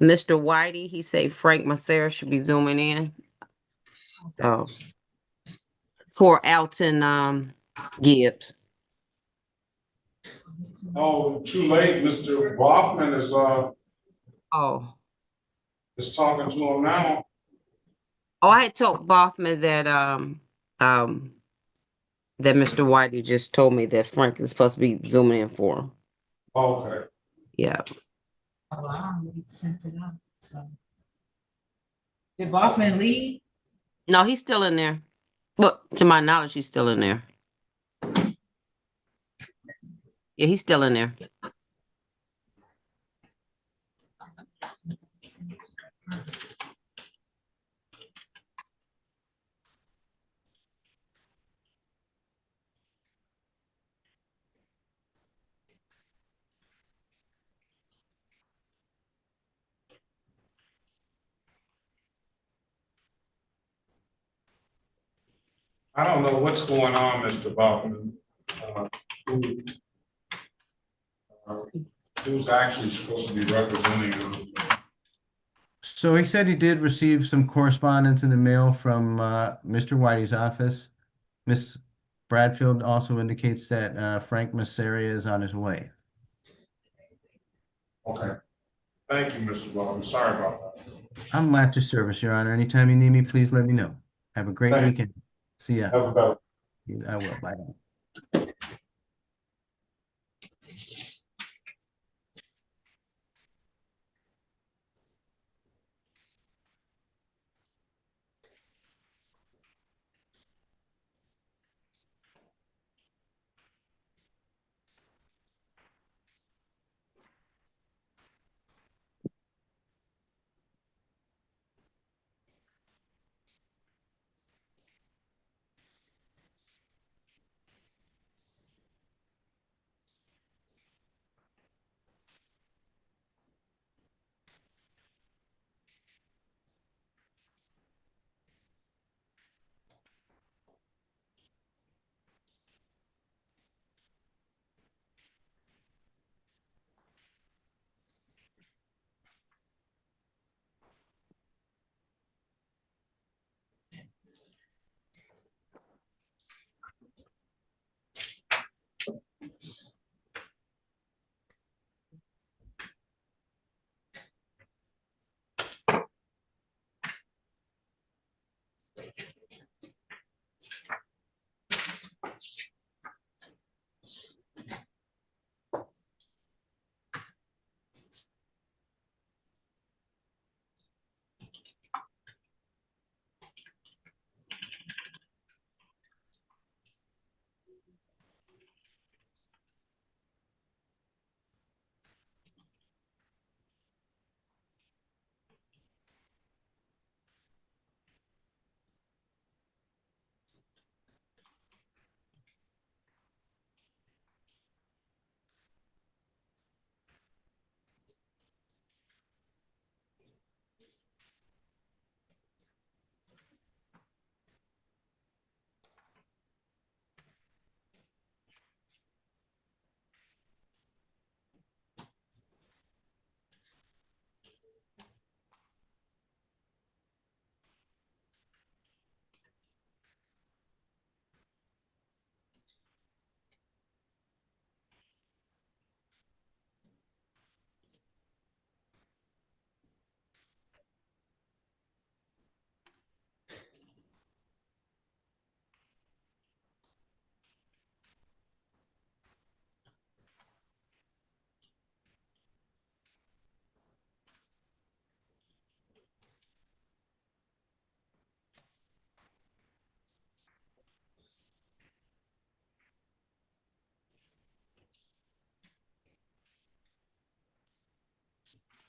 Mr. Whitey. He said Frank Macera should be zooming in. So for Alton Gibbs. Oh, too late. Mr. Bachman is talking to him now. Oh, I had told Boffman that that Mr. Whitey just told me that Frank is supposed to be zooming in for him. Okay. Yeah. Oh, I already sent it out, so. Did Bachman leave? No, he's still in there. But to my knowledge, he's still in there. Yeah, he's still in there. I don't know what's going on, Mr. Bachman. Who's actually supposed to be representing him? So he said he did receive some correspondence in the mail from Mr. Whitey's office. Miss Bradfield also indicates that Frank Masseria is on his way. Okay. Thank you, Mr. Bachman. Sorry about that. I'm at your service, Your Honor. Anytime you need me, please let me know. Have a great weekend. See ya. Have a better. I will. Bye now.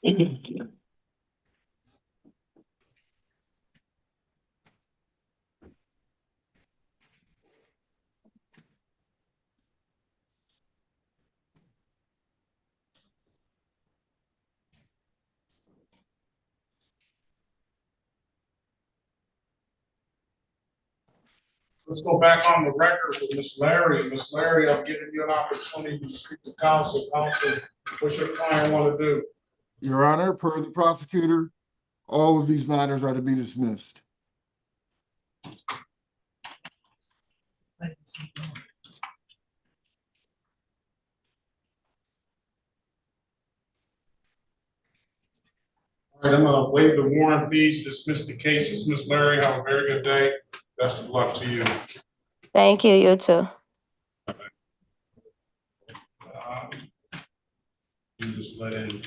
Let's go back on the record with Ms. Larry. Ms. Larry, I'm giving you an opportunity to speak to counsel. Counsel, what's your client want to do? Your Honor, per the prosecutor, all of these matters are to be dismissed. All right, I'm gonna waive the warrant fees, dismiss the cases. Ms. Larry, have a very good day. Best of luck to you. Thank you, you too. You just let in.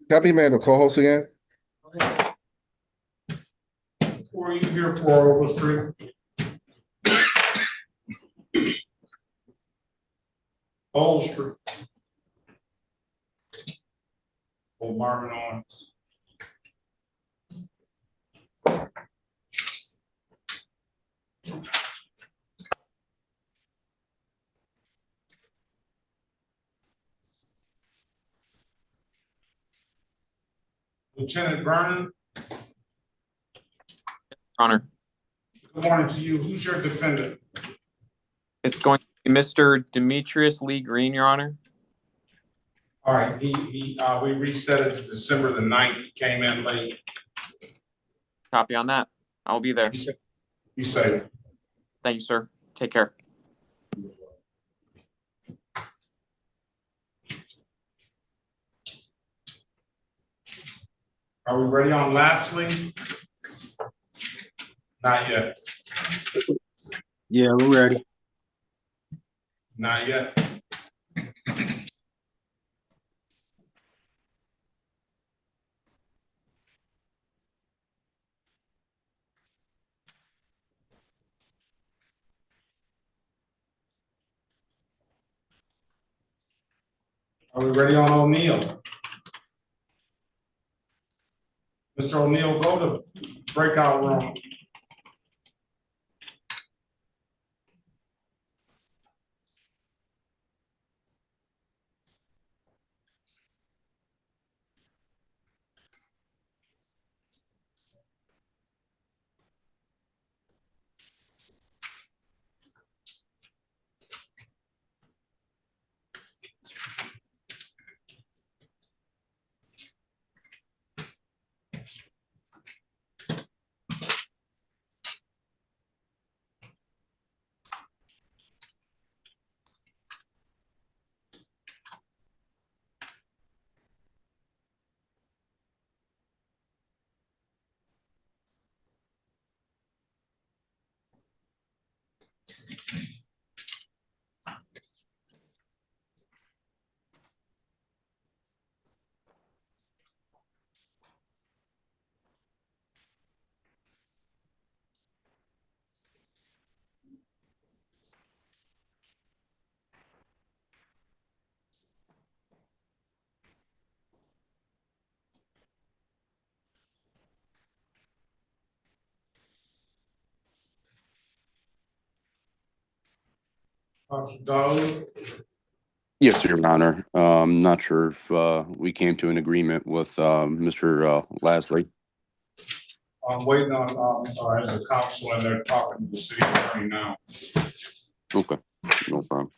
Can I be made a co-host again? Who are you here for, Overstreet? Overstreet. Oh, Marvin Owens. Lieutenant Vernon, Honor. good morning to you. Who's your defendant? It's going to be Mr. Demetrius Lee Green, Your Honor. All right, we reset it to December the 9th. He came in late. Copy on that. I'll be there. You say. Thank you, sir. Take care. Are we ready on Lapsley? Not yet. Yeah, we're ready. Not yet. Are we ready on O'Neill? Mr. O'Neill, go to breakout room. Officer Dowd. Yes, Your Honor. Not sure if we came to an agreement with Mr. Lasley. I'm waiting on, as a counsel, and they're talking to the city attorney now. Okay, no problem.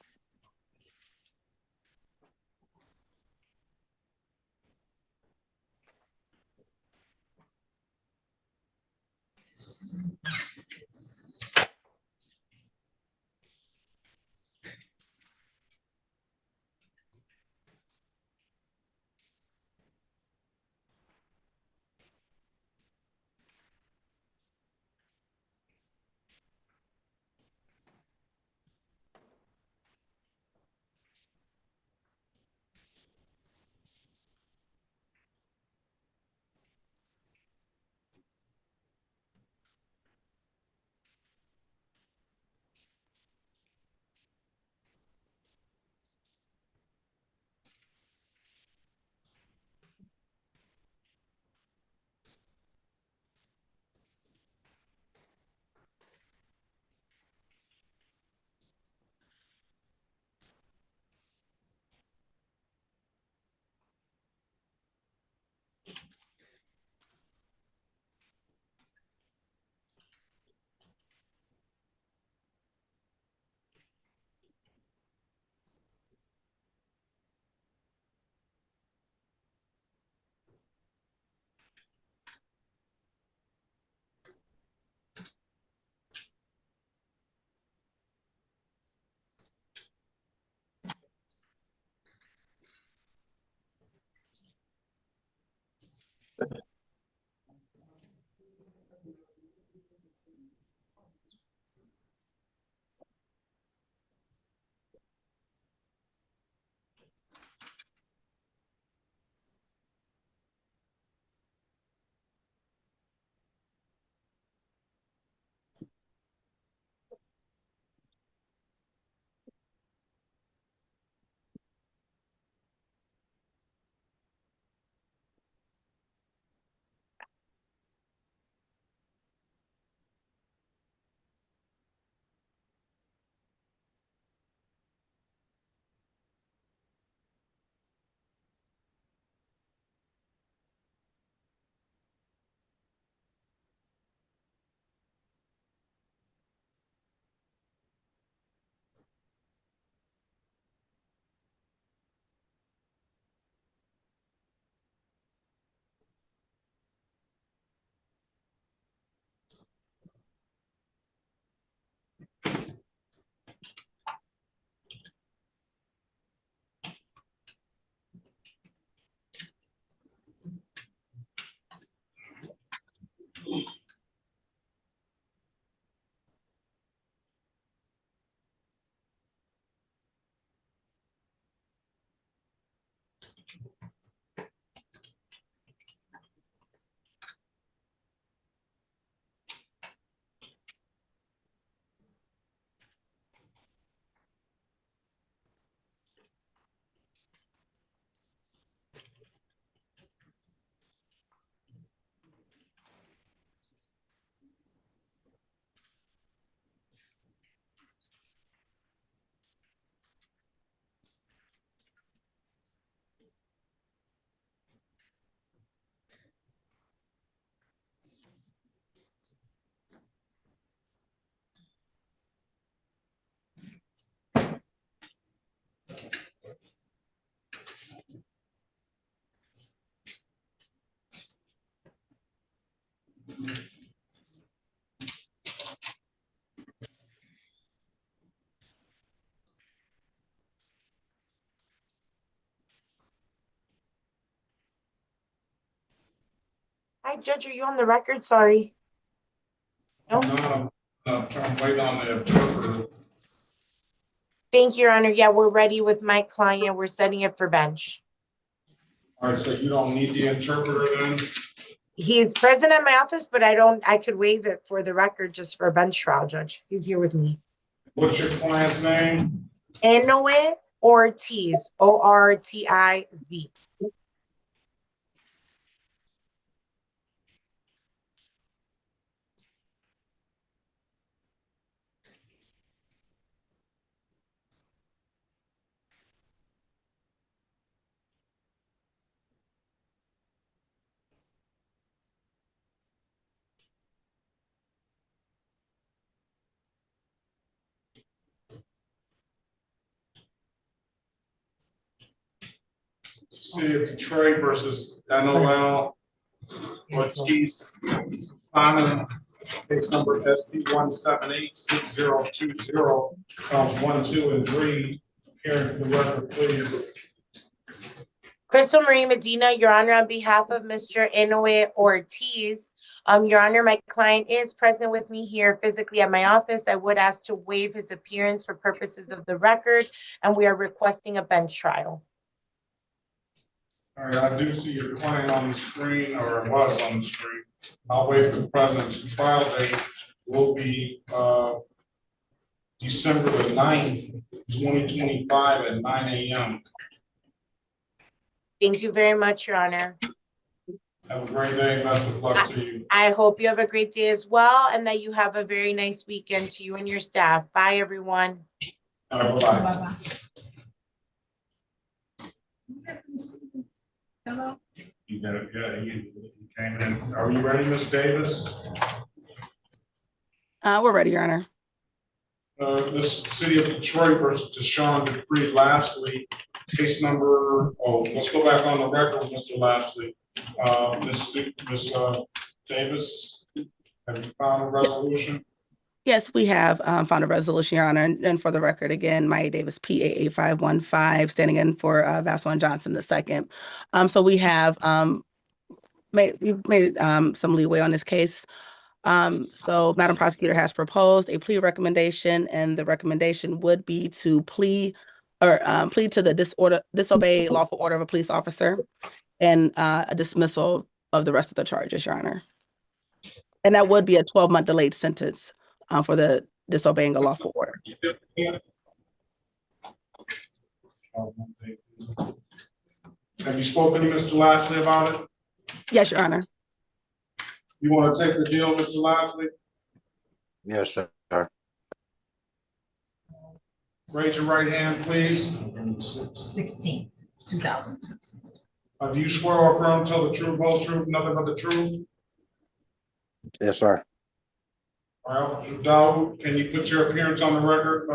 Hi, Judge, are you on the record? Sorry. No? I'm trying to wait on the interpreter. Thank you, Your Honor. Yeah, we're ready with my client. We're setting it for bench. All right, so you don't need the interpreter then? He's present at my office, but I could waive it for the record just for a bench trial, Judge. He's here with me. What's your client's name? Inoue Ortiz, Ortiz. City of Detroit versus NOL Ortiz. Simon, case number SP 1786020, counts 1, 2, and 3. Appearing to the record, please. Crystal Marie Medina, Your Honor, on behalf of Mr. Inoue Ortiz. Your Honor, my client is present with me here physically at my office. I would ask to waive his appearance for purposes of the record, and we are requesting a bench trial. All right, I do see your client on the screen, or was on the screen. I'll wait for the president's trial date. Will be December the 9th, 2025 at 9 a.m. Thank you very much, Your Honor. Have a great day. Best of luck to you. I hope you have a great day as well, and that you have a very nice weekend to you and your staff. Bye, everyone. All right, bye-bye. Hello? You got it, yeah, you came in. Are you ready, Ms. Davis? We're ready, Your Honor. This City of Detroit versus Deshaun Dupree Lashley, case number, let's go back on the record, Mr. Lashley. Ms. Davis, have you found a resolution? Yes, we have found a resolution, Your Honor. And for the record, again, Maya Davis, PAA 515, standing in for Vasselin Johnson II. So we have we've made some leeway on this case. So Madam Prosecutor has proposed a plea recommendation, and the recommendation would be to plead to the disobey lawful order of a police officer and a dismissal of the rest of the charges, Your Honor. And that would be a 12-month delayed sentence for the disobeying a lawful order. Have you spoken to Mr. Lashley about it? Yes, Your Honor. You want to take the deal, Mr. Lashley? Yes, sir. Raise your right hand, please. 16th, 2026. Do you swear or affirm to tell the truth, whole truth, nothing but the truth? Yes, sir. All right, Officer Dowd, can you put your appearance on the record,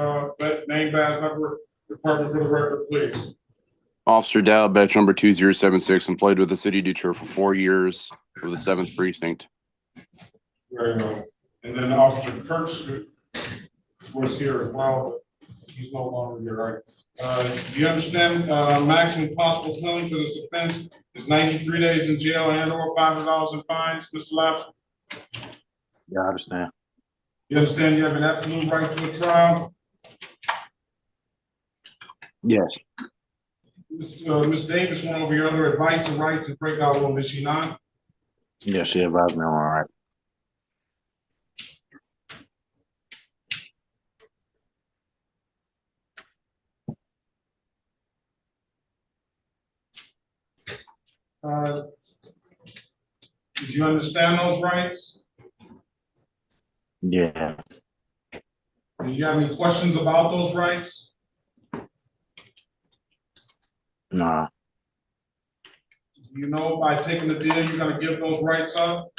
name, badge number, department for the record, please? Officer Dowd, badge number 2076, employed with the City of Detroit for 4 years with the 7th Precinct. Very well. And then Officer Kurtz was here as well, but he's no longer here, right? Do you understand maximum possible penalty for this offense is 93 days in jail and or $500 in fines, Mr. Lashley? Yeah, I understand. You understand you have an absolute right to a trial? Yes. Ms. Davis went over your other advice and rights and breakout room, is she not? Yes, she advised me. All right. Did you understand those rights? Yeah. Do you have any questions about those rights? Nah. You know, by taking the deal, you're gonna give those rights up?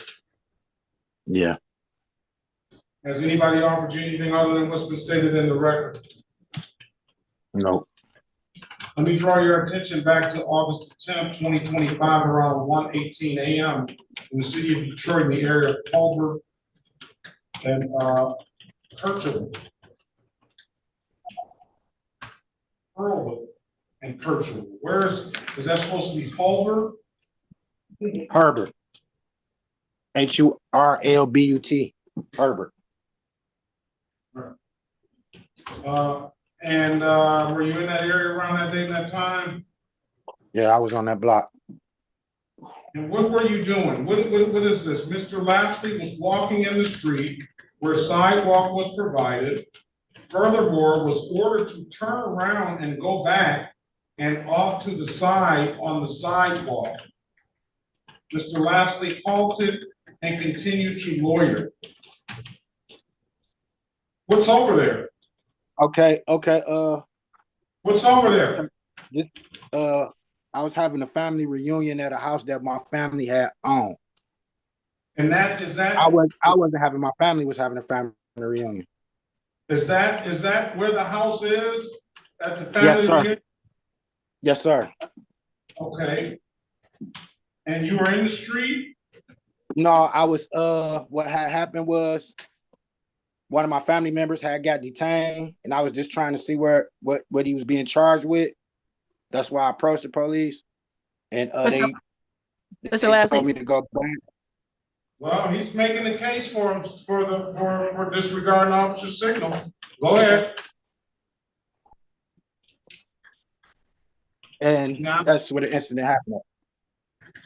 Yeah. Has anybody offered you anything other than what's been stated in the record? Nope. Let me draw your attention back to August 10th, 2025, around 1:18 a.m. in the City of Detroit, in the area of Culver and Kirchhoff. Hurlwood and Kirchhoff. Is that supposed to be Culver? Herbert. Hurlbut. Herbert. And were you in that area around that day and that time? Yeah, I was on that block. And what were you doing? What is this? Mr. Lapsley was walking in the street where a sidewalk was provided. Furthermore, was ordered to turn around and go back and off to the side on the sidewalk. Mr. Lapsley halted and continued to loiter. What's over there? Okay. What's over there? This, I was having a family reunion at a house that my family had owned. And that is that? I wasn't having, my family was having a family reunion. Is that where the house is at the family Yes, sir. reunion? Yes, sir. Okay. And you were in the street? No, I was, what had happened was one of my family members had got detained, and I was just trying to see what he was being charged with. That's why I approached the police, and they told me to go back. Well, he's making the case for him for disregarding officer signal. Go ahead. And that's where the incident happened.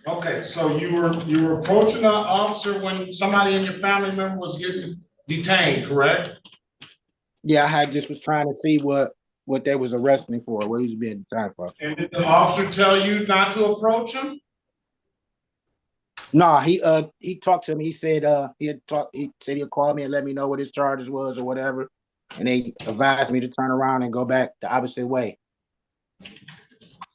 Okay, so you were approaching an officer when somebody in your family member was getting detained, correct? Yeah, I just was trying to see what they was arresting for, what he was being detained for. And did the officer tell you not to approach him? No, he talked to me. He said he said he'd call me and let me know what his charges was or whatever. And they advised me to turn around and go back the opposite way.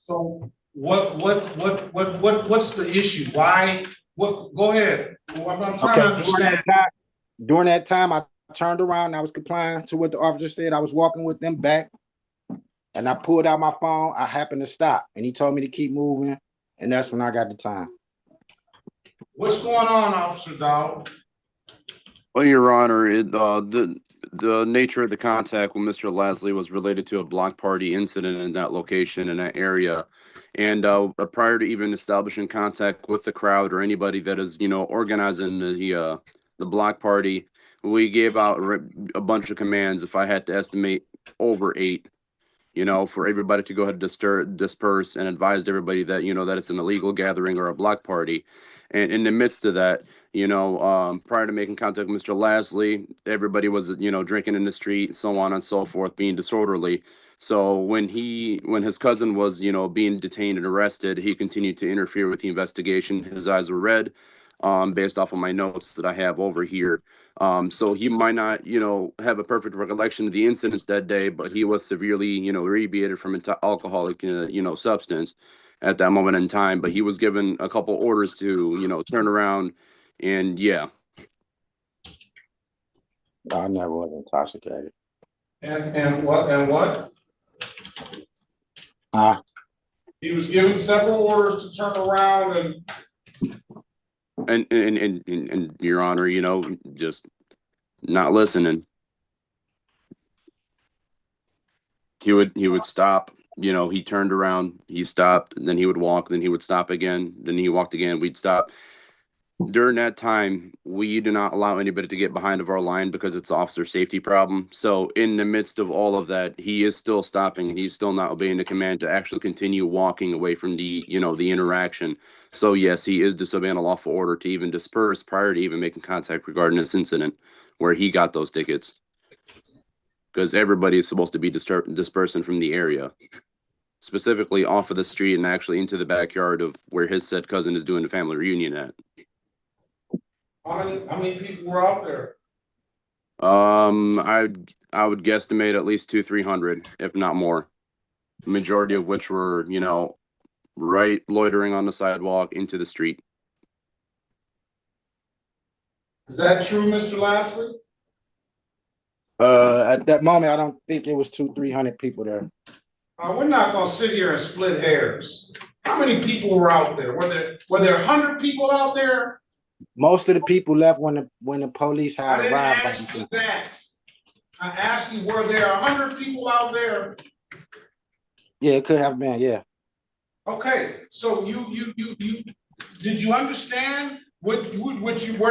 So what's the issue? Why? Go ahead. I'm trying to understand. During that time, I turned around and I was complying to what the officer said. I was walking with them back, and I pulled out my phone. I happened to stop, and he told me to keep moving, and that's when I got the time. What's going on, Officer Dowd? Well, Your Honor, the nature of the contact with Mr. Lasley was related to a block party incident in that location, in that area. And prior to even establishing contact with the crowd or anybody that is, organizing the block party, we gave out a bunch of commands. If I had to estimate, over 8, for everybody to go ahead and disperse, and advised everybody that, that it's an illegal gathering or a block party. And in the midst of that, prior to making contact with Mr. Lasley, everybody was, drinking in the street, so on and so forth, being disorderly. So when his cousin was, being detained and arrested, he continued to interfere with the investigation. His eyes were red, based off of my notes that I have over here. So he might not, have a perfect recollection of the incidents that day, but he was severely, inebriated from an alcoholic, substance at that moment in time. But he was given a couple orders to, turn around, and yeah. I never was intoxicated. And what? He was given several orders to turn around and Your Honor, just not listening. He would stop, he turned around, he stopped, then he would walk, then he would stop again, then he walked again, we'd stop. During that time, we do not allow anybody to get behind of our line because it's an officer safety problem. So in the midst of all of that, he is still stopping, and he's still not obeying the command to actually continue walking away from the, the interaction. So yes, he is disobeying a lawful order to even disperse prior to even making contact regarding this incident where he got those tickets. Because everybody is supposed to be dispersing from the area, specifically off of the street and actually into the backyard of where his said cousin is doing the family reunion at. How many people were out there? I would guesstimate at least 200-300, if not more. Majority of which were, right loitering on the sidewalk into the street. Is that true, Mr. Lapsley? At that moment, I don't think it was 200-300 people there. We're not going to sit here and split hairs. How many people were out there? Were there 100 people out there? Most of the people left when the police had arrived. I didn't ask you that. I asked you, were there 100 people out there? Yeah, it could have been, yeah. Okay, so you did you understand where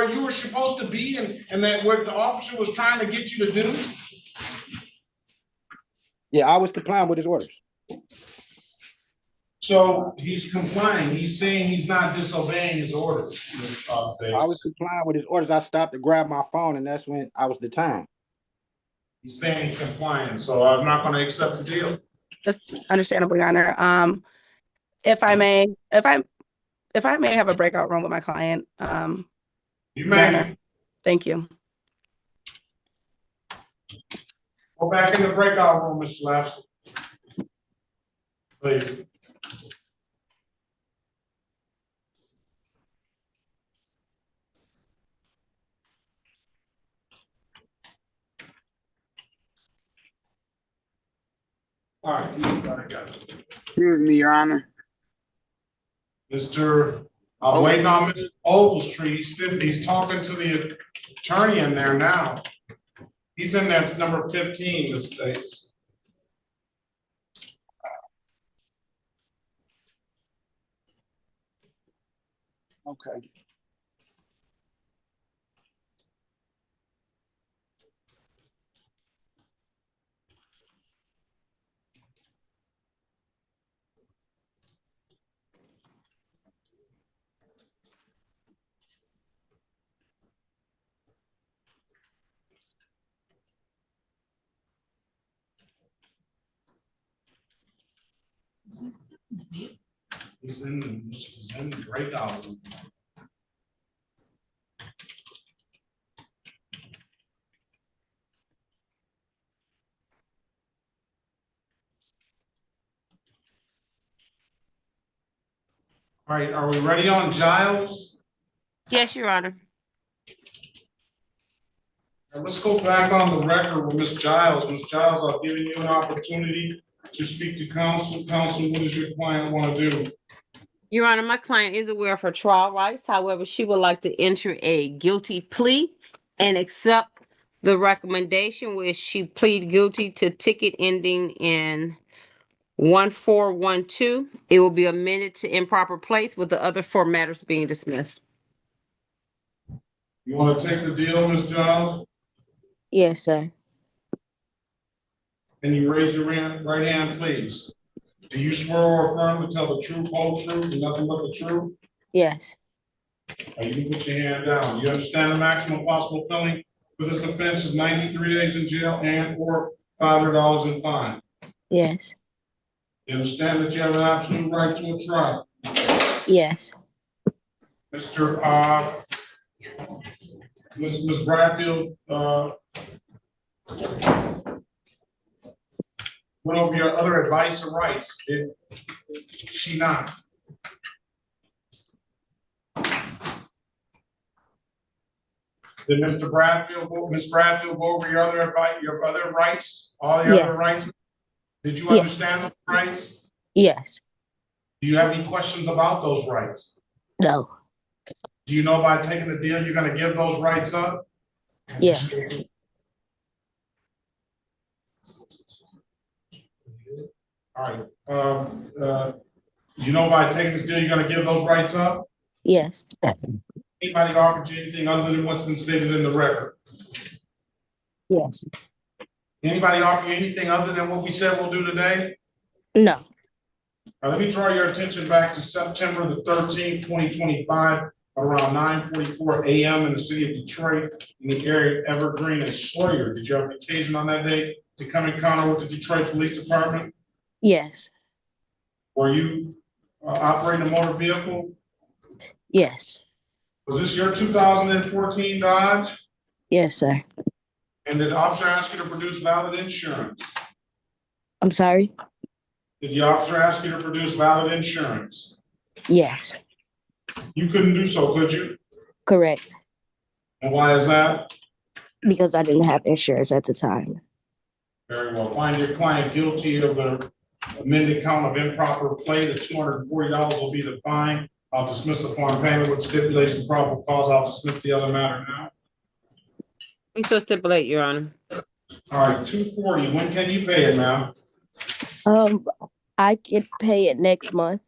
you were supposed to be and that what the officer was trying to get you to do? Yeah, I was complying with his orders. So he's complying. He's saying he's not disobeying his orders. I was complying with his orders. I stopped to grab my phone, and that's when I was detained. He's saying he's complying, so I'm not going to accept the deal. That's understandable, Your Honor. If I may have a breakout room with my client, You Your may. Honor. Thank you. Go back in the breakout room, Mr. Lashley. Please. All right, I got it. Excuse me, Your Honor. I'm waiting on Mr. Ogletree. He's talking to the attorney in there now. He's in there, number 15, Ms. Davis. Okay. He's in the breakout room. All right, are we ready on Giles? Yes, Your Honor. Now let's go back on the record with Ms. Giles. Ms. Giles, I've given you an opportunity to speak to counsel. Counsel, what does your client want to do? Your Honor, my client is aware of her trial rights. However, she would like to enter a guilty plea and accept the recommendation where she plead guilty to ticket ending in 1412. It will be amended to improper place with the other 4 matters being dismissed. You want to take the deal, Ms. Giles? Yes, sir. Can you raise your right hand, please? Do you swear or affirm to tell the truth, whole truth, and nothing but the truth? Yes. You can put your hand down. You understand the maximum possible penalty for this offense is 93 days in jail and or $500 in fine. Yes. You understand that you have an absolute right to a trial? Yes. Mr. Ms. Bradfield, went over your other advice and rights. Did she not? Did Ms. Bradfield go over your other advice, your other rights, all your other rights? Did you understand those rights? Yes. Do you have any questions about those rights? No. Do you know by taking the deal, you're going to give those rights up? Yes. All right. You know by taking this deal, you're going to give those rights up? Yes. Anybody offered you anything other than what's been stated in the record? Yes. Anybody offer you anything other than what we said we'll do today? No. Now, let me draw your attention back to September the 13th, 2025, around 9:44 a.m. in the city of Detroit, in the area of Evergreen and Schroyer. Did you have an occasion on that day to come in encounter with the Detroit Police Department? Yes. Were you operating a motor vehicle? Yes. Was this your 2014 Dodge? Yes, sir. And did the officer ask you to produce valid insurance? I'm sorry? Did the officer ask you to produce valid insurance? Yes. You couldn't do so, could you? Correct. And why is that? Because I didn't have insurance at the time. Very well. Find your client guilty of the amended count of improper play. The $240 will be the fine. I'll dismiss upon payment with stipulation of probable cause. I'll dismiss the other matter now. We so stipulate, Your Honor. All right, $240. When can you pay it, ma'am? I could pay it next month.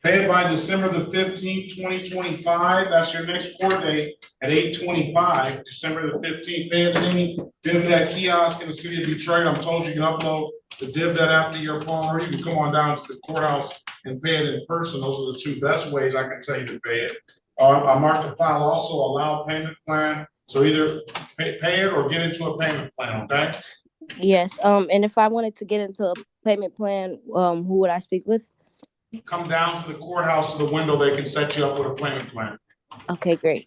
Pay it by December the 15th, 2025. That's your next court date at 8/25, December the 15th. Pay it at any DivDat kiosk in the city of Detroit. I'm told you can upload the DivDat app to your phone, or you can come on down to the courthouse and pay it in person. Those are the two best ways I can tell you to pay it. I marked the file also allow payment plan. So either pay it or get into a payment plan, okay? Yes, and if I wanted to get into a payment plan, who would I speak with? Come down to the courthouse to the window. They can set you up with a payment plan. Okay, great.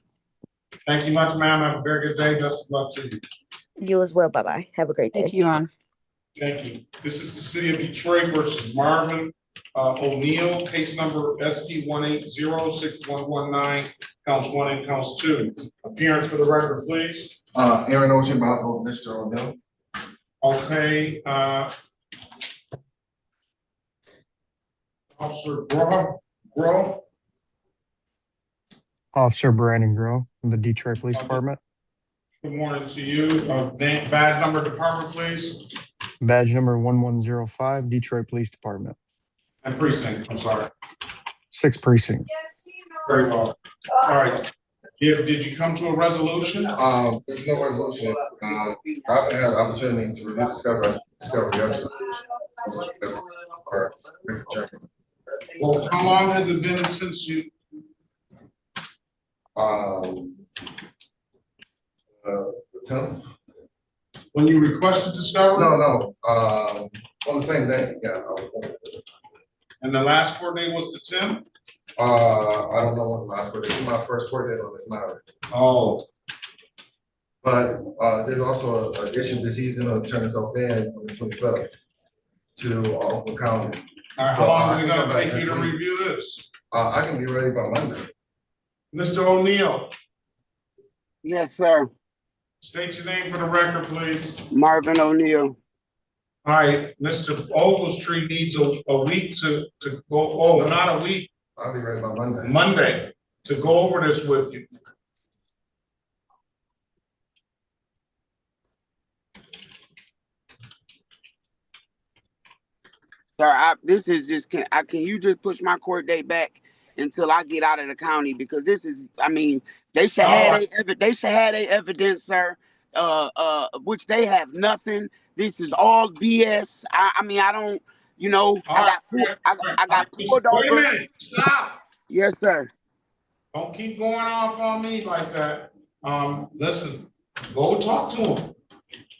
Thank you much, ma'am. Have a very good day. Best of luck to you. You as well. Bye-bye. Have a great day. Thank you, Your Honor. Thank you. This is the city of Detroit versus Marvin O'Neill, case number SP 1806119, counts 1 and counts 2. Appearance for the record, please. Aaron Ocean, behalf of Mr. O'Neill. Okay, Officer Grow. Officer Brandon Grow from the Detroit Police Department. Good morning to you. Badge number department, please. Badge number 1105, Detroit Police Department. And precinct, I'm sorry. 6th Precinct. Very well. All right. Did you come to a resolution? There's no resolution. I haven't had an opportunity to review discovery yesterday. Well, how long has it been since you? The 10th? When you requested discovery? No, on the same day, yeah. And the last court date was the 10th? I don't know when the last court date. This is my first court date on this matter. Oh. But there's also an issue that he's gonna turn himself in on the 25th to Oakland County. All right, how long is it gonna take you to review this? I can be ready by Monday. Mr. O'Neill. Yes, sir. State your name for the record, please. Marvin O'Neill. All right, Mr. Ogletree needs a week to go, not a week. I'll be ready by Monday. Monday, to go over this with you. Sir, this is just, can you just push my court date back until I get out of the county? Because this is, I mean, they should have their evidence, sir, which they have nothing. This is all BS. I mean, I don't, you know, I got pulled over. Wait a minute, stop. Yes, sir. Don't keep going off on me like that. Listen, go talk to him.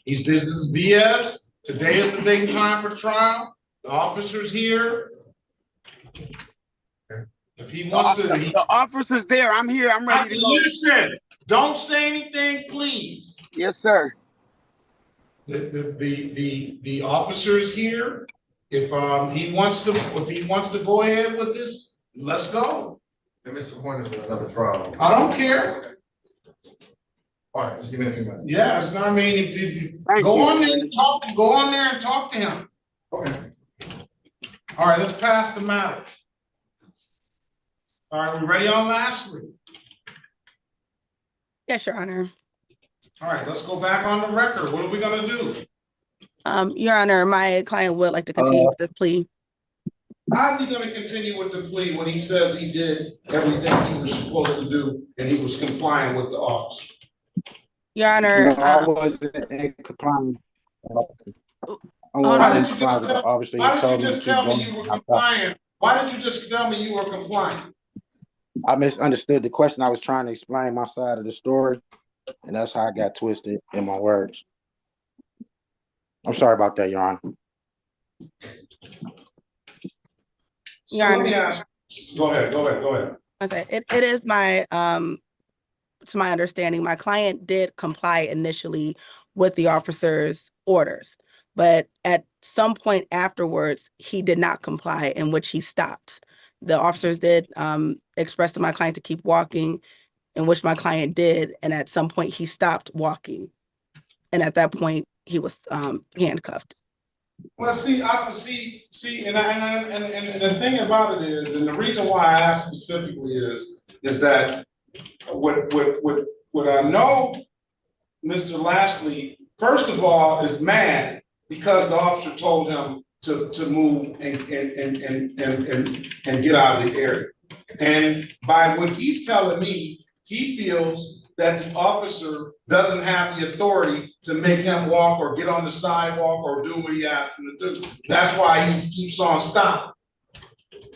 This is BS. Today is the date and time for trial. The officer's here. If he wants to, the officer's there. I'm here. I'm ready to go. Listen, don't say anything, please. Yes, sir. The officer is here. If he wants to go ahead with this, let's go. And Mr. Point is another trial. I don't care. All right, just give me a few minutes. Yeah, it's not, I mean, if you go on there and talk to him. Okay. All right, let's pass the matter. All right, we ready on Lashley? Yes, Your Honor. All right, let's go back on the record. What are we gonna do? Your Honor, my client would like to continue with this plea. How's he gonna continue with the plea when he says he did everything he was supposed to do and he was compliant with the officer? Your Honor, No, I wasn't compliant. Why did you just tell me you were compliant? Why did you just tell me you were compliant? I misunderstood the question. I was trying to explain my side of the story, and that's how I got twisted in my words. I'm sorry about that, Your Honor. So let me ask. Go ahead. Okay, it is my to my understanding, my client did comply initially with the officer's orders, but at some point afterwards, he did not comply, in which he stopped. The officers did express to my client to keep walking, in which my client did, and at some point he stopped walking, and at that point he was handcuffed. Well, see, and the thing about it is, and the reason why I asked specifically is that what I know, Mr. Lashley, first of all, is mad because the officer told him to move and get out of the area. And by what he's telling me, he feels that the officer doesn't have the authority to make him walk or get on the sidewalk or do what he asked him to do. That's why he keeps on stopping.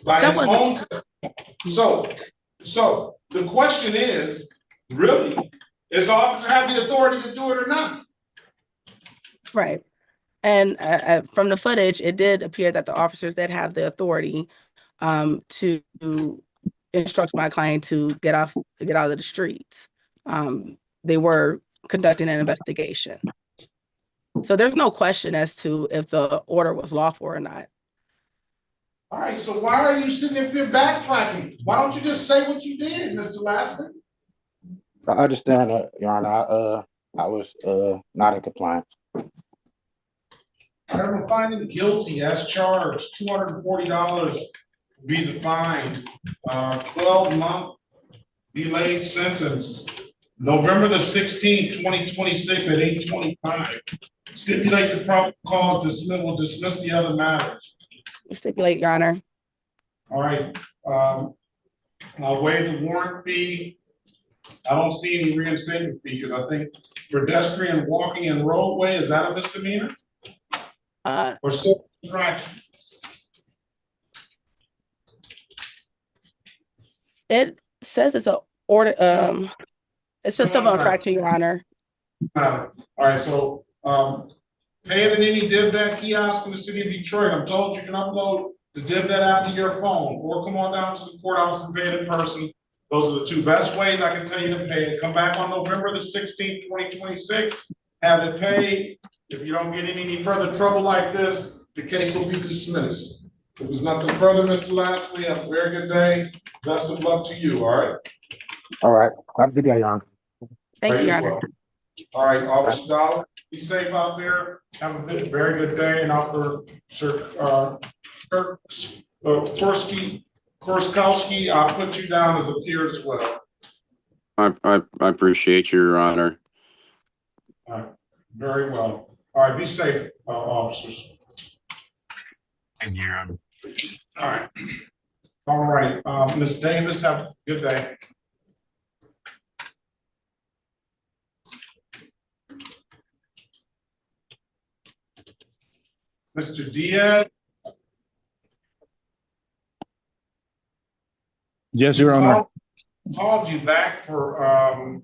By his own testimony. So the question is, really, does the officer have the authority to do it or not? Right. And from the footage, it did appear that the officers did have the authority to instruct my client to get out of the streets. They were conducting an investigation. So there's no question as to if the order was lawful or not. All right, so why are you sitting up here backtracking? Why don't you just say what you did, Mr. Lafley? I understand that, Your Honor. I was not in compliance. I am finding guilty as charged. $240 be the fine. 12-month delayed sentence. November the 16th, 2026 at 8:25. Stipulate the probable cause, dismiss the other matters. Stipulate, Your Honor. All right. I'll waive the warrant fee. I don't see any reinstatement fee because I think pedestrian walking in roadway, is that a misdemeanor? Or civil infraction? It says it's a order. It's a civil infraction, Your Honor. All right, so pay it in any DivDat kiosk in the city of Detroit. I'm told you can upload the DivDat app to your phone, or come on down to the courthouse and pay it in person. Those are the two best ways I can tell you to pay it. Come back on November the 16th, 2026, have it paid. If you don't get in any further trouble like this, the case will be dismissed. If there's nothing further, Mr. Lashley, have a very good day. Best of luck to you, all right? All right. Have a good day, Your Honor. Thank you, Your Honor. All right, Officer Dollar, be safe out there. Have a very good day, and Officer Korskowski, I'll put you down as a peer as well. I appreciate you, Your Honor. All right, very well. All right, be safe, officers. Thank you, Your Honor. All right. All right, Ms. Davis, have a good day. Mr. Diaz? Yes, Your Honor. Called you back for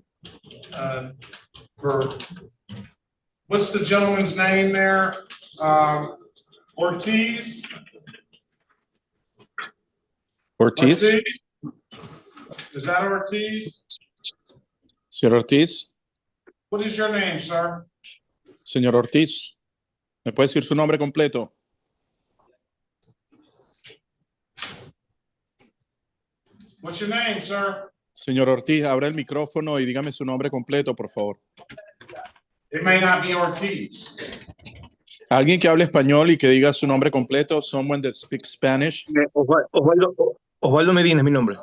what's the gentleman's name there? Ortiz? Ortiz? Is that Ortiz? Señor Ortiz. What is your name, sir? Señor Ortiz, ¿me puede decir su nombre completo? What's your name, sir? Señor Ortiz, abra el micrófono y dígame su nombre completo, por favor. It may not be Ortiz. Alguien que hable español y que diga su nombre completo. Someone that speaks Spanish. Osvaldo Medina es mi nombre.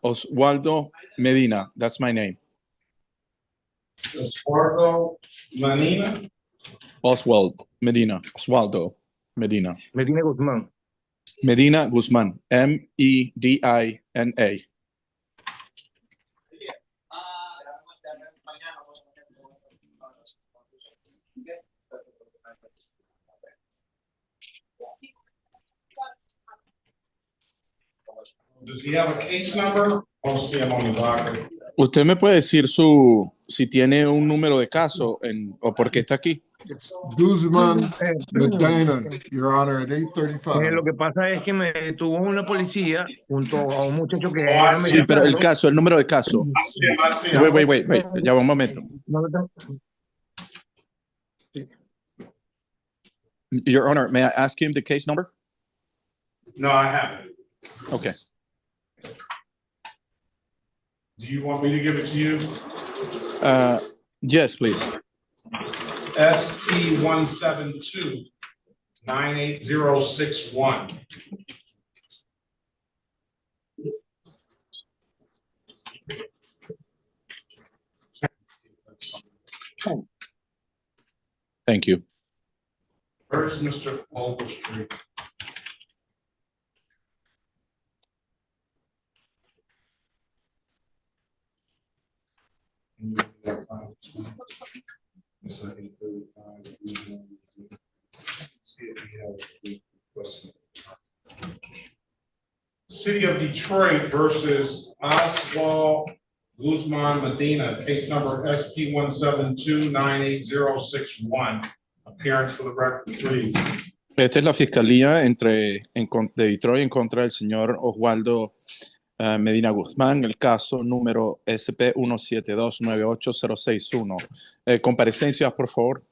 Oswaldo Medina, that's my name. Oswaldo Medina? Oswald Medina. Oswaldo Medina. Medina Guzmán. Medina Guzmán. M-E-D-I-N-A. Does he have a case number? I'll see him on the docket. ¿Usted me puede decir si tiene un número de caso o por qué está aquí? It's Guzman Medina, Your Honor, at 8:35. Lo que pasa es que me detuvo una policía junto a un muchacho que Sí, pero el caso, el número de caso. Wait. Ya va un momento. Your Honor, may I ask him the case number? No, I haven't. Okay. Do you want me to give it to you? Yes, please. SP 172-98061. Thank you. Where's Mr. Ogletree? City of Detroit versus Oswald Guzman Medina, case number SP 172-98061. Appearance for the record, please. Esta es la fiscalía de Detroit en contra del señor Oswaldo Medina Guzmán, el caso número SP 172-98061. Comparecencias, por favor.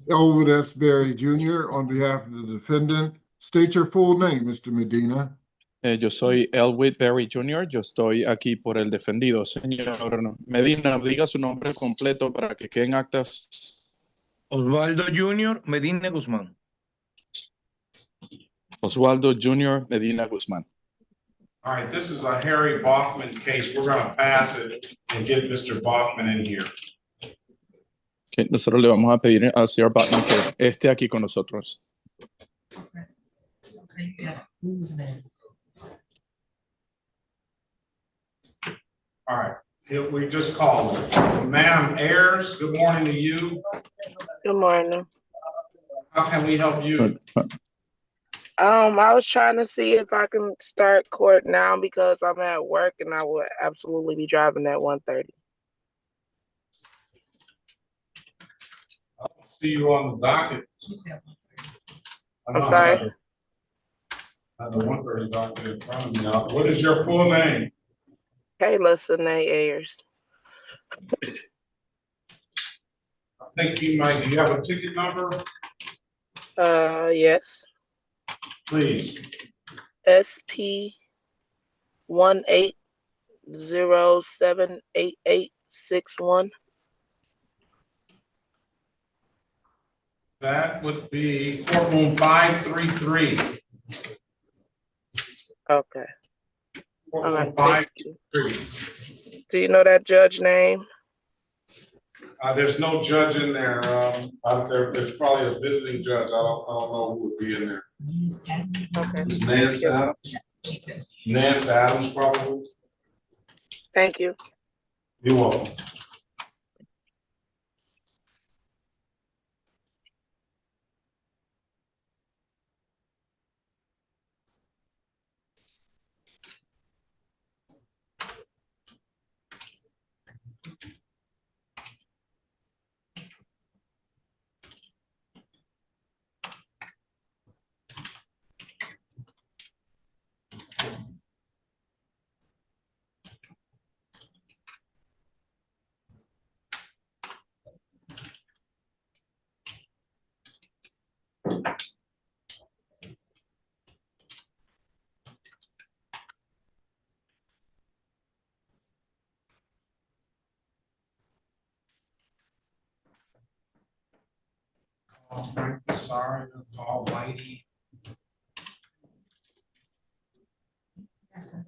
Elwood S. Berry Jr. on behalf of the defendant. State your full name, Mr. Medina. Yo soy Elwood Berry Jr., yo estoy aquí por el defendido. Señor Medina, diga su nombre completo para que queden actas. Osvaldo Jr. Medina Guzmán. Oswaldo Jr. Medina Guzmán. All right, this is a Harry Bachman case. We're going to pass it and get Mr. Bachman in here. Okay, nosotros le vamos a pedir al señor Bachman que esté aquí con nosotros. Okay, yeah, who's that? All right, we just called it. Ma'am Ayers, good morning to you. Good morning. How can we help you? I was trying to see if I can start court now because I'm at work and I would absolutely be driving at 1:30. I'll see you on the docket. I'm sorry? I have the 1:30 docket in front of me now. What is your full name? Kayla Sine Ayers. I think you might, do you have a ticket number? Yes. Please. SP 18078861. That would be courtroom 533. Okay. All Courtroom right. 533. Do you know that judge name? There's no judge in there. There's probably a visiting judge. I don't know who would be in there. Okay. It's Nance Adams. Nance Adams, probably. Thank you. You're welcome. Oh, Frank, sorry, almighty.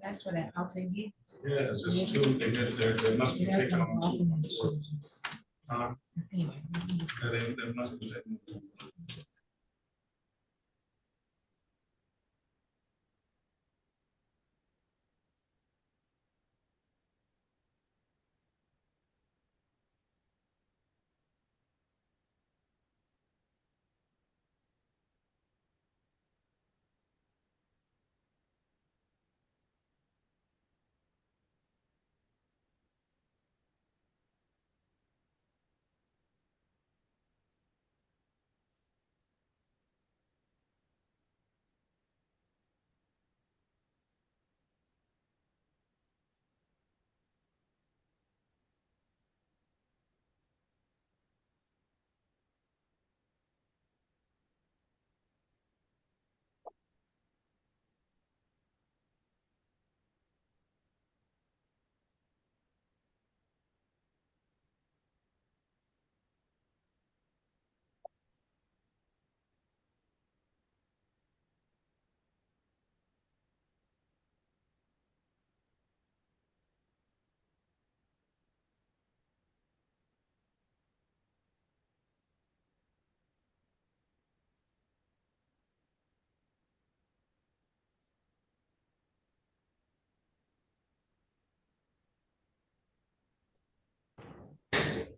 That's what I'll take you. Yeah, it's just two. They must be taking them two. Anyway. Yeah, they must be taking them two.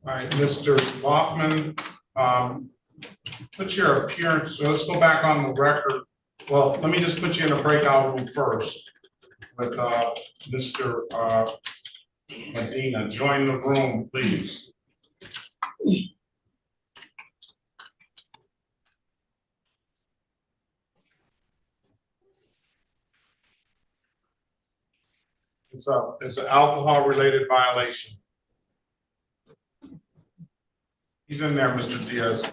All right, Mr. Loffman, put your appearance, so let's go back on the record. Well, let me just put you in a breakout room first with Mr. Medina. Join the room, please. It's an alcohol-related violation. He's in there, Mr. Diaz.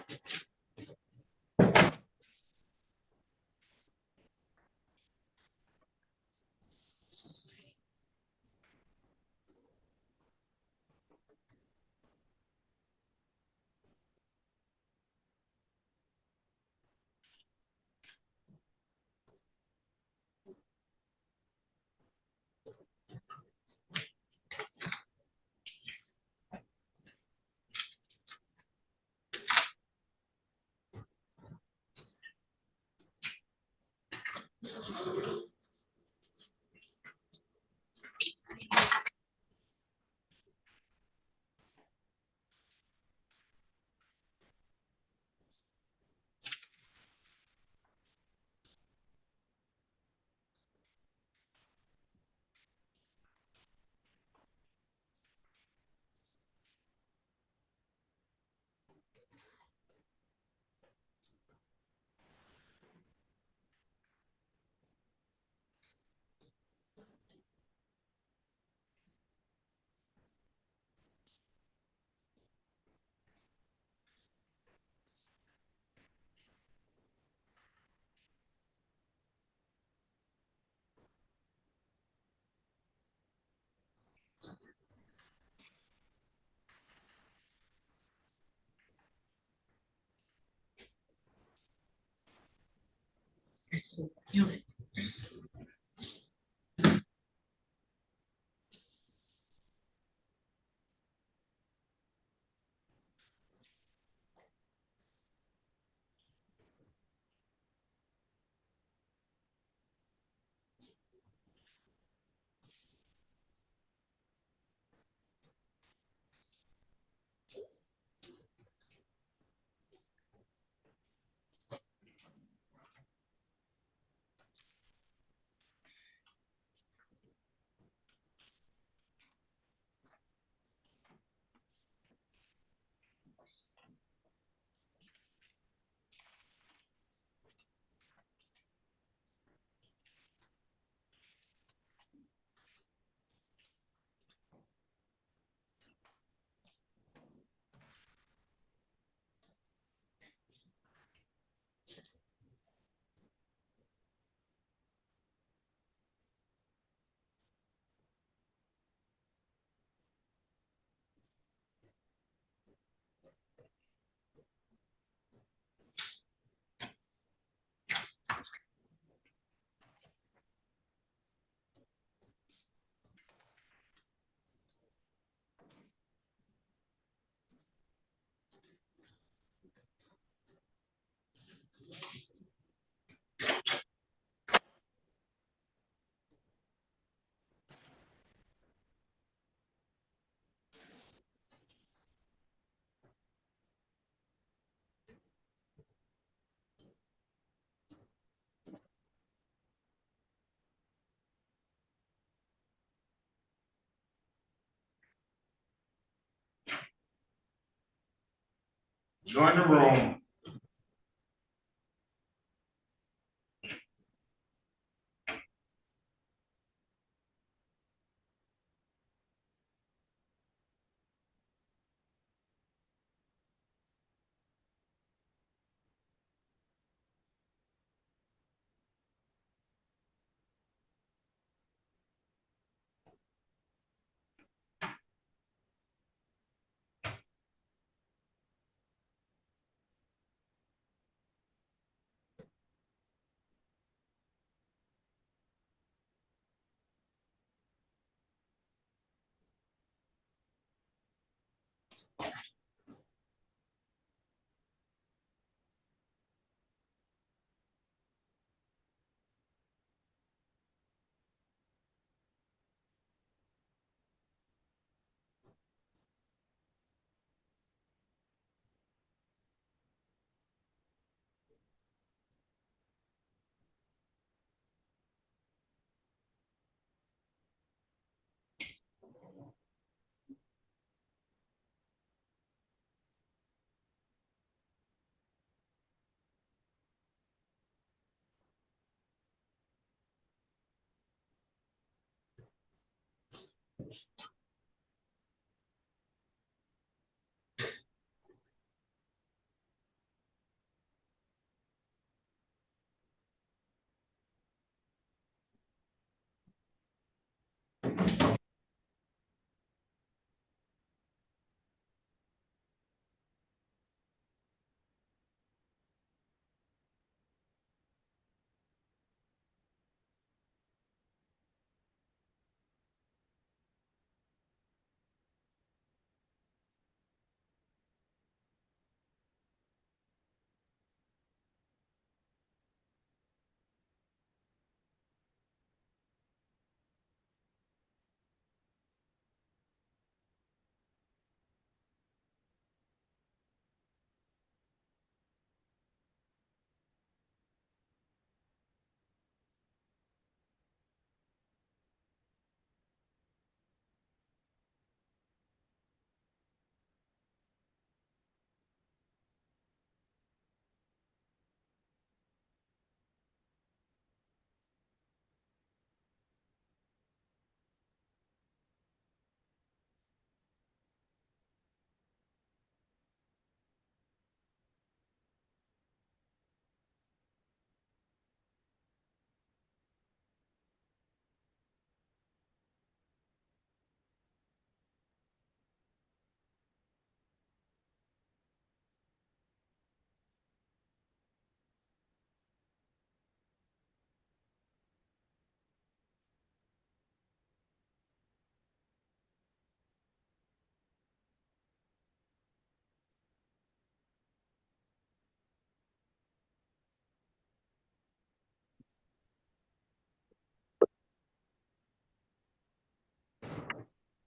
Join the room.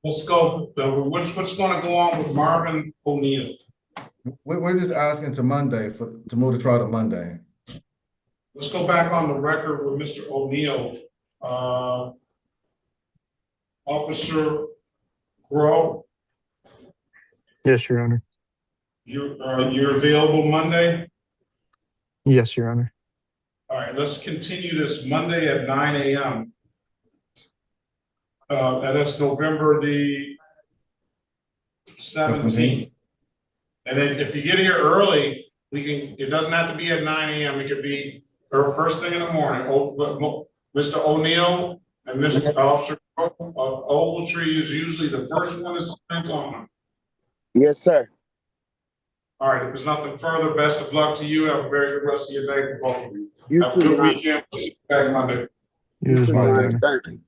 Let's go, what's gonna go on with Marvin O'Neill? We're just asking to Monday to move the trial to Monday. Let's go back on the record with Mr. O'Neill. Officer Grow, Yes, Your Honor. you're available Monday? Yes, Your Honor. All right, let's continue this Monday at 9 a.m. And that's November the 17th. And then if you get here early, it doesn't have to be at 9 a.m. It could be first thing in the morning. Mr. O'Neill and Mr. Officer Ogletree is usually the first one to sign on. Yes, sir. All right, if there's nothing further, best of luck to you. Have a very good rest of your day for both of you. You Have too, a good Your Honor. weekend. We'll see you back Monday. You as well, Your Honor. Thank you.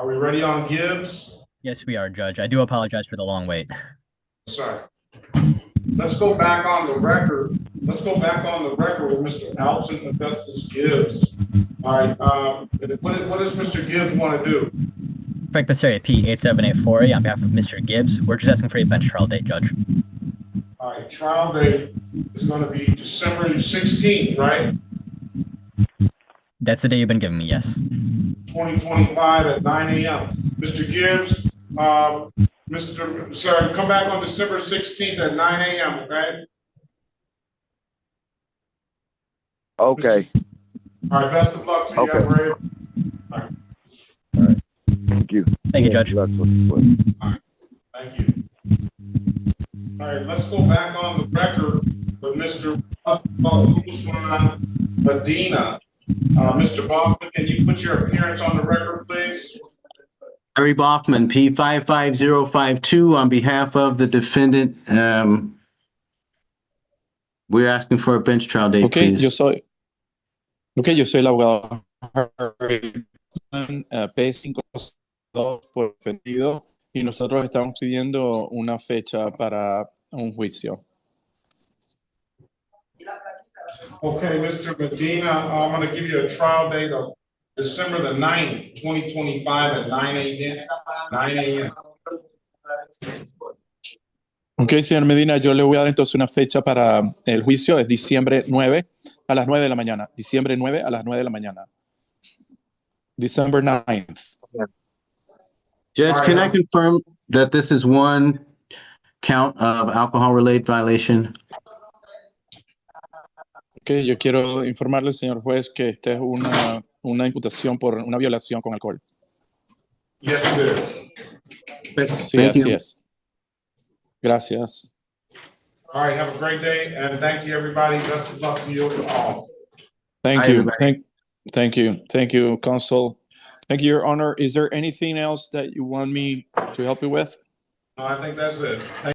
Are we ready on Gibbs? Yes, we are, Judge. I do apologize for the long wait. Sorry. Let's go back on the record. Let's go back on the record with Mr. Alton Augustus Gibbs. All right, what does Mr. Gibbs want to do? Frank Passeri, P8784A, on behalf of Mr. Gibbs. We're just asking for a bench trial date, Judge. All right, trial date is going to be December 16th, right? That's the day you've been giving me, yes. 2025 at 9 a.m. Mr. Gibbs, sir, come back on December 16th at 9 a.m., okay? Okay. All right, best of luck to you, Okay. Ray. All right. Thank you. Thank you, Judge. Thank you. All right, let's go back on the record with Mr. Usman Medina. Mr. Baughman, can you put your appearance on the record, please? Harry Baughman, P55052, on behalf of the defendant. We're asking for a bench trial date, please. Yo soy el abogado Harry Baughman, P552 por defendido, y nosotros estamos pidiendo una fecha para un juicio. Okay, Mr. Medina, I'm going to give you a trial date of December the 9th, 2025 at 9 a.m. 9 a.m. Ok, señor Medina, yo le voy a dar entonces una fecha para el juicio, es diciembre 9 a las 9 de la mañana. Diciembre 9 a las 9 de la mañana. December 9th. Judge, can I confirm that this is one count of alcohol-related violation? Ok, yo quiero informarle, señor juez, que esta es una imputación por una violación con alcohol. Yes, it is. Sí, Thank así you. es. Gracias. All right, have a great day, and thank you, everybody. Best of luck to you all. Thank Hi, you. everybody. Thank you, counsel. Thank you, Your Honor. Is there anything else that you want me to help you with? No, I think that's it.